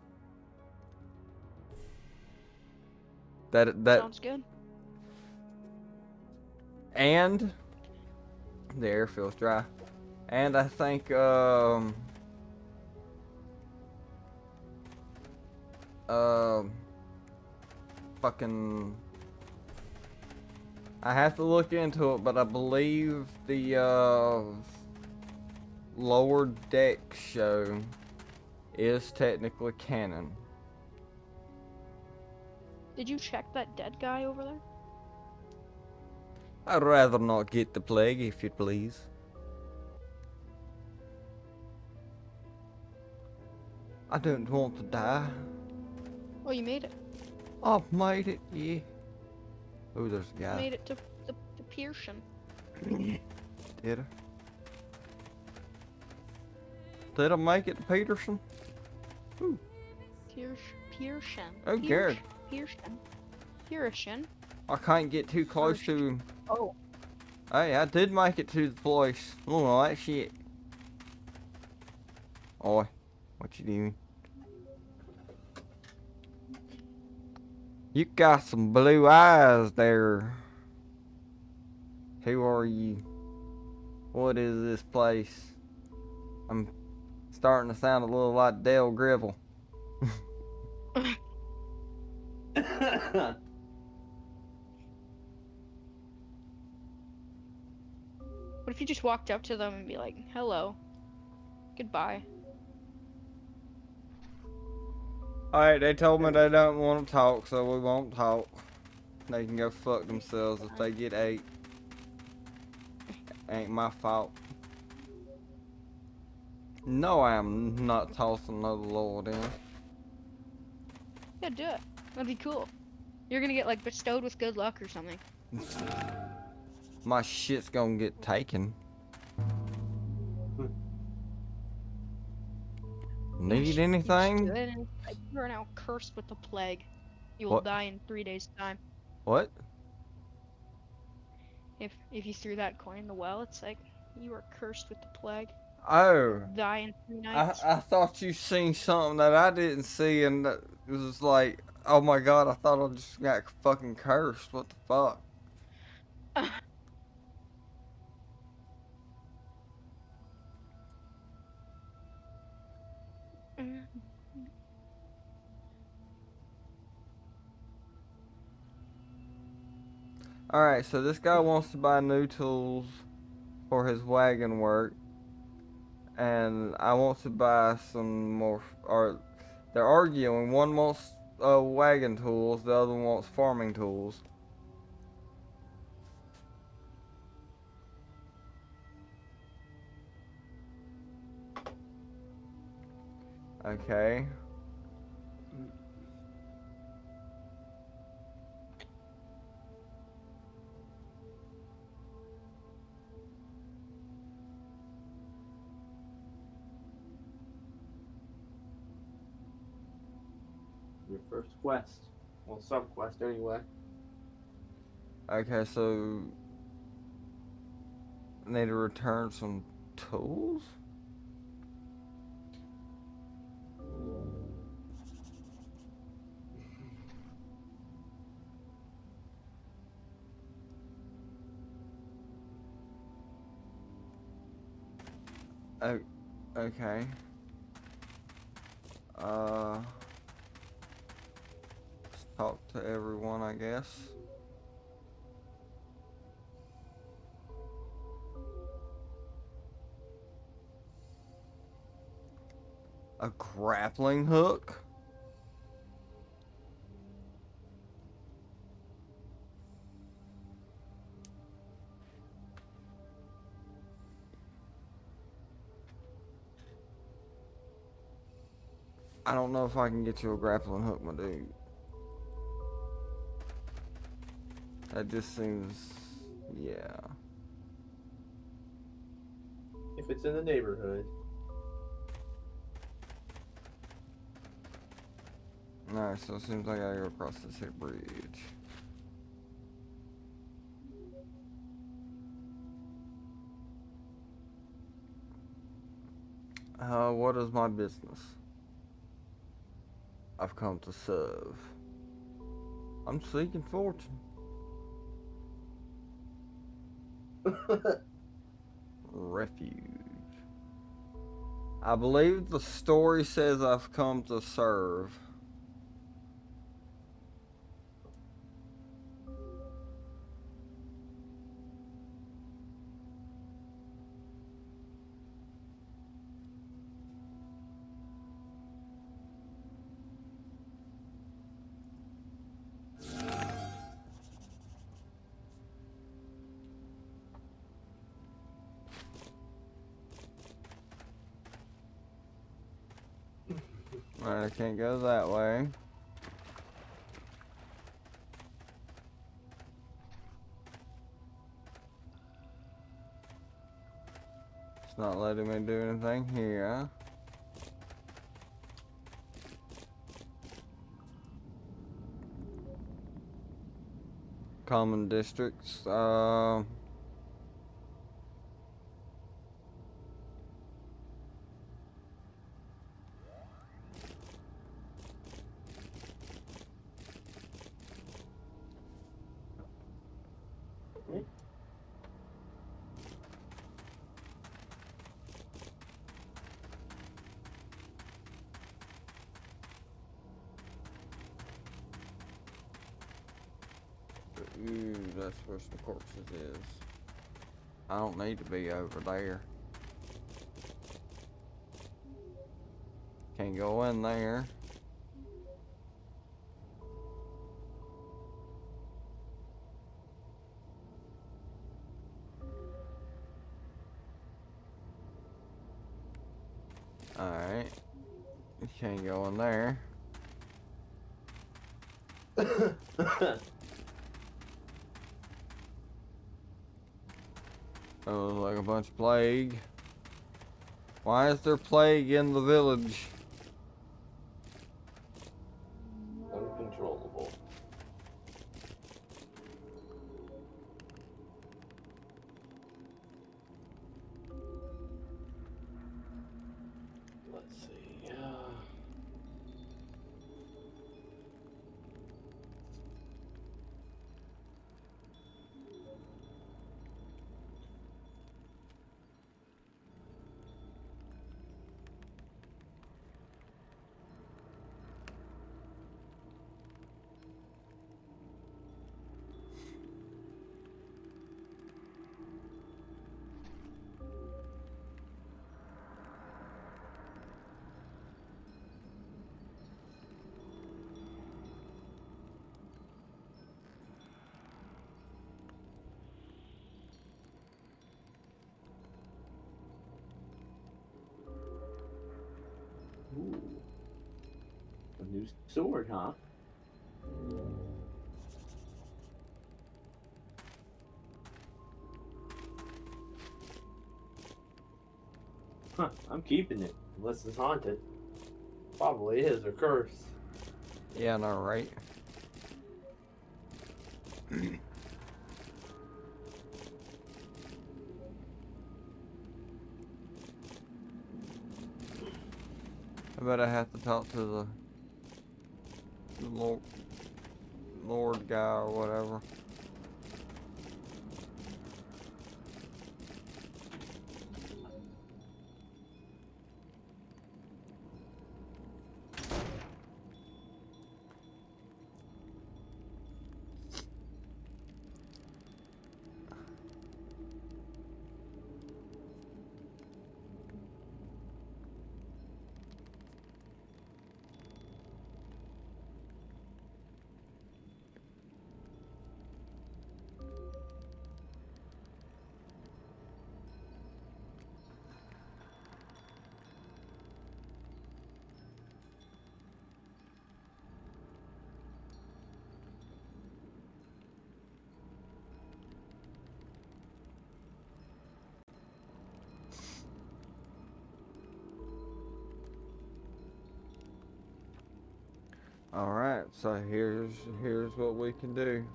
That Sounds good. and the air feels dry. And I think fucking I have to look into it, but I believe the Lower Deck show is technically canon. Did you check that dead guy over there? I'd rather not get the plague, if you please. I don't want to die. Oh, you made it. I've made it, yeah. Oh, there's a You guy. made it to Pearson. Did I? Did I make it to Peterson? Ooh. Pearson. Oh, good. Pearson. I can't get too close to him. Oh. Hey, I did make it to the place. Look at all that shit. Oi, what you doing? You got some blue eyes there. Who are you? What is this place? I'm starting to sound a little like Dale Gribble. What if you just walked up to them and be like, hello, goodbye? Alright, they told me they don't want to talk, so we won't talk. They can go fuck themselves if they get ate. Ain't my fault. No, I am not tossing another lord in. Yeah, do it. That'd be cool. You're gonna get like bestowed with good luck or something. My shit's gonna get taken. Need You anything? should, and it's like, you are now cursed with the plague. You will What? die in 3 days' time. What? If you threw that coin in the well, it's like you are cursed with the plague. Oh, Die in 3 nights. I thought you seen something that I didn't see, and that it was like, oh my god, I thought I just got fucking cursed. What the fuck? Alright, so this guy wants to buy new tools for his wagon work, and I want to buy some more, or they're arguing. One wants wagon tools, the other one wants farming tools. Okay. Your first quest. Well, some quest anyway. Okay, so need to return some tools? Oh, okay. Let's talk to everyone, I guess. A grappling hook? I don't know if I can get you a grappling hook, my dude. That just seems, yeah. If it's in the neighborhood. Alright, so it seems like I gotta go across this here bridge. What is my business? I've come to serve. I'm seeking fortune. Refuge. I believe the story says I've come to serve. Alright, I can't go that way. It's not letting me do anything here. Common districts, ooh, that's where some corpses is. I don't need to be over there. Can't go in there. Alright. You can't go in there. Oh, like a bunch of plague. Why is there plague in the village? Uncontrollable. Let's see. Ooh. A new sword, huh? Huh, I'm keeping it. Unless it's haunted. Probably is, or cursed. Yeah, no, right? I bet I have to talk to the Lord guy or whatever. Alright, so here's what we can do.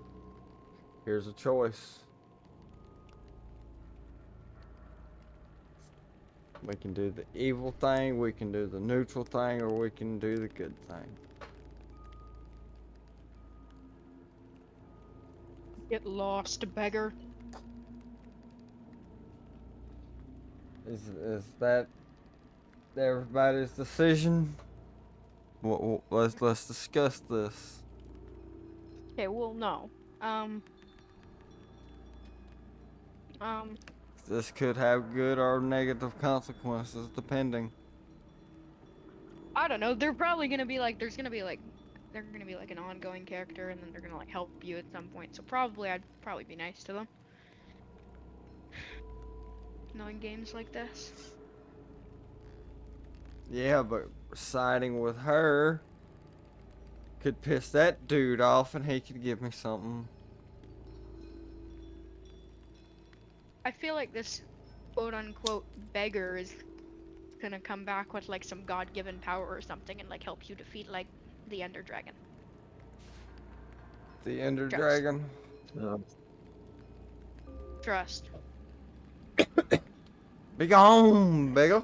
Here's a choice. We can do the evil thing, we can do the neutral thing, or we can do the good thing. Get lost, beggar. Is that everybody's decision? Well, let's discuss this. Okay, well, no. Um, This could have good or negative consequences, depending. I don't know. They're probably gonna be like, they're gonna be like an ongoing character, and then they're gonna like help you at some point. So probably, I'd probably be nice to them. Knowing games like this. Yeah, but siding with her could piss that dude off, and he could give me something. I feel like this quote unquote beggar is gonna come back with like some god-given power or something and like help you defeat like the Ender Dragon. The Ender Trust. Dragon. Trust. Be gone, beggar.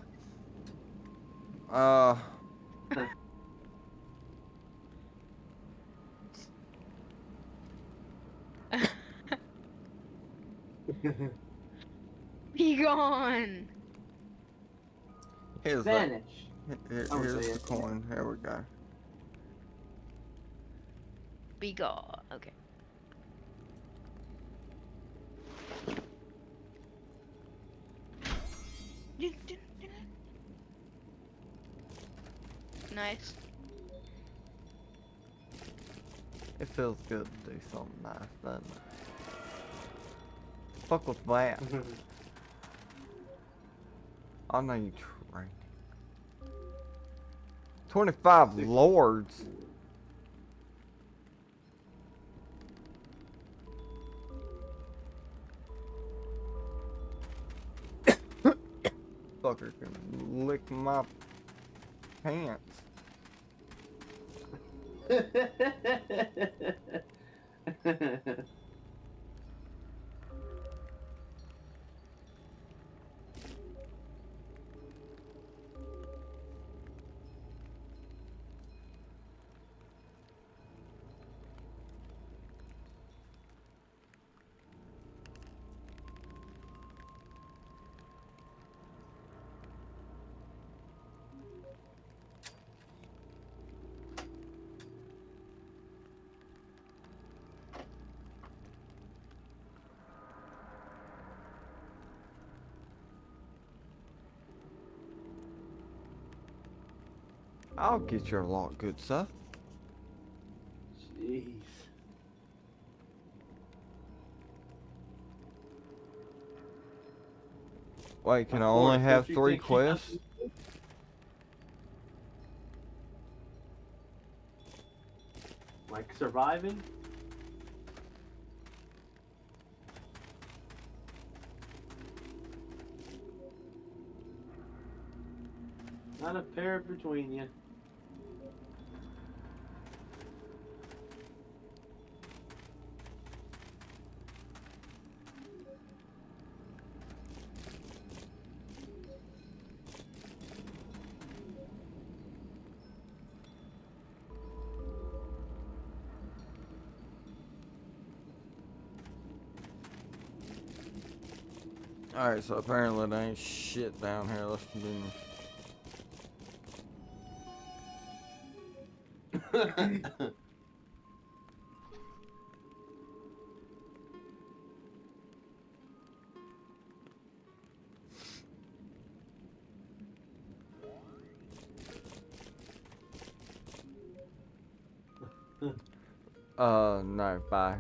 Be gone. Here's Vanish. here's I would say the it. coin. Here we go. Be gone. Okay. Nice. It feels good to do something nice, doesn't it? Fuck with that. I know you train. 25 lords. fucker can lick my pants. I'll get your lot, good sir. Jeez. Wait, can I Of only course, have don't you 3 think she quests? has- Like surviving? Not a pair between you. Alright, so apparently there ain't shit down here. Let's continue. No, bye.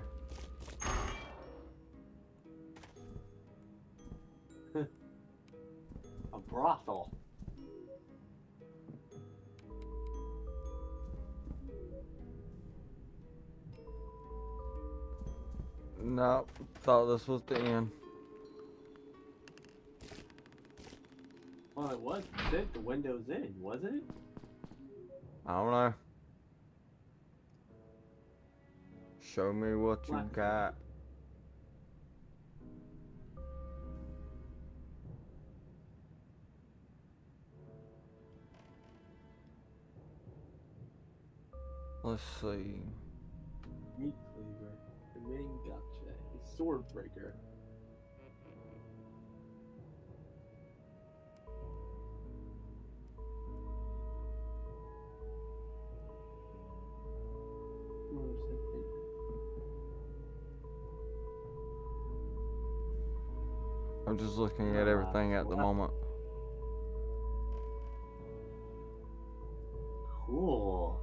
A brothel. Nope, thought this was the end. Well, it was. It said the window's in, wasn't it? I don't know. Show me what you What? got. Let's see. Meat cleaver. The main gotcha. A sword breaker. Where's that thing? I'm just looking at everything at the moment. Cool.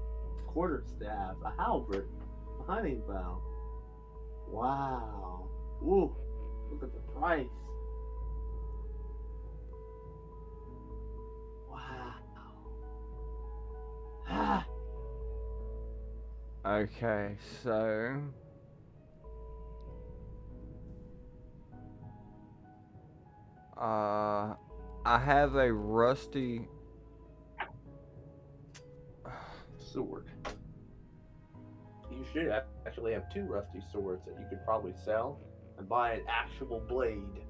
Quarterstaff, a halberd, a hunting bow. Wow. Ooh, look at the price. Wow. Ah. Okay, so I have a rusty Sword. You should actually have 2 rusty swords that you could probably sell and buy an actual blade.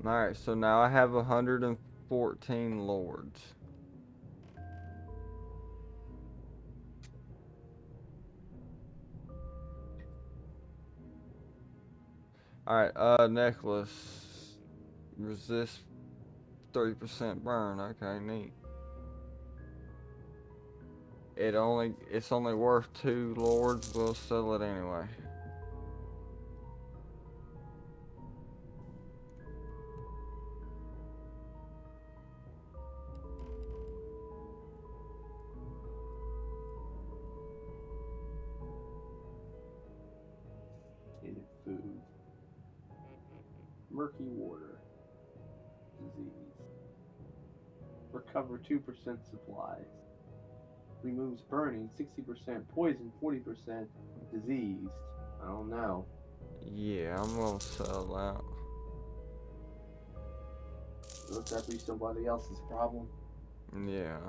Alright, so now I have 114 lords. Alright, necklace. Resist 30% burn. Okay, neat. It's only worth 2 lords. We'll sell it anyway. Needed food. Murky water. Disease. Recover 2% supplies. removes burning, 60% poison, 40% diseased. I don't know. Yeah, I'm gonna sell that. Let that be somebody else's problem. Yeah.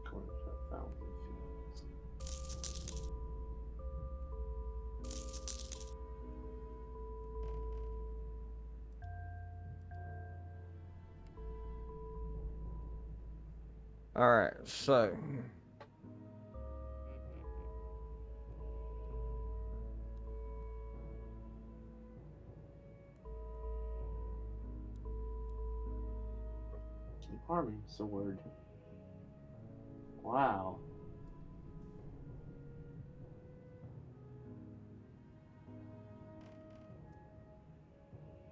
According to Fountain Fields. Alright, so. Harming sword. Wow.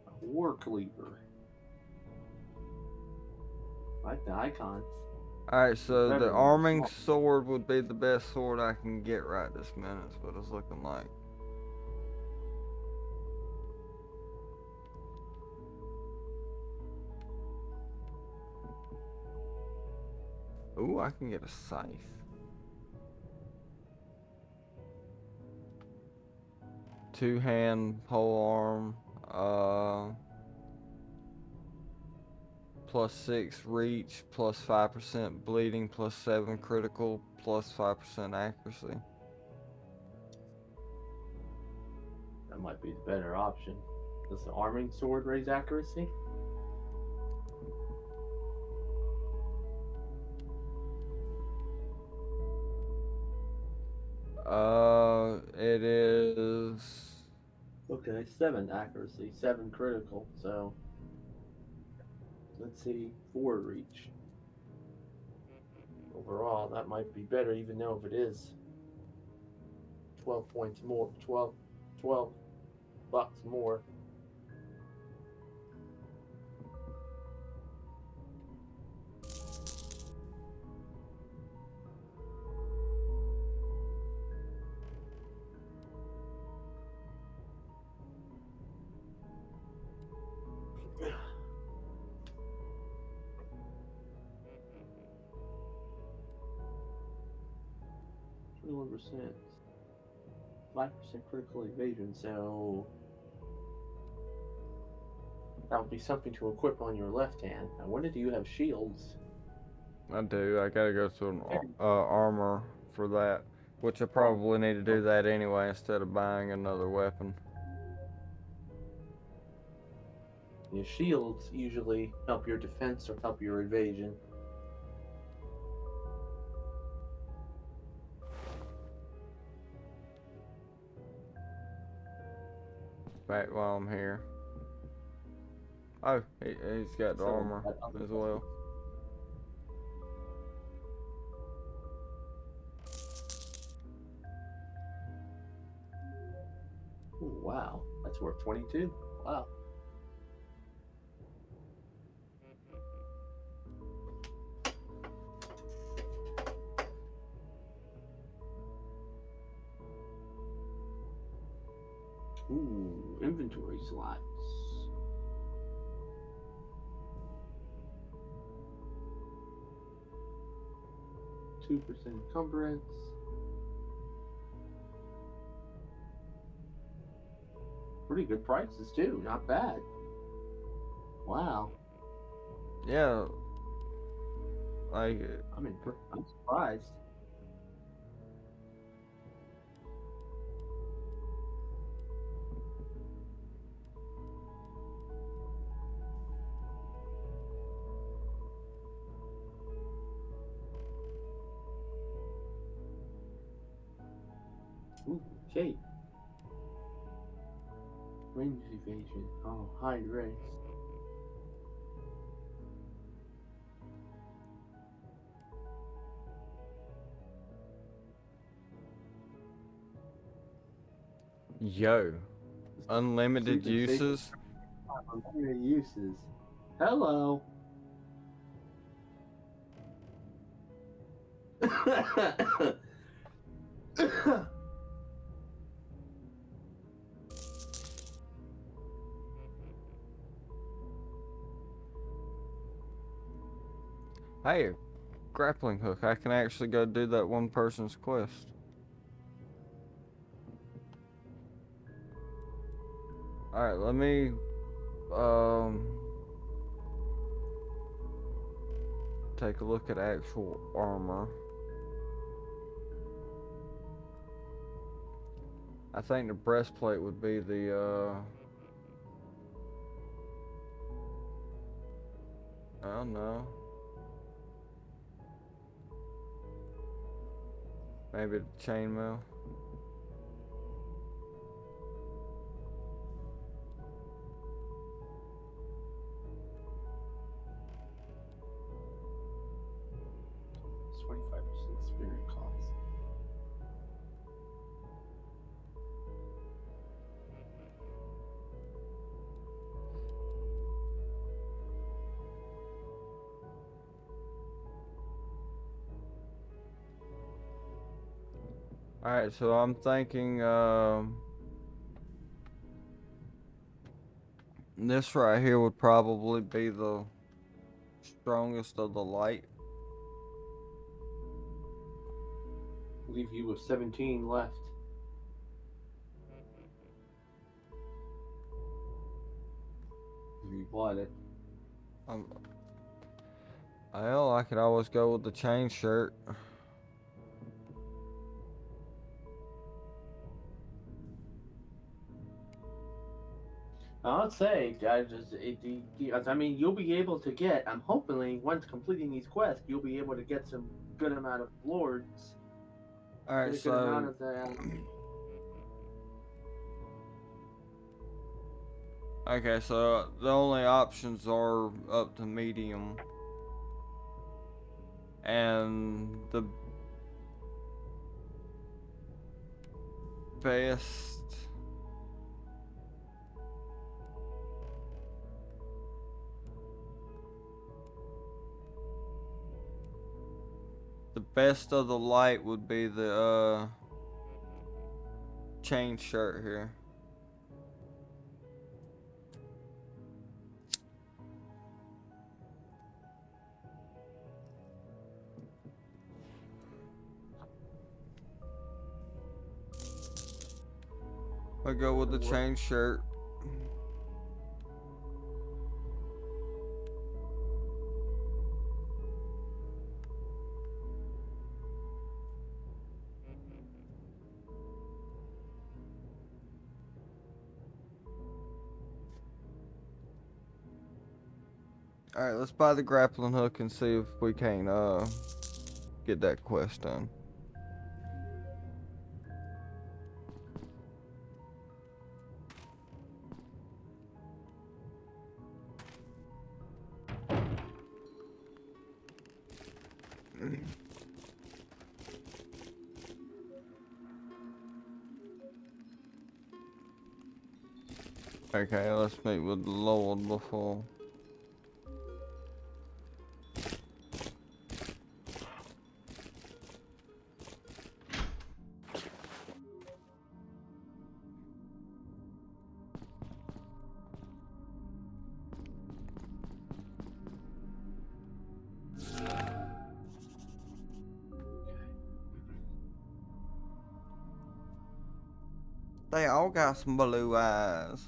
A war cleaver. I like the icons. Alright, so the Revenue, arming small. sword would be the best sword I can get right this minute, is what it's looking like. Ooh, I can get a scythe. Two-hand pole arm, +6 reach, +5% bleeding, +7 critical, +5% accuracy. That might be the better option. Does the arming sword raise accuracy? It is. Okay, 7 accuracy, 7 critical, so let's see, 4 reach. Overall, that might be better, even though if it is 12 points more, 12 bucks more. %, 5% critical evasion, so that would be something to equip on your left hand. I wonder, do you have shields? I do. I gotta go to an armor for that, which I probably need to do that anyway instead of buying another weapon. Your shields usually help your defense or help your evasion. Back while I'm here. Oh, he's got the So, armor that other as well. Ooh, wow, that's worth 22. Wow. Ooh, inventory slots. Two percent encumbrance. Pretty good prices too. Not bad. Wow. Yeah. Like, I'm surprised. Ooh, cape. Range evasion. Oh, high race. yo, unlimited Sleep and safety. uses. Unlimited uses. Hello. Hey, grappling hook. I can actually go do that one person's quest. Alright, let me take a look at actual armor. I think the breastplate would be the I don't know. Maybe the chainmail. It's 25% spirit cost. Alright, so I'm thinking this right here would probably be the strongest of the light. Leave you with 17 left. If you bought it. Well, I could always go with the chain shirt. I'd say, I mean, you'll be able to get. I'm hoping once completing these quests, you'll be able to get some good amount of lords. Alright, Get a good amount so of them. okay, so the only options are up to medium. And the best of the light would be the chain shirt here. I go with the chain shirt. Alright, let's buy the grappling hook and see if we can get that quest done. Okay, let's meet with the Lord before. They all got some blue eyes.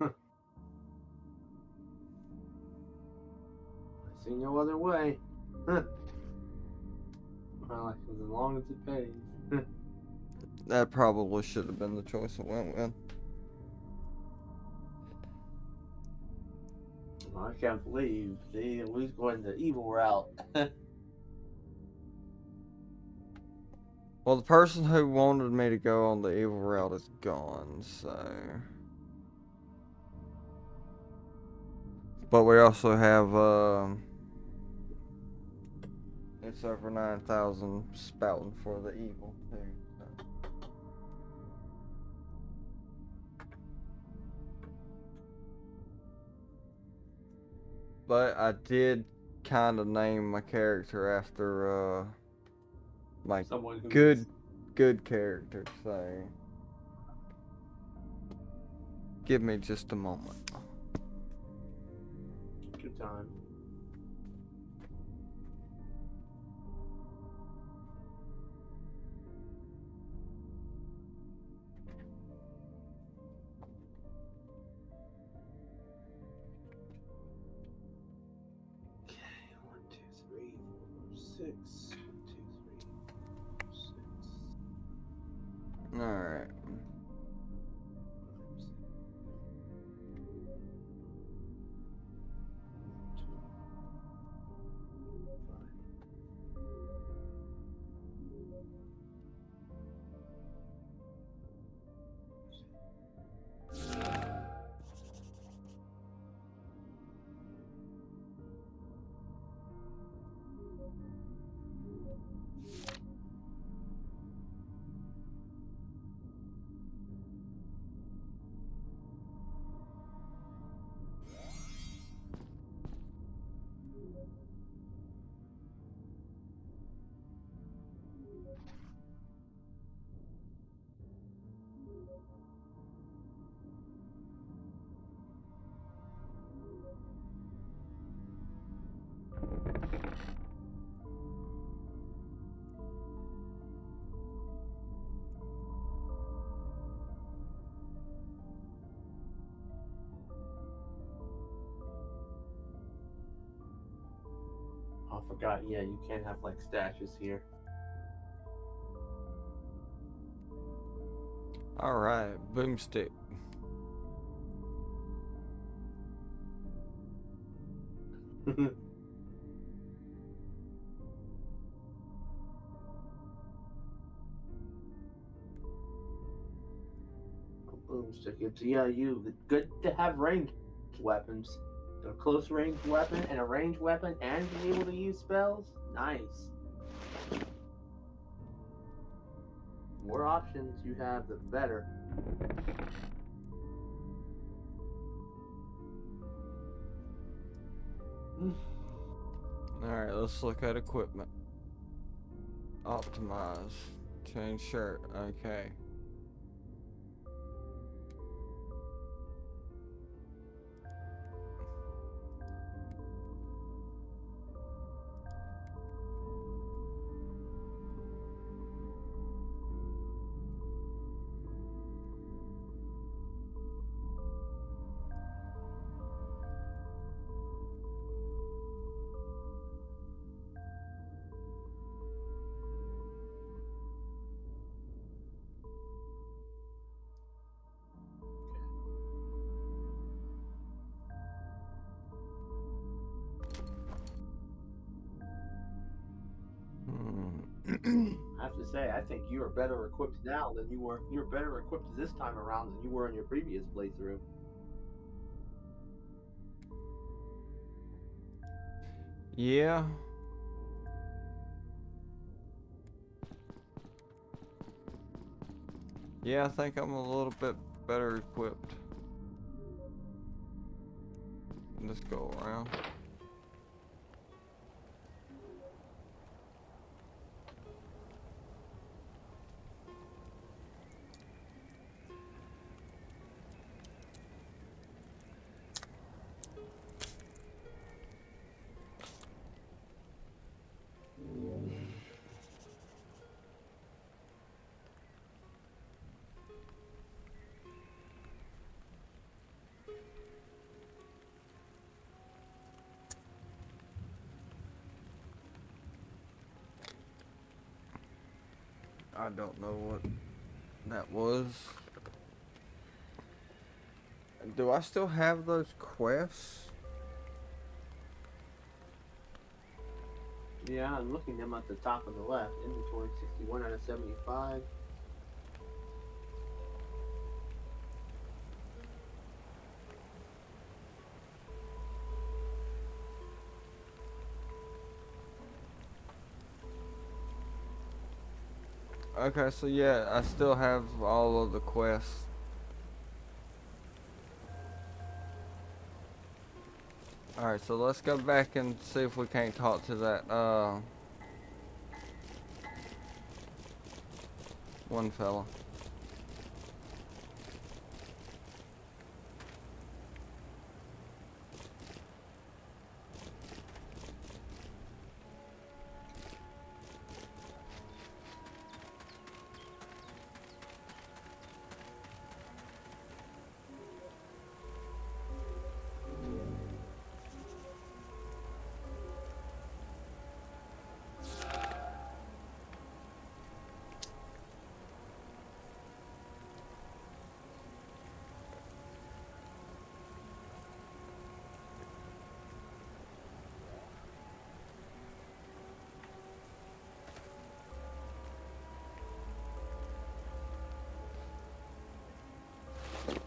I see no other way. Well, as long as it pays. That probably should have been the choice I went with. I can't believe they at least going the evil route. Well, the person who wanted me to go on the evil route is gone, so... But we also have, it's over 9,000 spouting for the evil, too. So. but I did kind of name my character after like Someone who's good character. So give me just a moment. good time. Okay, 1, 2, 3, 4, 6. 1, 2, 3, 4, 6. All right. Oh, I forgot. Yeah, you can't have like stashes here. All right. Boomstick. Boomstick. It's it's good to have ranged weapons. A close range weapon and a ranged weapon and be able to use spells. Nice. More options you have, the better. All right. Let's look at equipment. Optimize. Change shirt. Okay. I have to say, I think you are better equipped now than you were. You're better equipped this time around than you were in your previous playthrough. Yeah. Yeah, I think I'm a little bit better equipped. Let's go around. I don't know what that was. Do I still have those quests? Yeah, I'm looking them at the top on the left. Inventory 61 out of 75. Okay, so yeah, I still have all of the quests. Alright, so let's go back and see if we can't talk to that, one fella.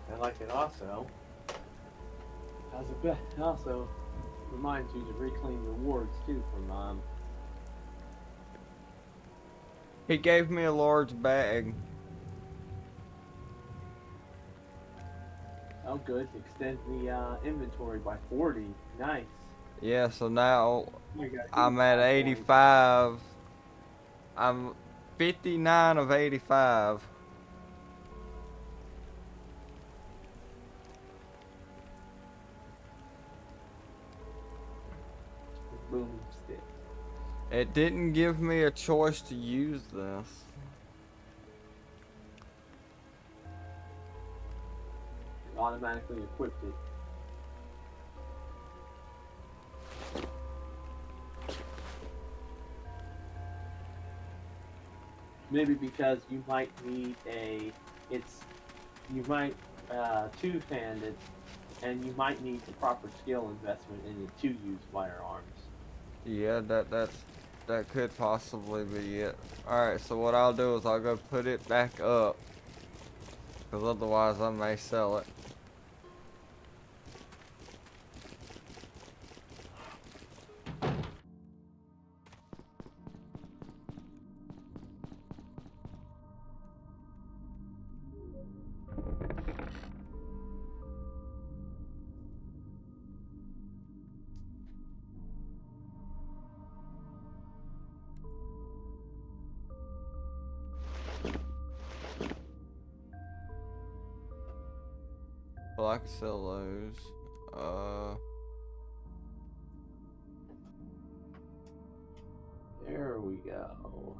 I like it also. It also reminds you to reclaim rewards too from He gave me a large bag. oh good, extend the inventory by 40. Nice. Yeah, so now You got I'm at 85 points. 85. I'm 59 of 85. Boomstick. It didn't give me a choice to use this. Automatically equipped it. Maybe because you might need you might two-hand it, and you might need the proper skill investment in it to use firearms. Yeah, that could possibly be it. Alright, so what I'll do is I'll go put it back up. Because otherwise I may sell it. Well, I can sell those. There we go.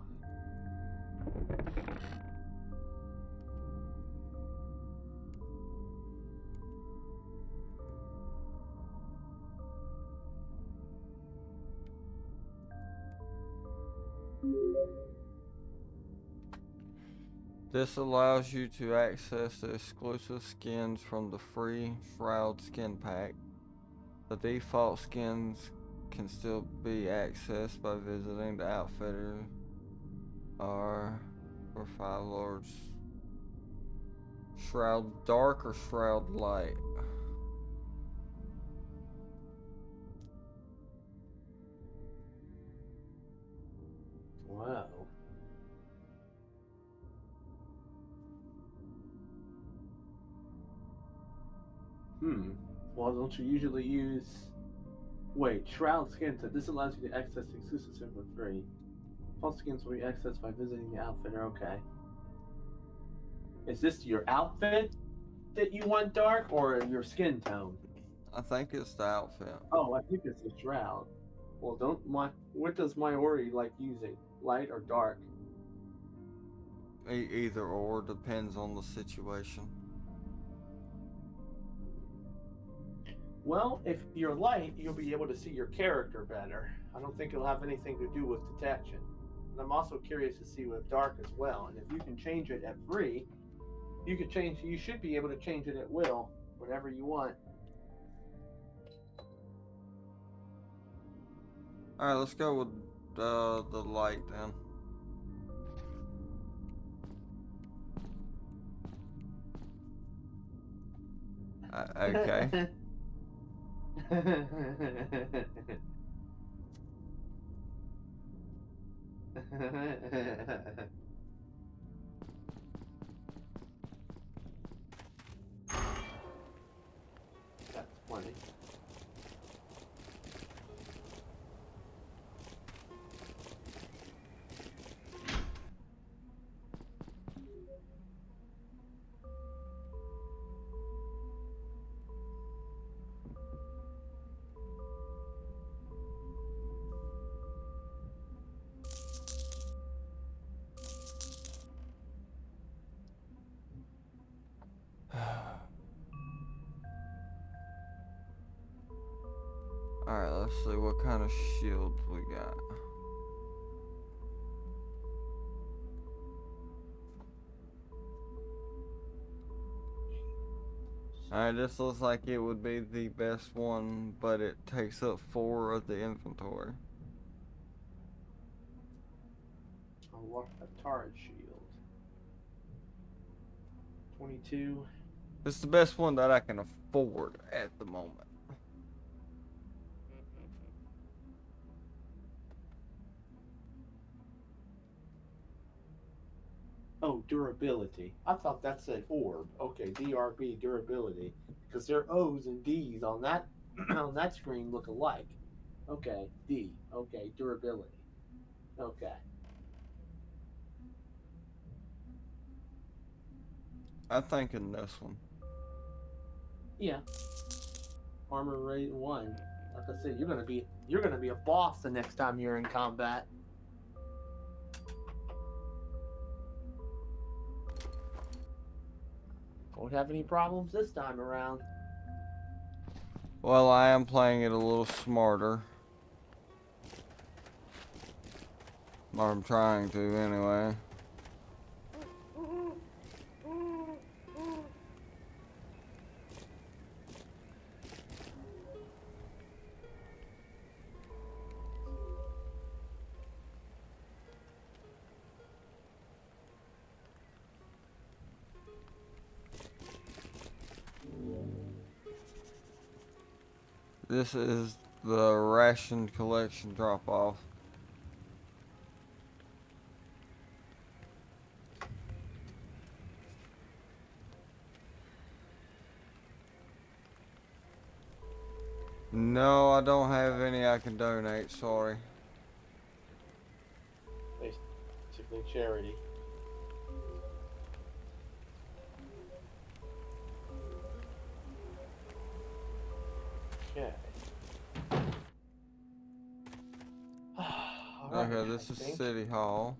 This allows you to access the exclusive skins from the free Shroud skin pack. The default skins can still be accessed by visiting the outfitter or for 5 lords. Shroud Dark or Shroud Light? Wow. Well, don't you usually use... Wait, Shroud Skins. This allows you to access exclusive skins for free. False skins will be accessed by visiting the outfitter. Okay. Is this your outfit that you want dark, or your skin tone? I think it's the outfit. Oh, I think it's the Shroud. Well, what does Mayori like using? Light or dark? Either or, depends on the situation. Well, if you're light, you'll be able to see your character better. I don't think it'll have anything to do with detection. And I'm also curious to see with dark as well. And if you can change it at free, you should be able to change it at will, whatever you want. Alright, let's go with the light then. Okay. That's funny. Alright, let's see what kind of shields we got. Alright, this looks like it would be the best one, but it takes up 4 of the inventory. A turret shield. 22. It's the best one that I can afford at the moment. Oh, durability. I thought that said orb. Okay, DRB, durability. Because their O's and D's on that on that screen look alike. Okay, D. Okay, durability. Okay. I'm thinking this one. Yeah. Armor rate 1. Like I said, you're gonna be a boss the next time you're in combat. Won't have any problems this time around. Well, I am playing it a little smarter. Or I'm trying to, anyway. This is the ration collection drop-off. No, I don't have any I can donate, sorry. Basically charity. Okay. Alright, Okay, this I is think City Hall.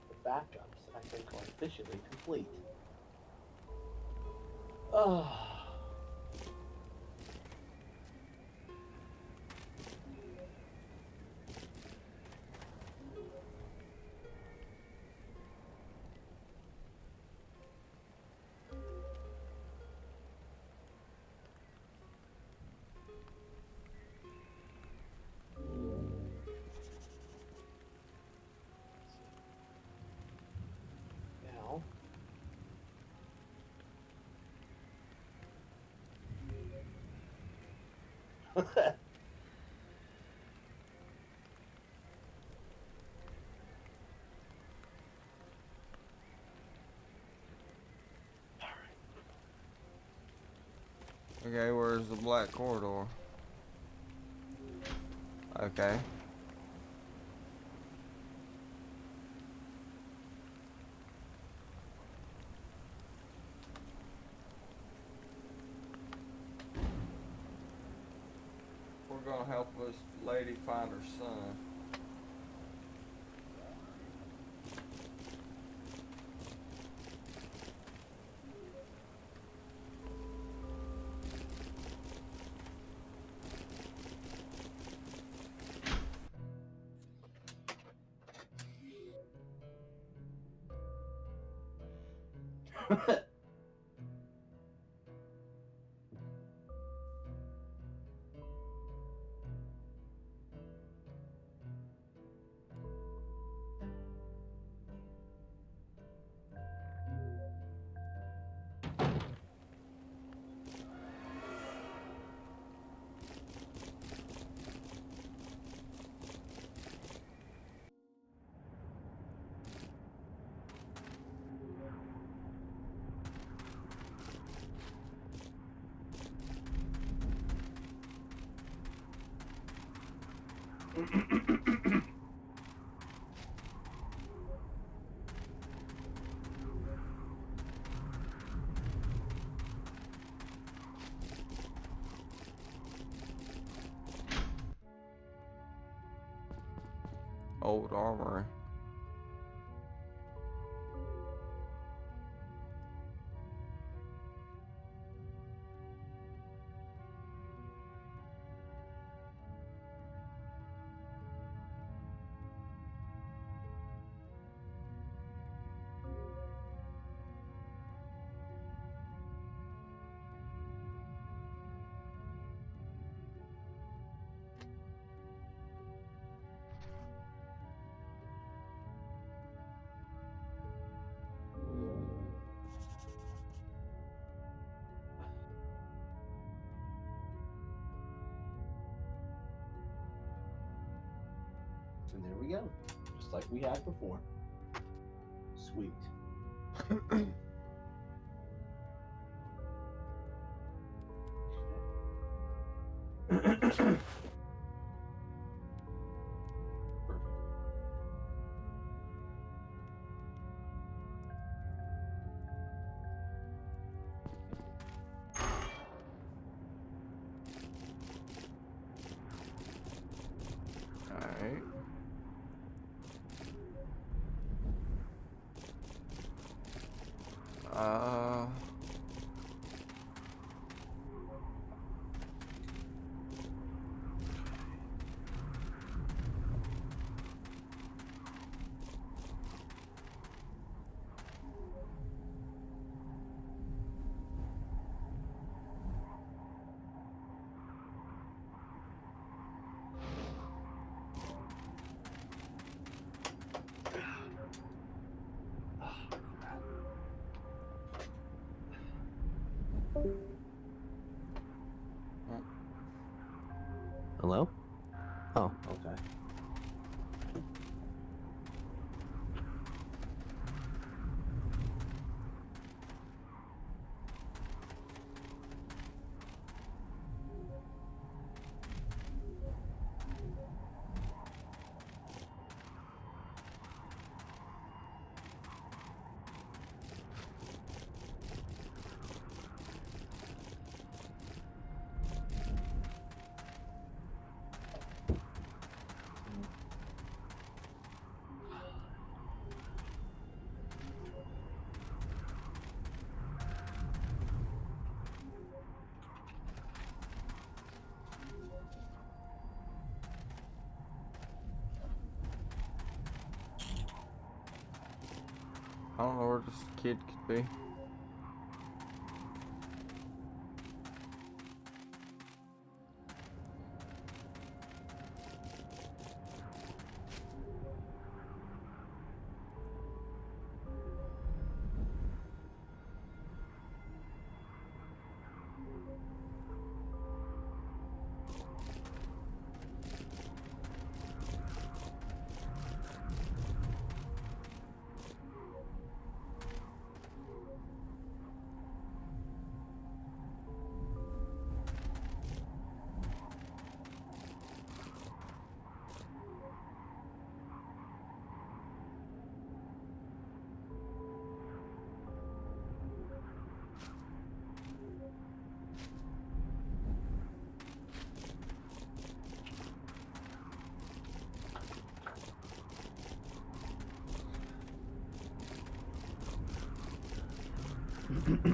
the backups, I think, are officially complete. Oh. Now. Okay, where's the black corridor? Okay. We're gonna help this lady find her son. Old armory. and there we go. Just like we had before. Sweet. Perfect. Alright. Uh. Hello? Oh, okay. I don't know where this kid could be.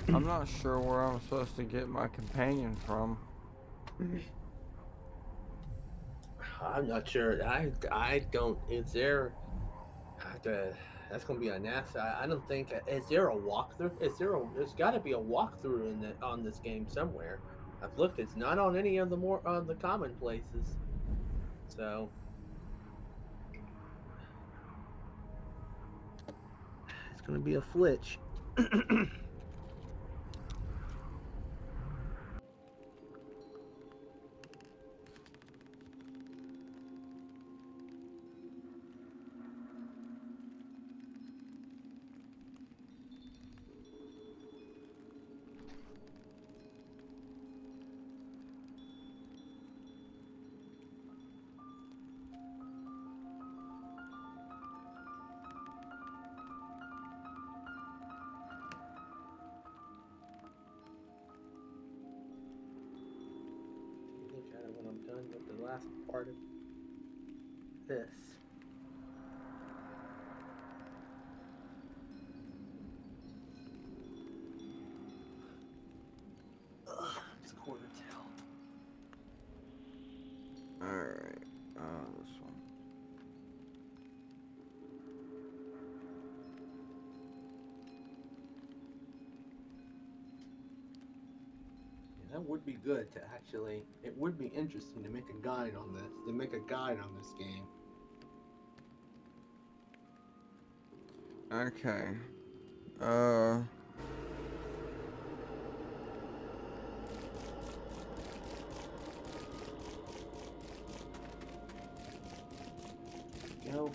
I'm not sure where I'm supposed to get my companion from. I'm not sure. I don't. Is there? That's gonna be a NASA. I don't think. Is there a walkthrough? Is there a? There's got to be a walkthrough in the on this game somewhere. I've looked. It's not on any of the more on the common places. So it's gonna be a flitch. I think kind of when I'm done with the last part of this. It's quarter till. Alright. This one. Yeah, that would be good to actually. It would be interesting to make a guide on this. To make a guide on this game. Okay. go.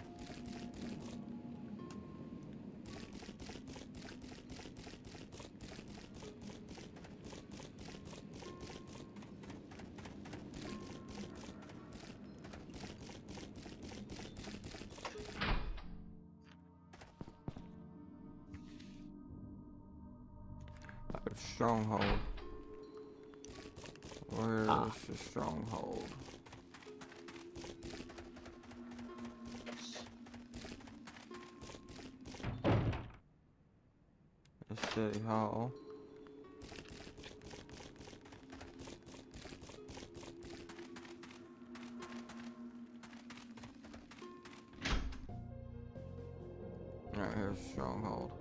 Stronghold. Where's Ah. the stronghold? The city hall. Right here's stronghold.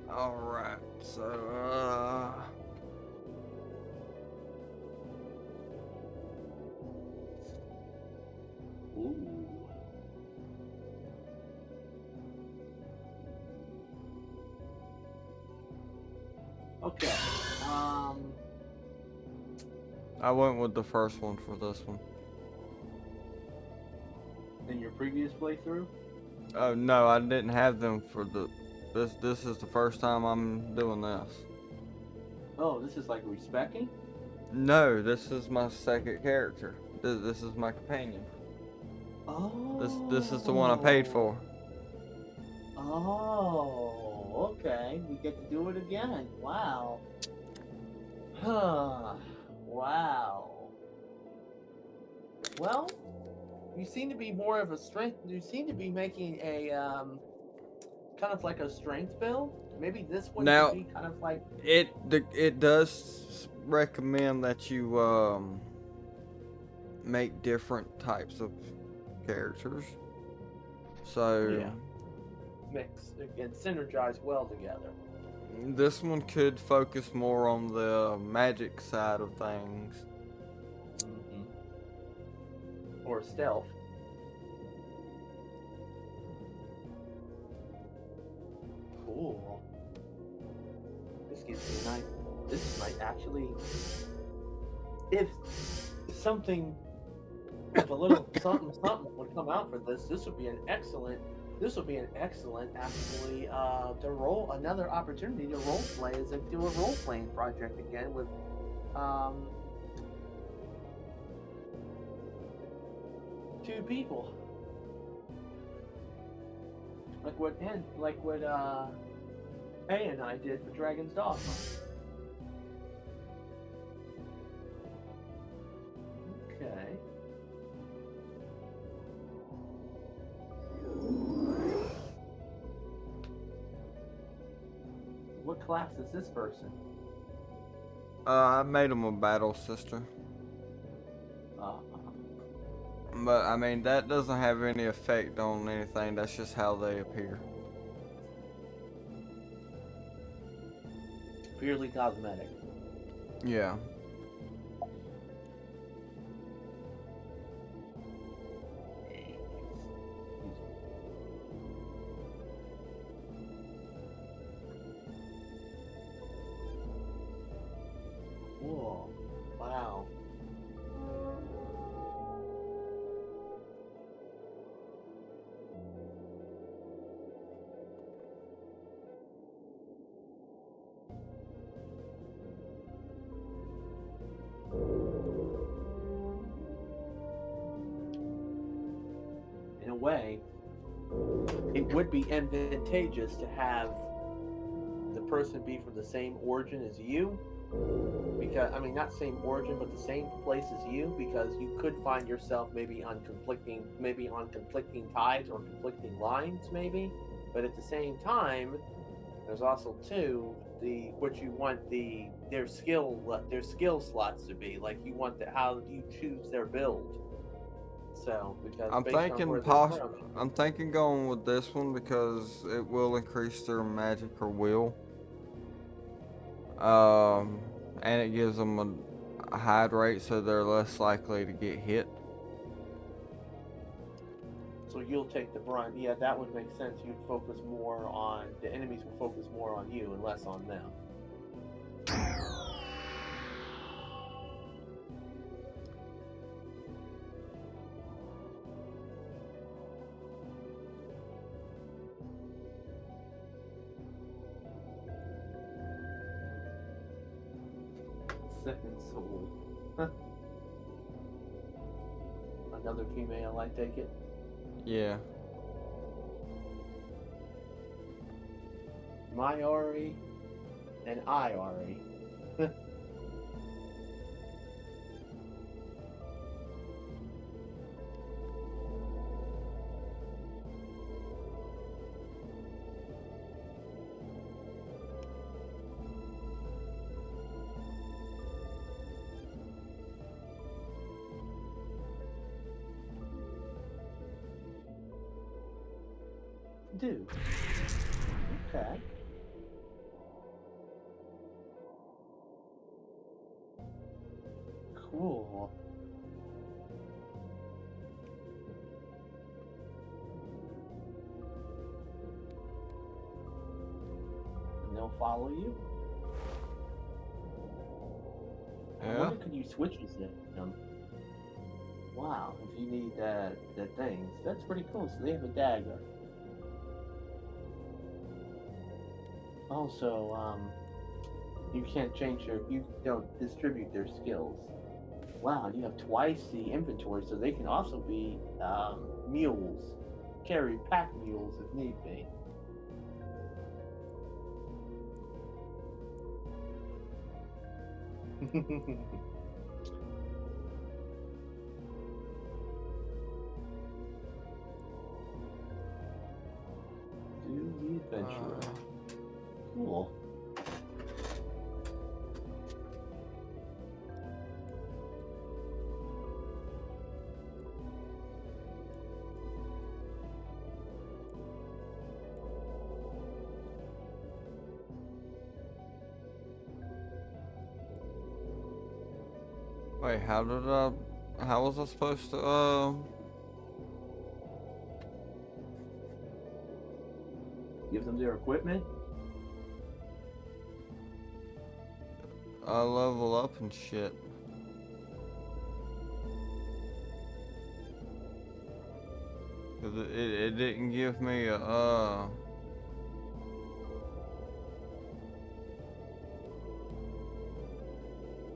Alright, so Ooh. Okay. I went with the first one for this one. In your previous playthrough? Oh no, I didn't have them for this is the first time I'm doing this. Oh, this is like respecking? No, this is my second character. This is my companion. Oh. This is the one I paid for. Oh, okay. We get to do it again. Wow. Huh. Wow. Well, you seem to be more of a strength. You seem to be making a kind of like a strength build. Maybe this one Now- could be kind of like. It does recommend that you make different types of characters. So Yeah. Mix and synergize well together. this one could focus more on the magic side of things. Or stealth. Cool. This gives me a nice. This might actually, if something, if a little something would come out for this, this would be an excellent. This would be an excellent, actually, to roll another opportunity to role play as if do a role playing project again with, two people. Like what Hay and I did for Dragon's Dogma. Okay. What class is this person? I made him a battle sister. But I mean that doesn't have any effect on anything, that's just how they appear. Purely cosmetic. Yeah. Cool. Wow. way, it would be advantageous to have the person be from the same origin as you. Because, I mean, not same origin, but the same place as you, because you could find yourself maybe on conflicting tides or conflicting lines, maybe. But at the same time, there's also too what you want their skill slots to be. Like you want how you choose their build. So because I'm based on thinking where they're from, I'm thinking going with this one because it will increase their magic or will. And it gives them a hide rate, so they're less likely to get hit. so you'll take the brunt. Yeah, that would make sense. You'd focus more on the enemies will focus more on you and less on them. Second soul. Another female, I take it. Yeah. My Ari and I Ari. Dude. Okay. Cool. And they'll follow you? I Yeah. wonder could you switch with them? Wow, if you need the things. That's pretty cool. So they have a dagger. Also, you can't change you don't distribute their skills. Wow, you have twice the inventory, so they can also be mules. Carry pack mules if need be. Do the adventurer. Cool. Wait, how was I supposed to, Give them their equipment. level up and shit? Cause it didn't give me a,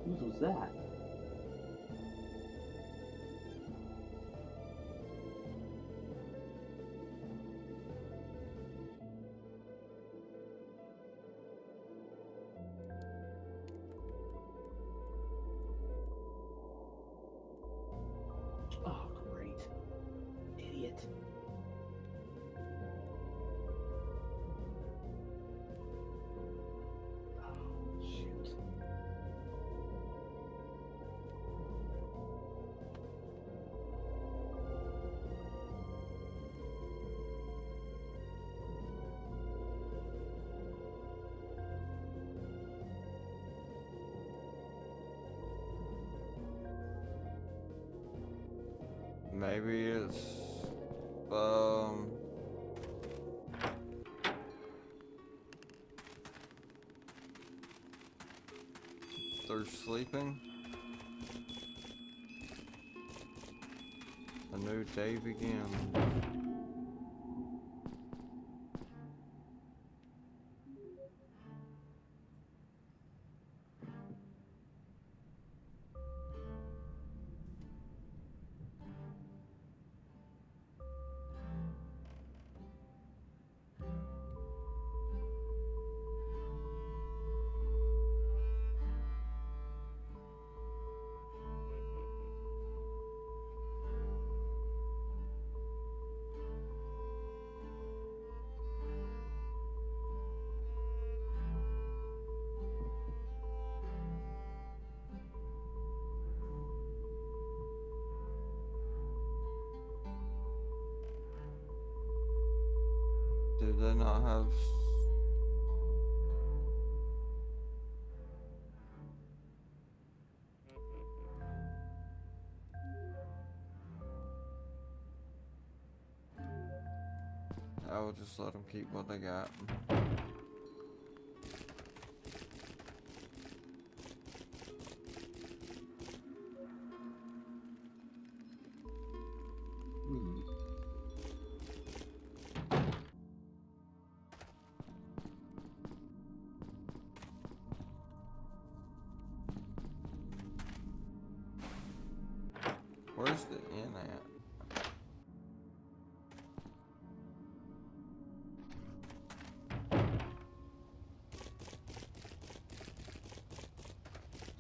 Whose was that? Oh, great. Idiot. Oh, shoot. maybe it's, they're sleeping. A new day begins. Did they not have? I will just let them keep what they got. Hmm. Where's the inn at?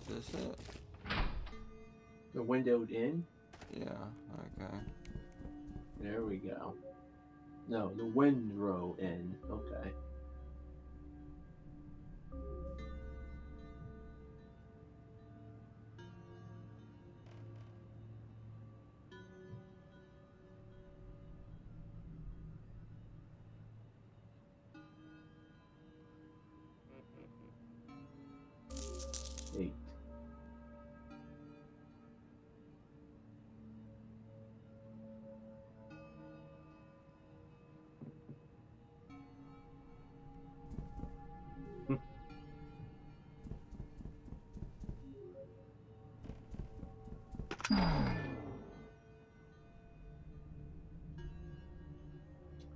Is this it? The windowed inn? Yeah, okay. There we go. No, the windrow inn. Okay. Eight.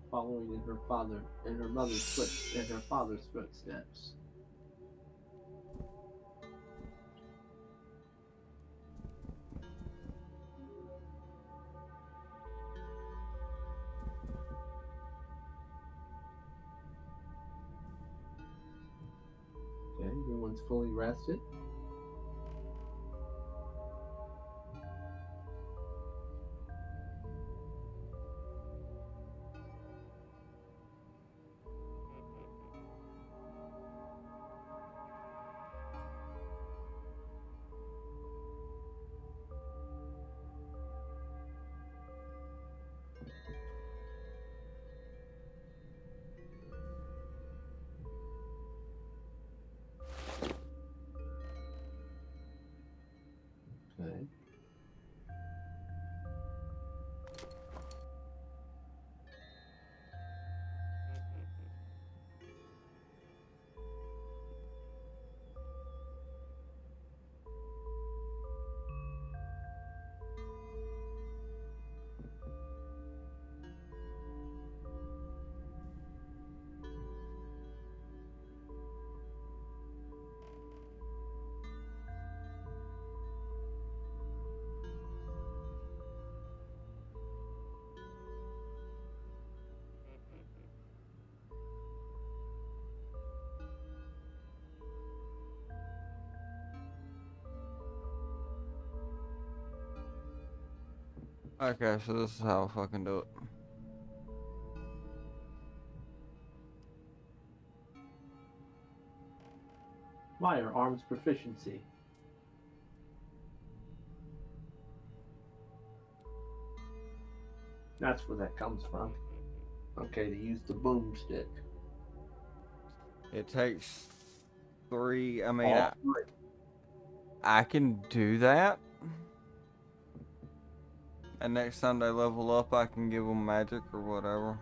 Following in her father's footsteps. Okay, everyone's fully rested. Okay. Okay, so this is how I fucking do it. Minor arms proficiency. That's where that comes from. Okay, to use the boomstick. It takes 3. I mean, All three. I can do that. And next time they level up, I can give them magic or whatever.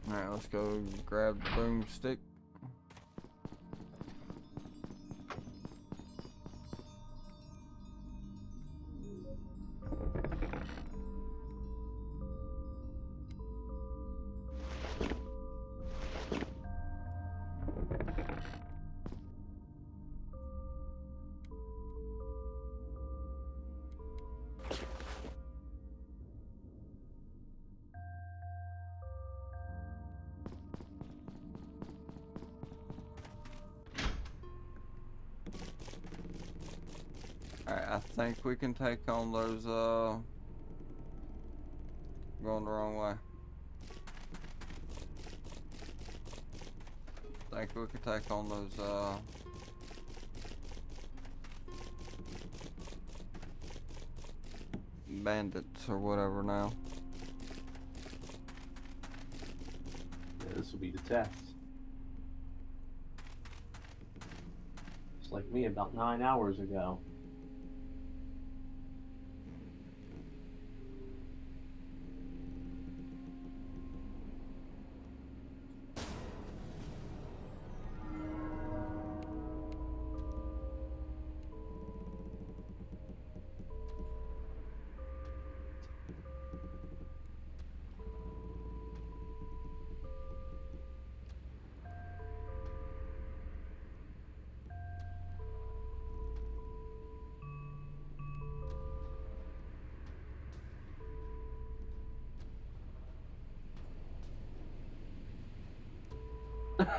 Alright, let's go grab the boomstick. I think we can take on those, going the wrong way. I think we can take on those, bandits or whatever now. Yeah, this will be the test. It's like me about 9 hours ago. All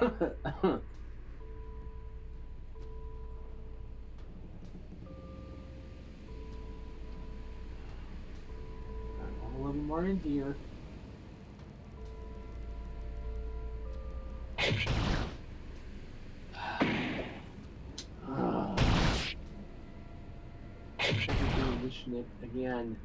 of them are in here. Wishing it again.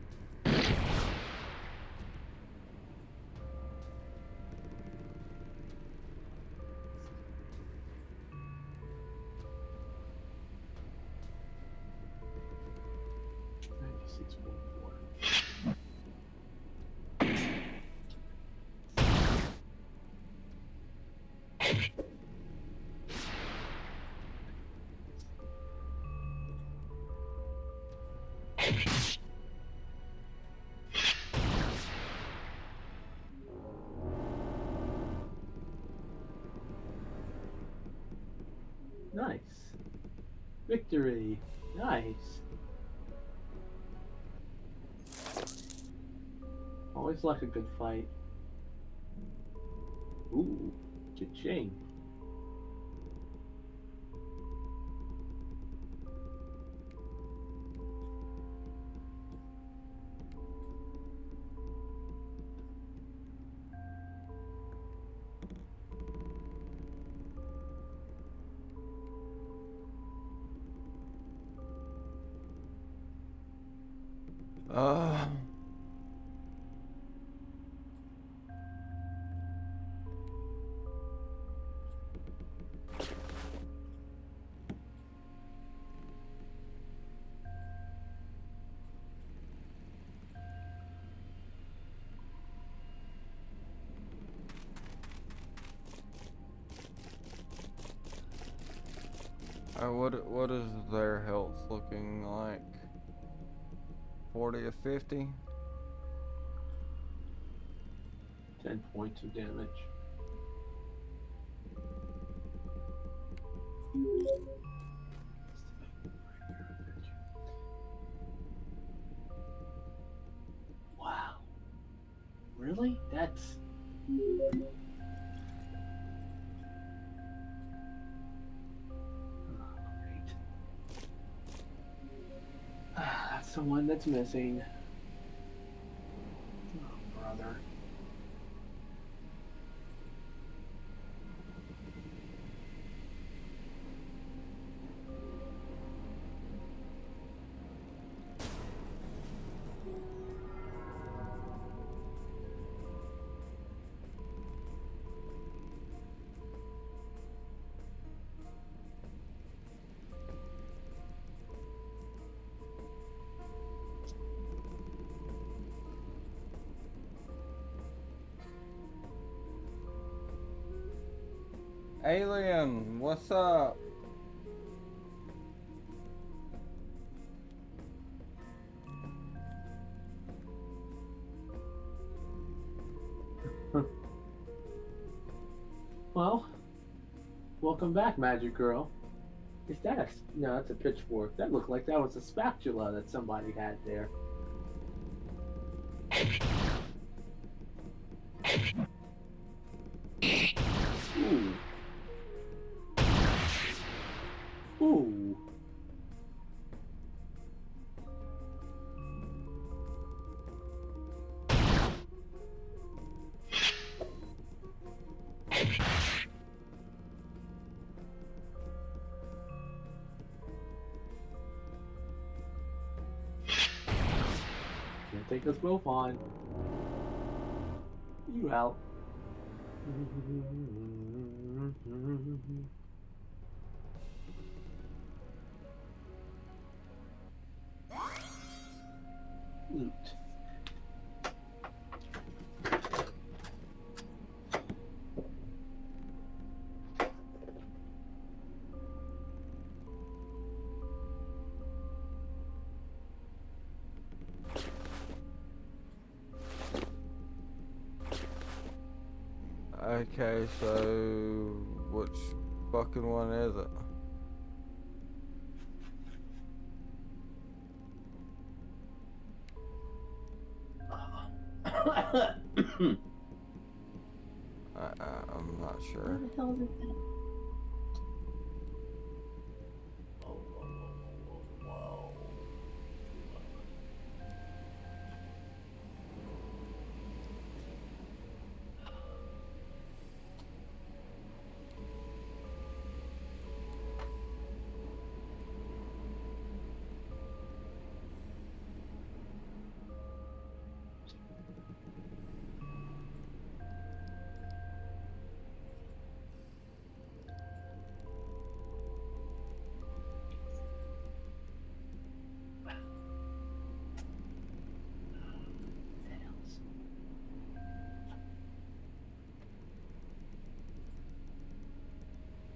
Nice. Victory. Nice. Always like a good fight. Ooh, cha-ching. Uh, what is their health looking like? 40 or 50? 10 points of damage. Wow. Really? That's... great. That's the one that's missing. Oh, brother. Alien, what's up? Well, welcome back, Magic Girl. Is that a... No, that's a pitchfork. That looked like that was a spatula that somebody had there. Ooh. Ooh. Can't take us both on. You out. Loot. Okay, so which fucking one is it? I'm not Where sure. the hell is that?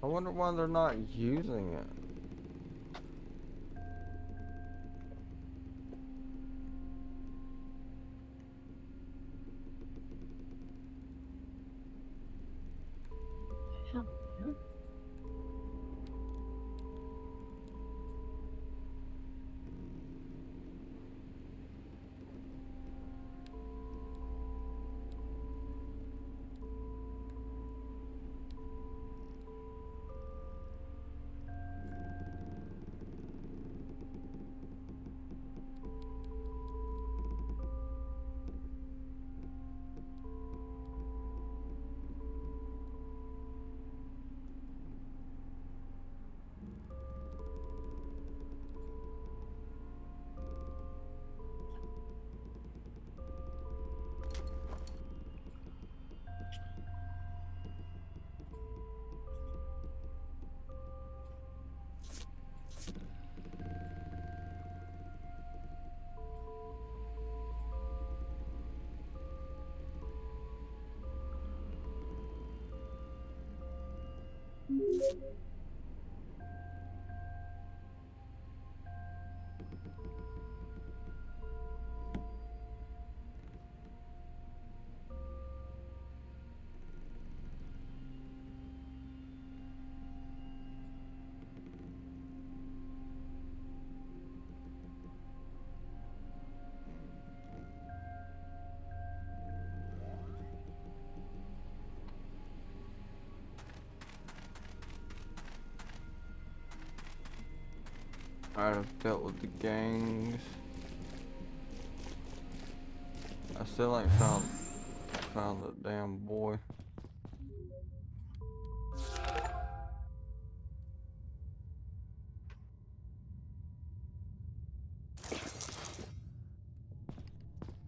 I wonder why they're not using it. Hell, yeah. I've dealt with the gangs. I still ain't found the damn boy.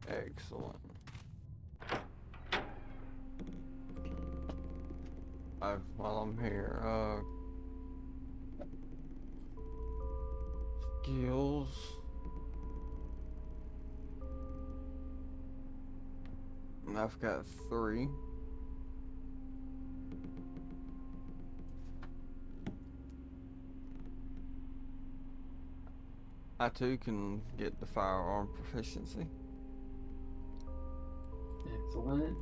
Excellent. While I'm here, skills. I've got 3. I too can get the firearm proficiency. Excellent.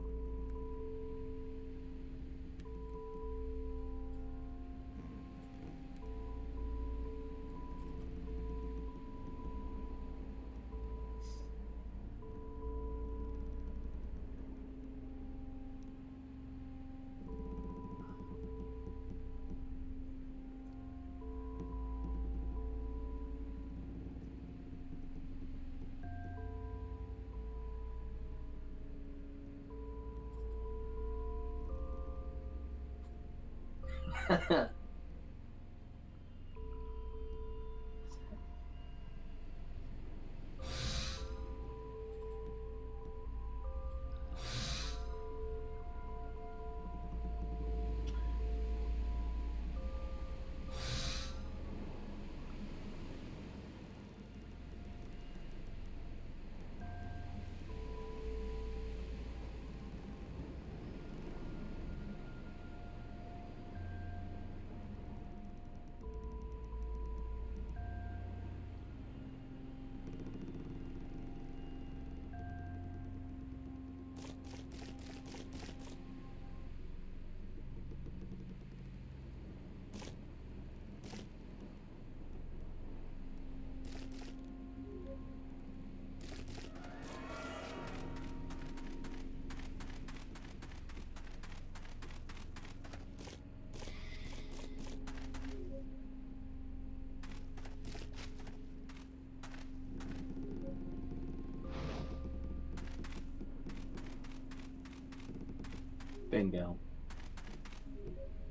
Bingo.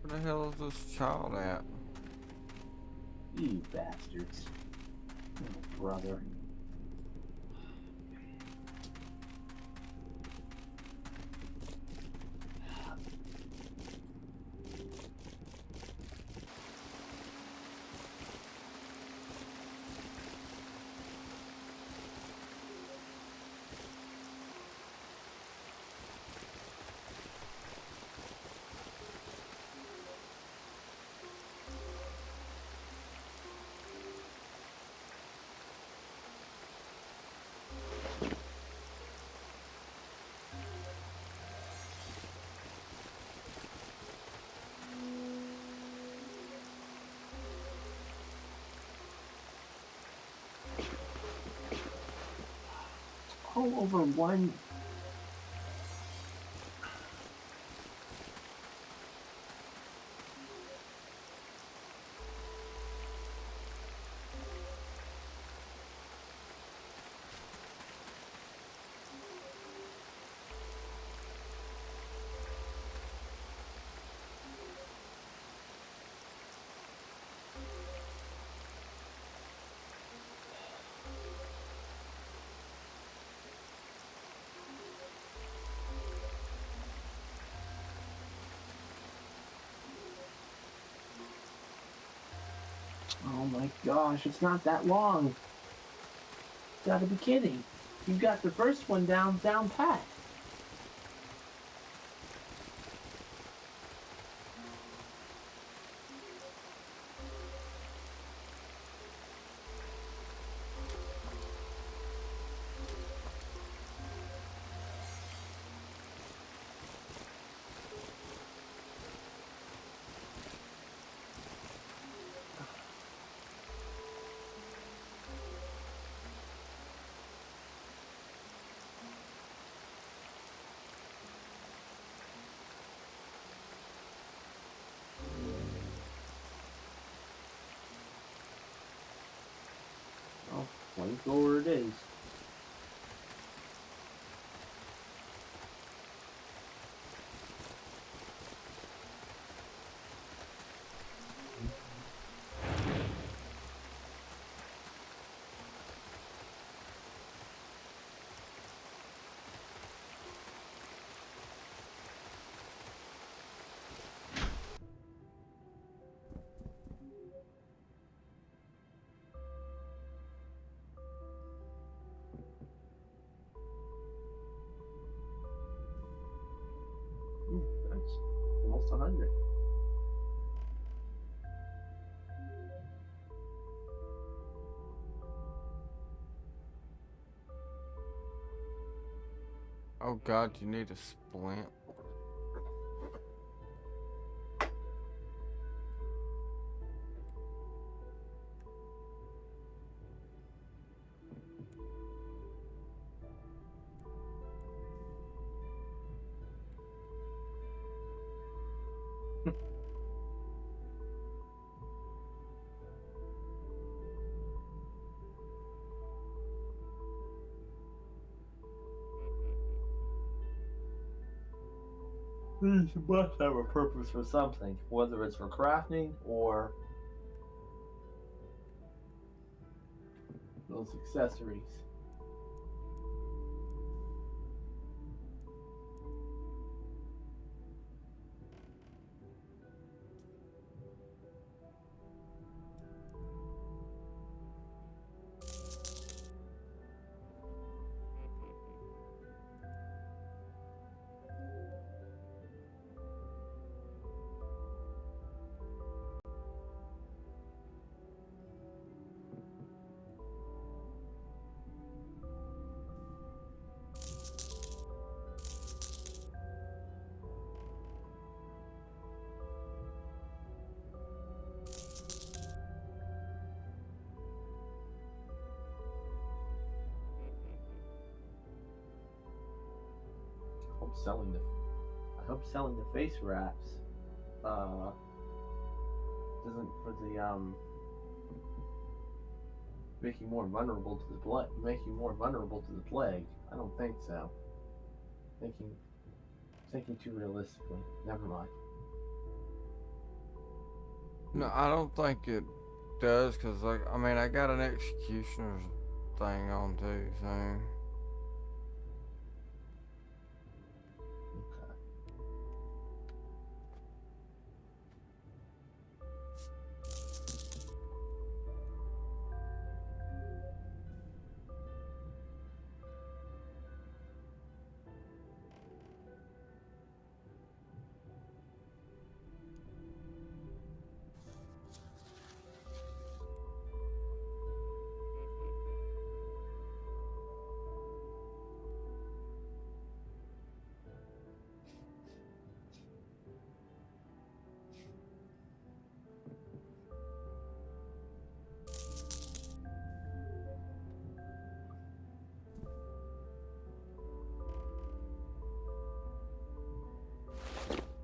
Where the hell is this child at? You bastards. Little brother. All over one. Oh my gosh, it's not that long. Gotta be kidding. You got the first one down pat. Oh, flamethrower it is. Nice. Almost 100. Oh god, you need a splint. These must have a purpose for something, whether it's for crafting or those accessories. I hope selling the face wraps doesn't for the make you more vulnerable to the plague. I don't think so. Making Thinking too realistically. Never mind. No, I don't think it does, cause like I mean I got an executioner's thing on too, so Okay.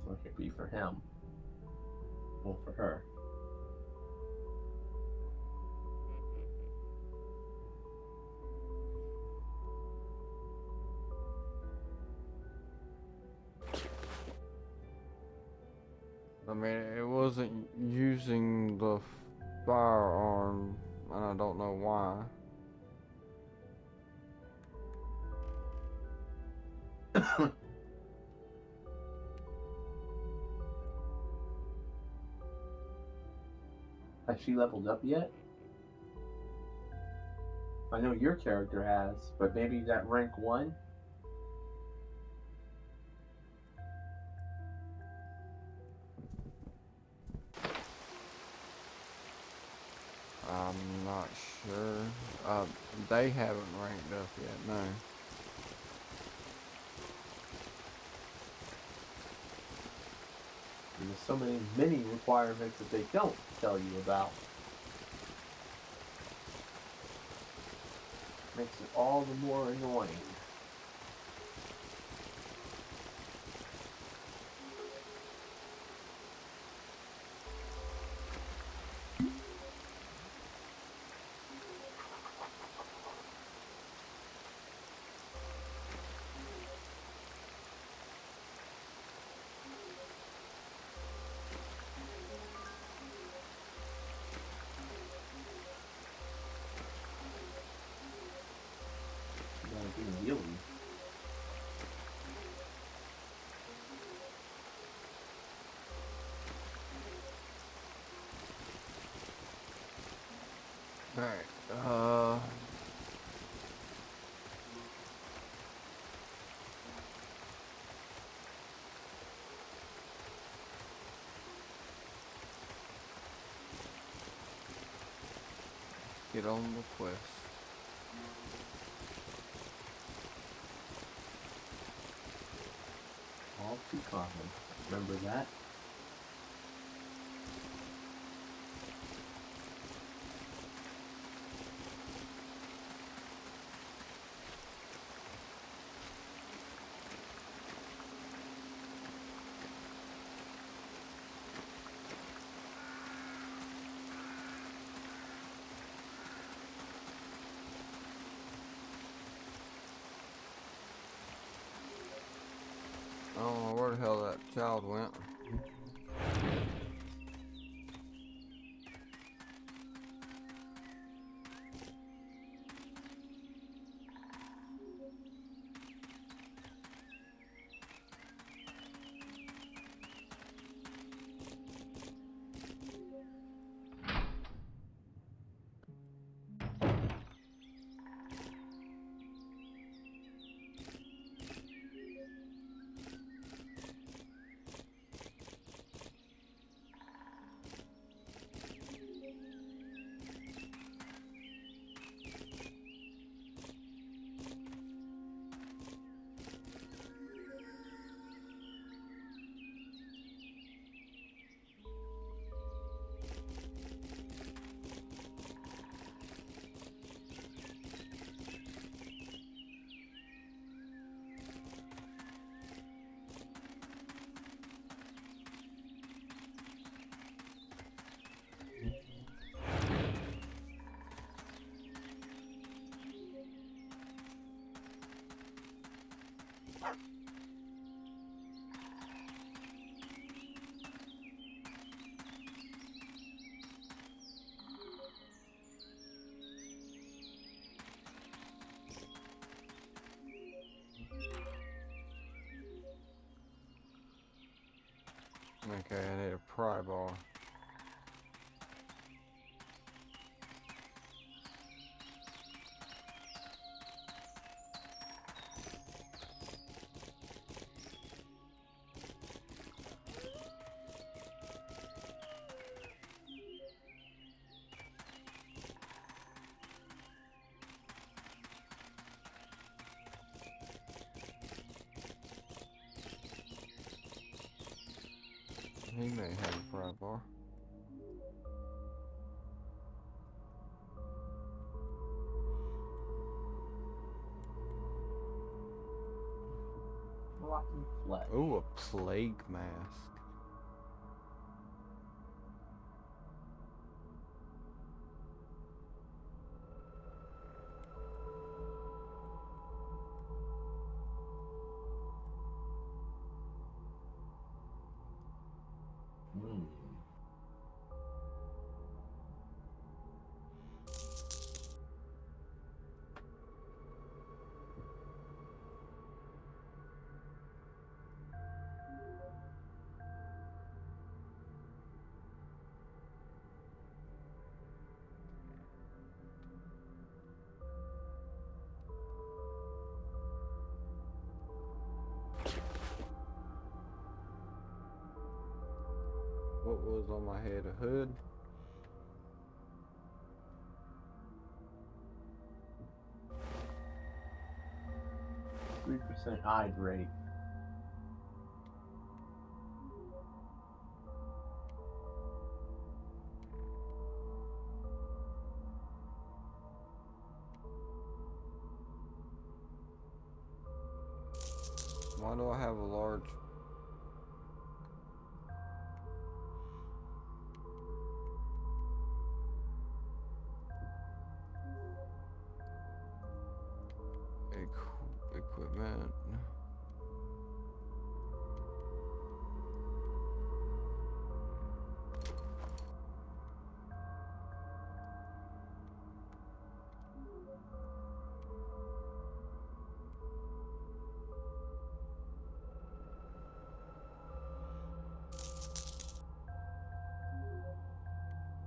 So it could be for him. Or for her. I mean it wasn't using the firearm, and I don't know why. Has she leveled up yet? I know your character has, but maybe that rank 1? I'm not sure. They haven't ranked up yet, no. There's so many requirements that they don't tell you about. Makes it all the more annoying. You gotta do healing. Alright, get on the quest. All too common. Remember that? I don't know where the hell that child went. Okay, I need a pry bar. He may have a pry bar. Rotten flesh. Ooh, a plague mask. 'What was on my head? A hood? 3% hide rate. Why do I have a large... equipment?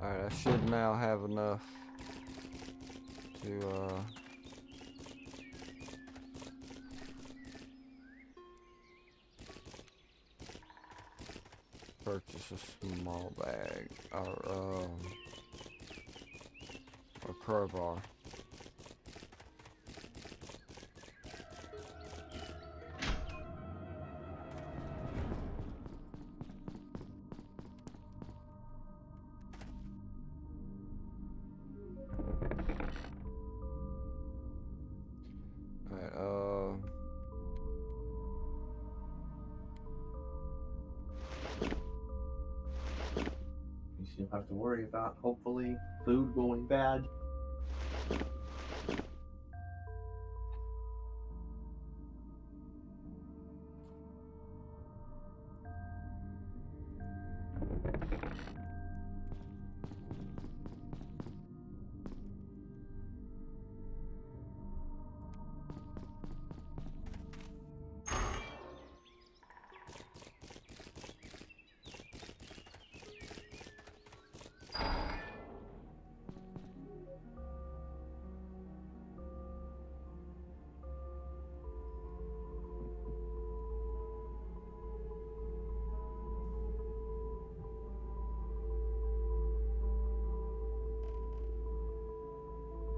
Alright, I should now have enough to, purchase a small bag, or a crowbar. Alright, You still have to worry about, hopefully, food going bad.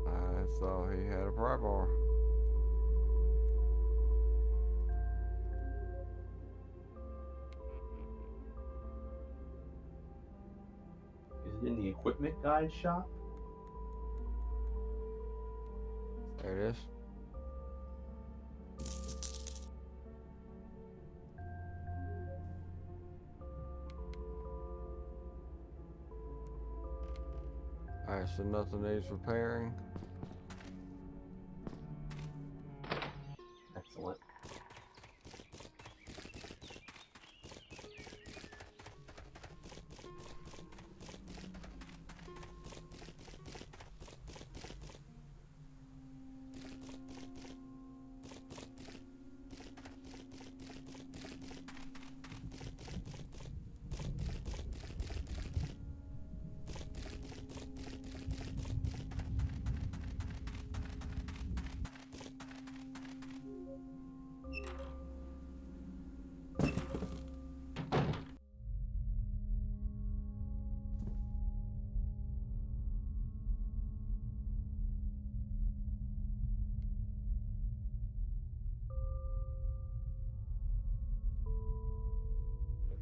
I thought he had a pry bar. Is it in the equipment guide shop? There it is. Alright, so nothing needs repairing. Excellent.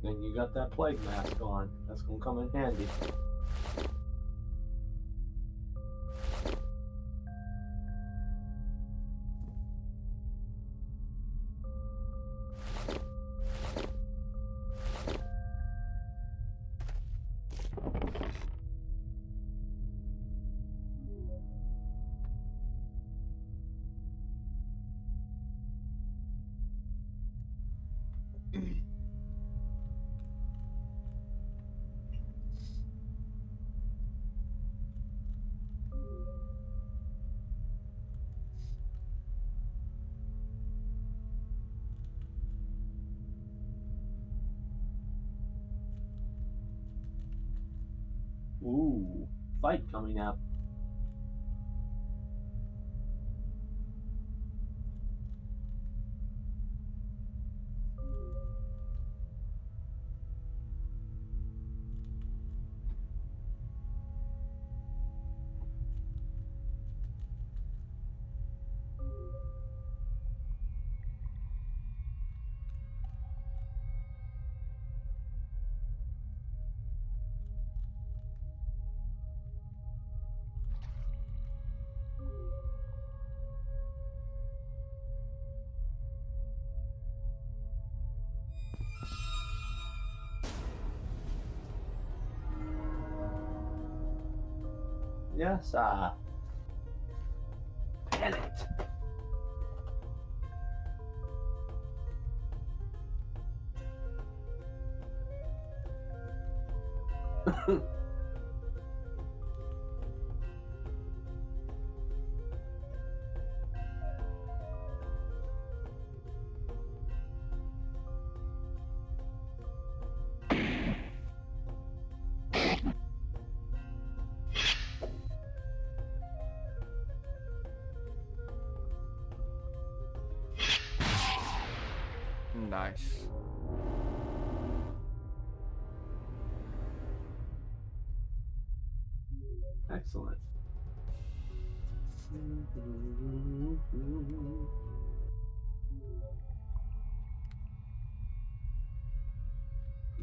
Then you got that plague mask on. That's gonna come in handy. Ooh, fight coming up. Yes, panicked. Nice. Excellent.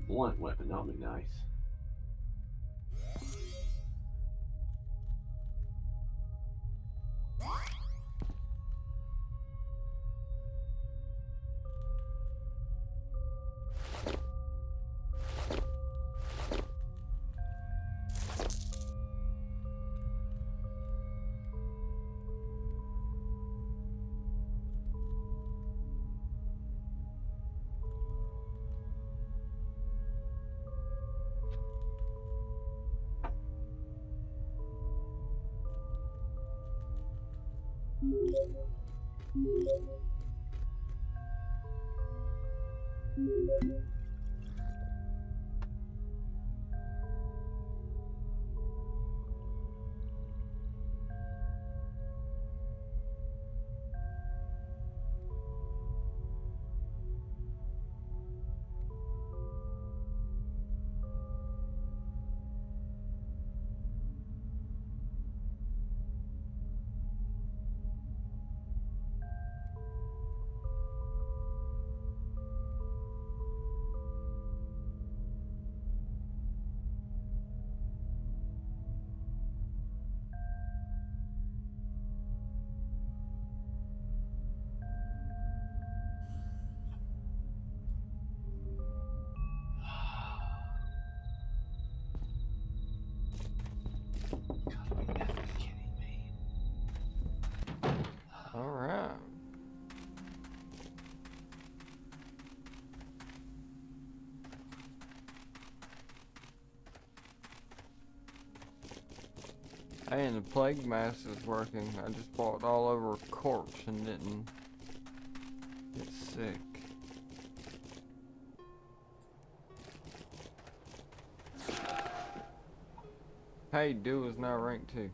Blunt weapon, that'll be nice. Gotta be effing kidding me. All right. Hey, and the plague mask is working. I just walked all over a corpse and didn't get sick. Hey, Do is now ranked 2.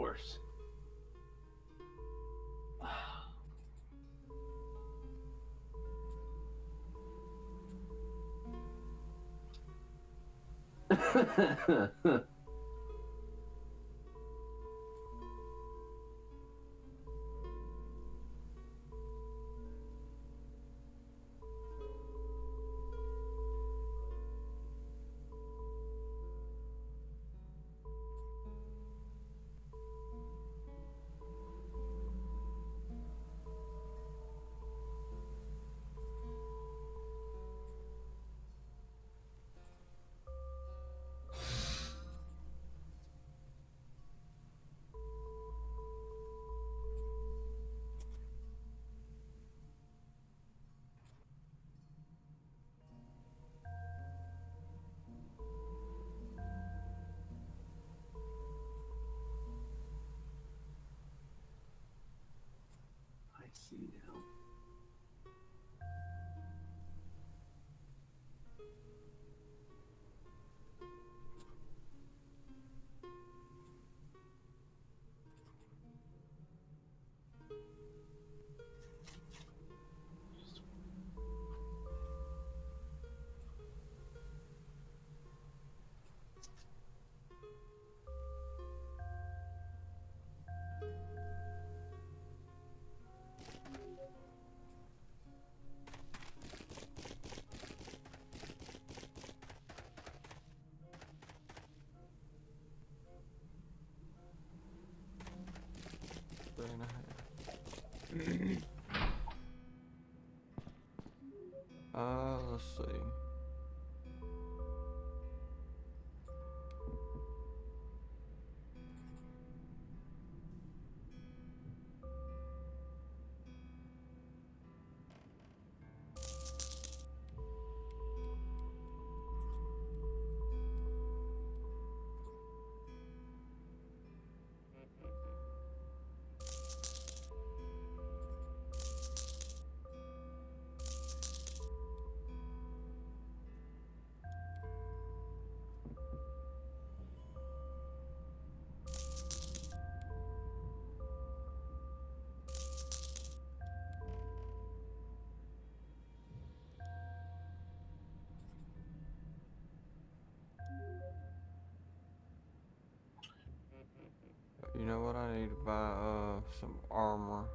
course. I see now. Three and a half. Let's see. You know what? I need to buy some armor.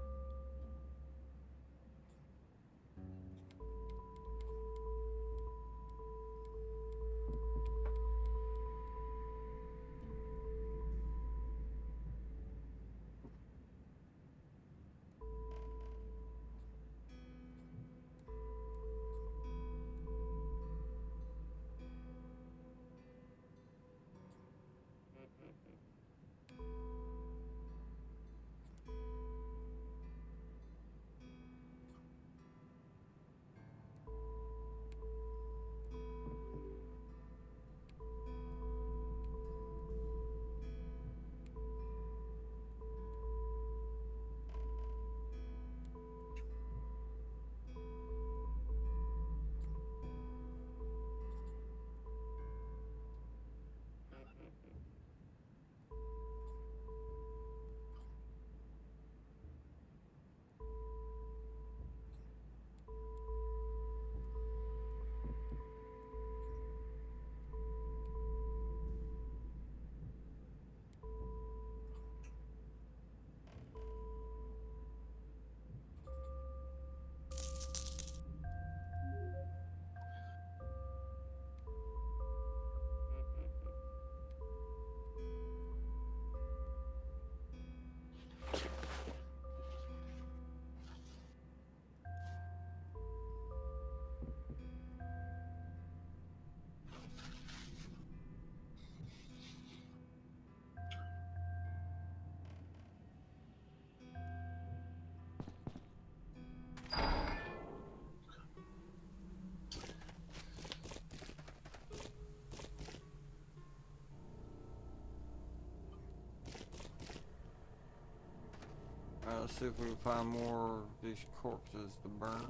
Let's see if we can find more of these corpses to burn.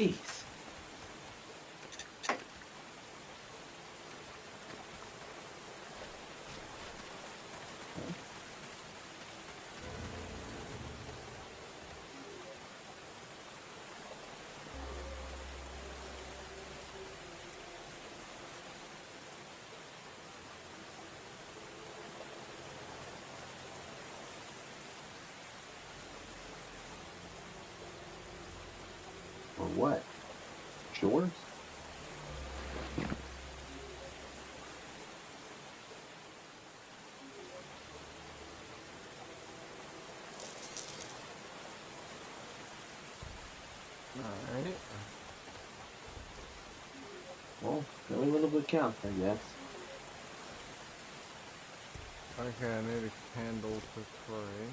Jeez. Or what? Shores? Alright. Well, every little bit counts, I guess. Okay, I need a candle to pray.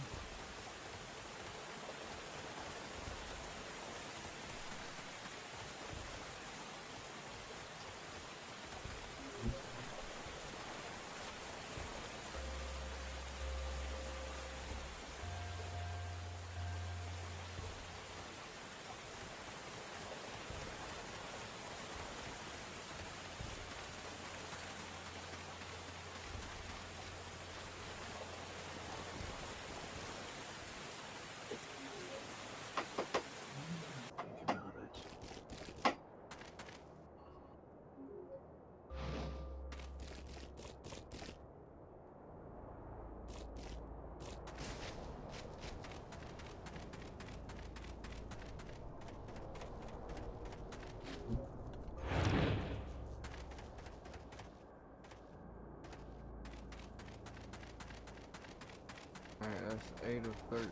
Think about it. Alright, that's 8 of 13.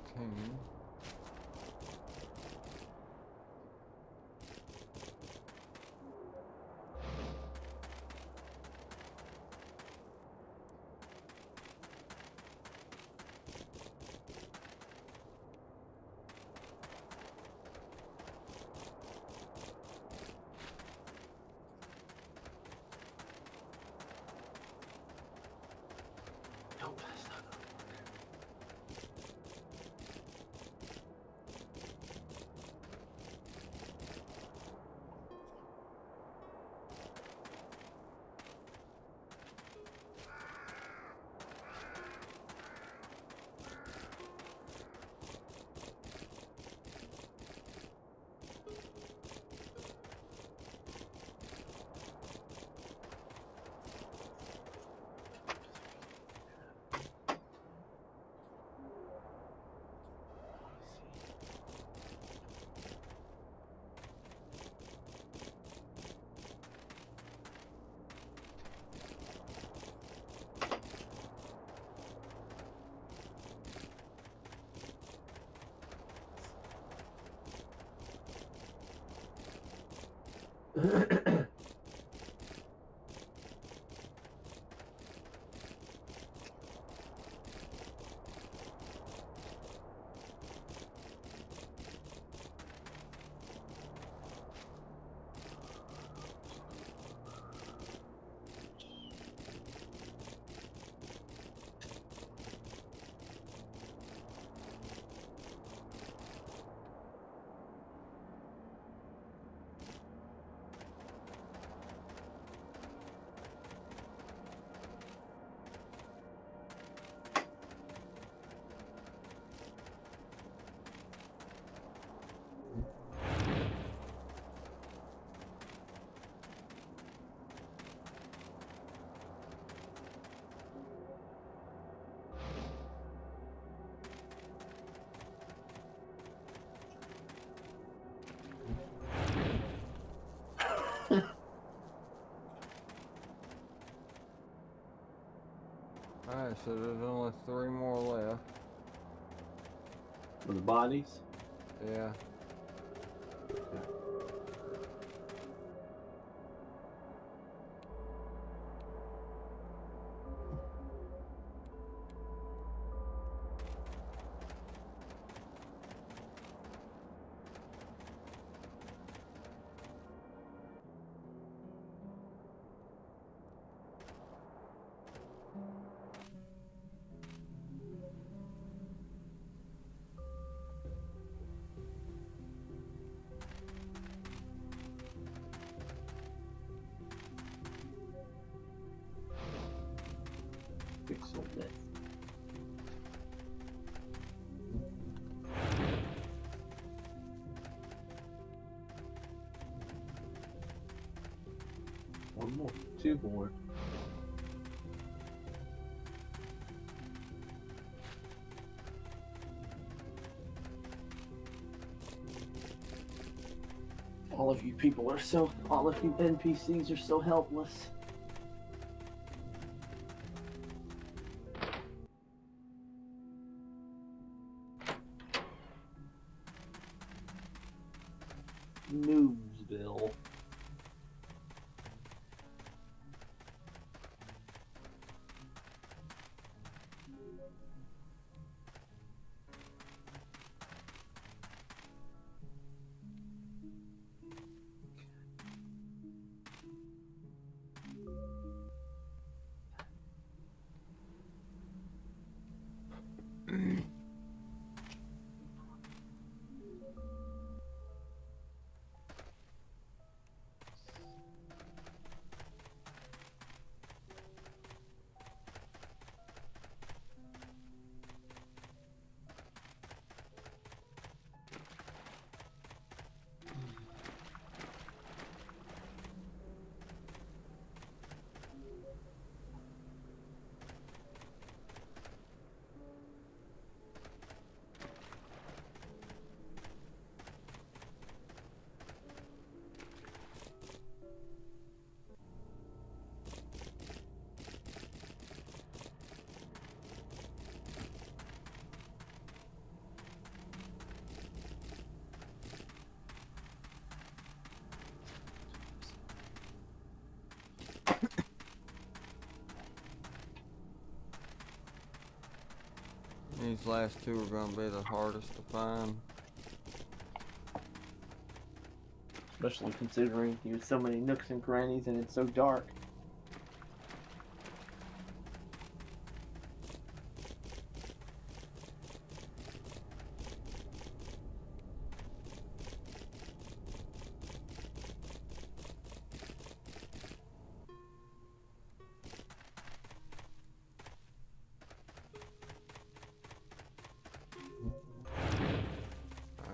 Nope, that's not Alright, so there's only 3 more left. For the bodies? Yeah. Pixel myth. One more. Two more. All of you people are so. All of you NPCs are so helpless. Noobsville. These last two are gonna be the hardest to find. Especially considering there's so many nooks and crannies and it's so dark.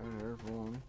Alright, there's one.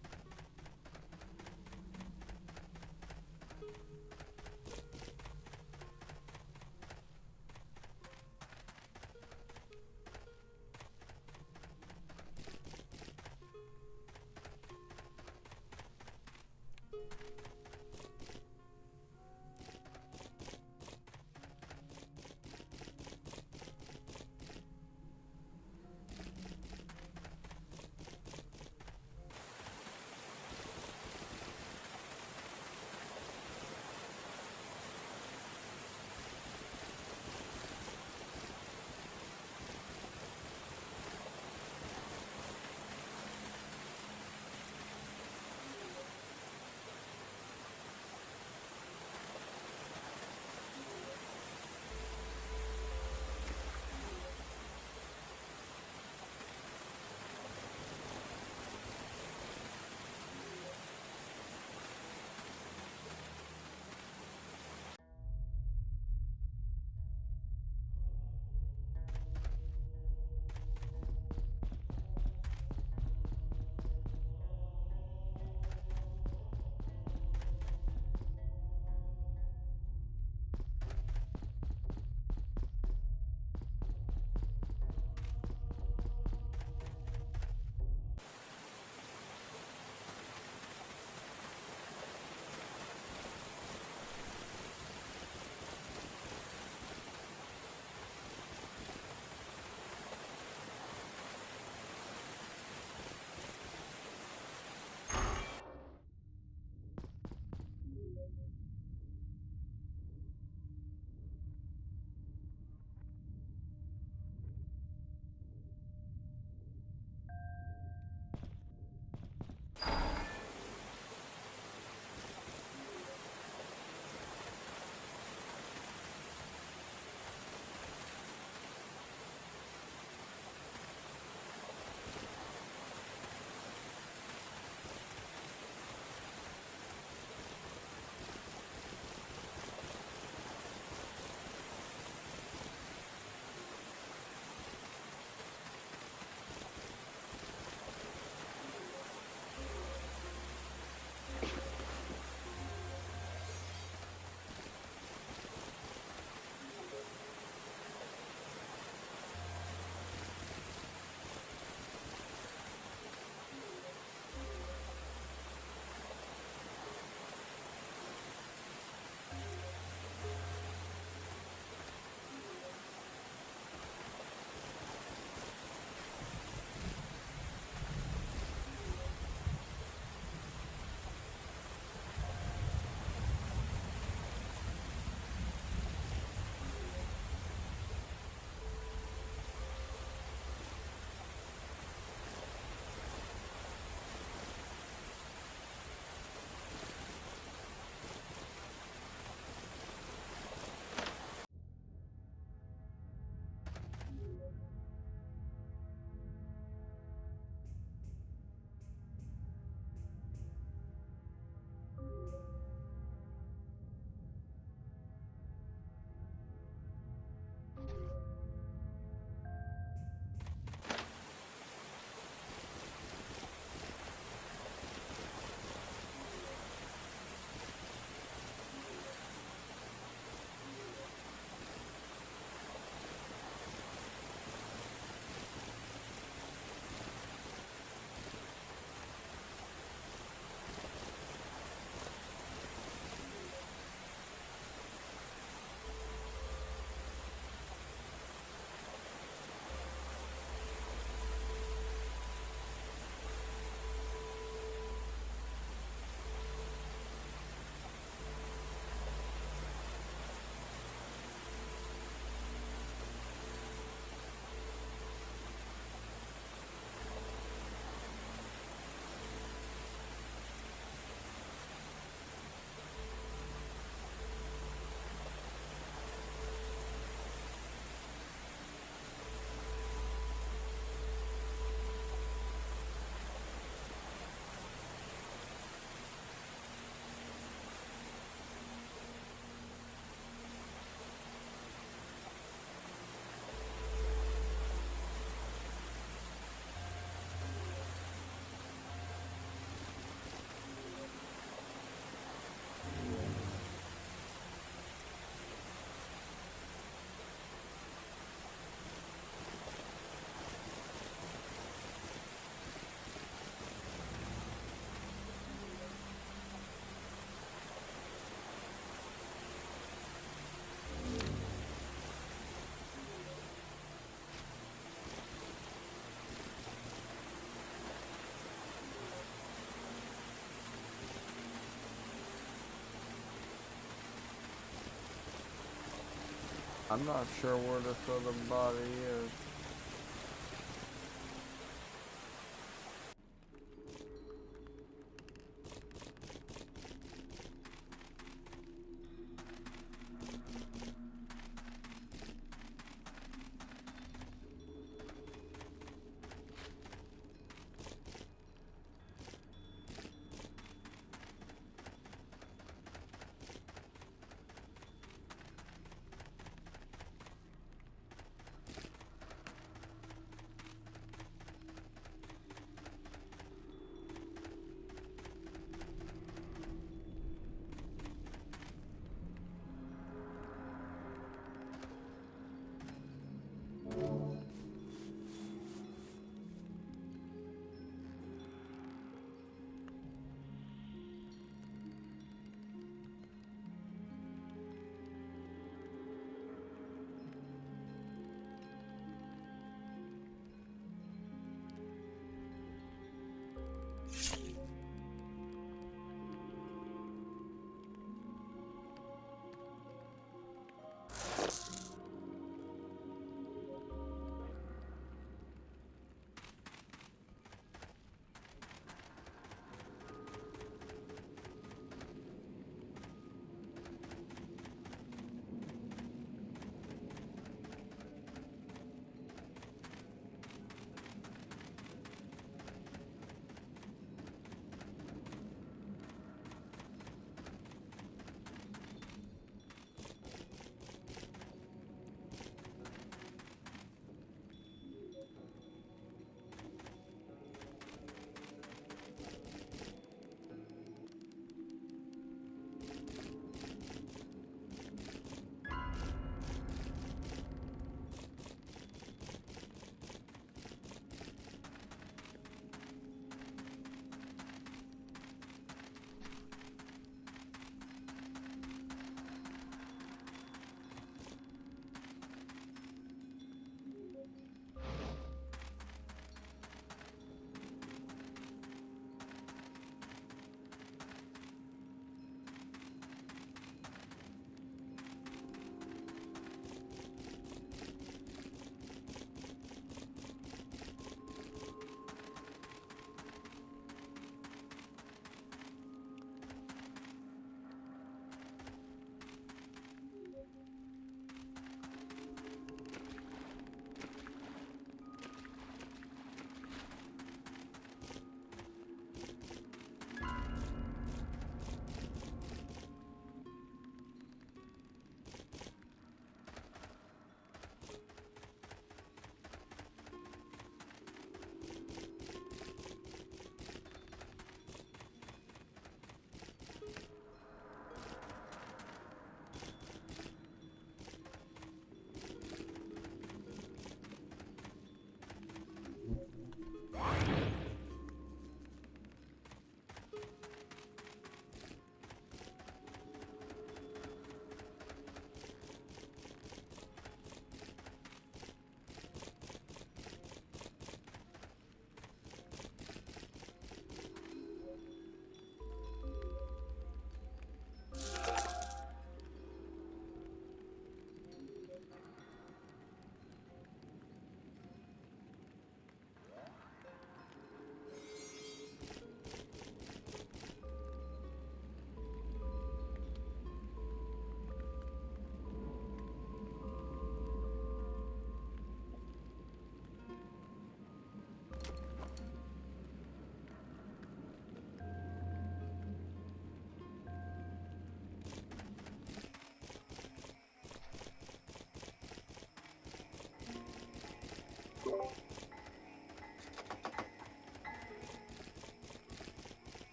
I'm not sure where this other body is.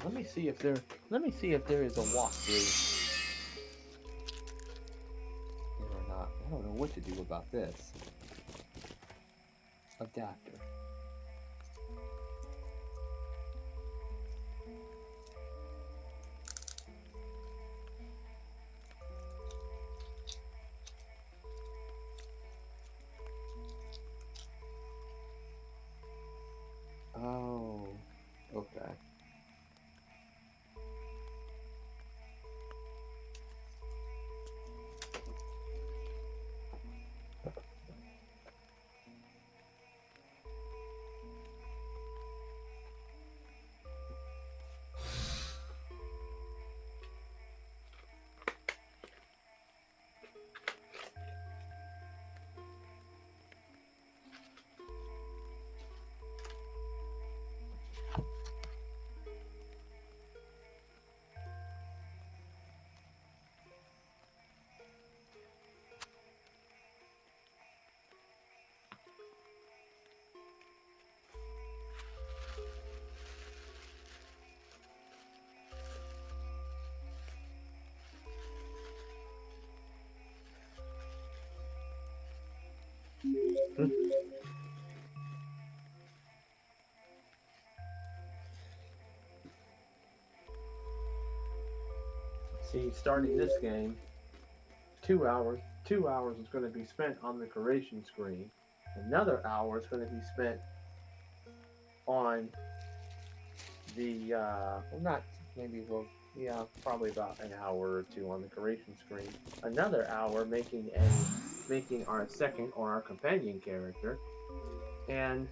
Let me see if there. Let me see if there is a walkthrough. Or not. I don't know what to do about this. Adapter. Oh, okay. See, starting this game, 2 hours. 2 hours is going to be spent on the curation screen. Another hour is going to be spent on the well, not maybe well, yeah, probably about an hour or two on the curation screen. Another hour making our second or our companion character, and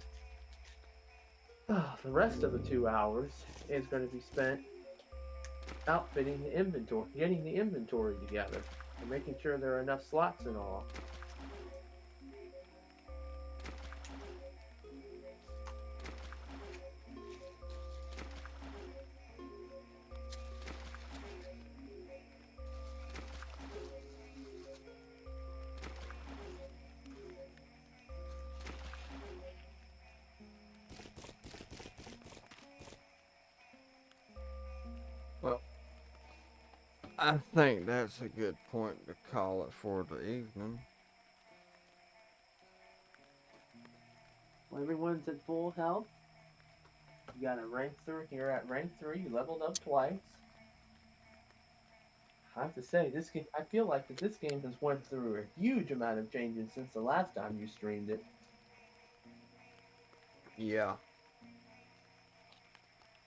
the rest of the 2 hours is going to be spent outfitting the inventory, getting the inventory together, and making sure there are enough slots and all. Well, I think that's a good point to call it for the evening. Well, everyone's at full health. You got a rank 3. You're at rank 3. You leveled up twice. I have to say, this game. I feel like that this game has went through a huge amount of changes since the last time you streamed it. Yeah.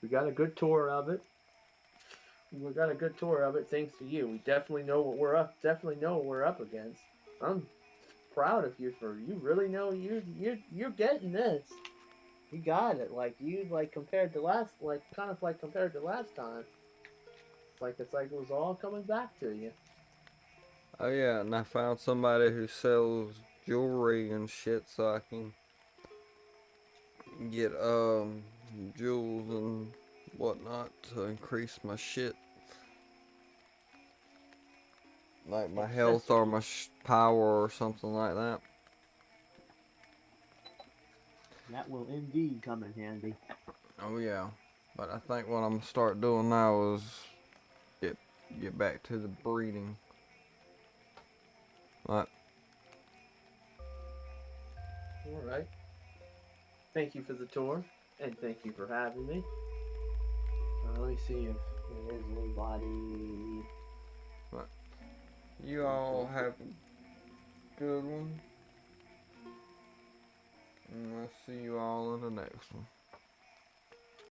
We got a good tour of it. We got a good tour of it thanks to you. We definitely know what we're up. Definitely know what we're up against. I'm proud of you for you. Really know you're getting this. You got it. Like you compared to last compared to last time. It's like it was all coming back to you. Oh yeah, and I found somebody who sells jewelry and shit so I can get jewels and whatnot to increase my shit. Like my health or my power or something like that. That will indeed come in handy. Oh yeah. But I think what I'm gonna start doing now is get back to the breeding. Right. All right. Thank you for the tour, and thank you for having me. Let me see if there's anybody. You all have a good one. And I'll see you all in the next one.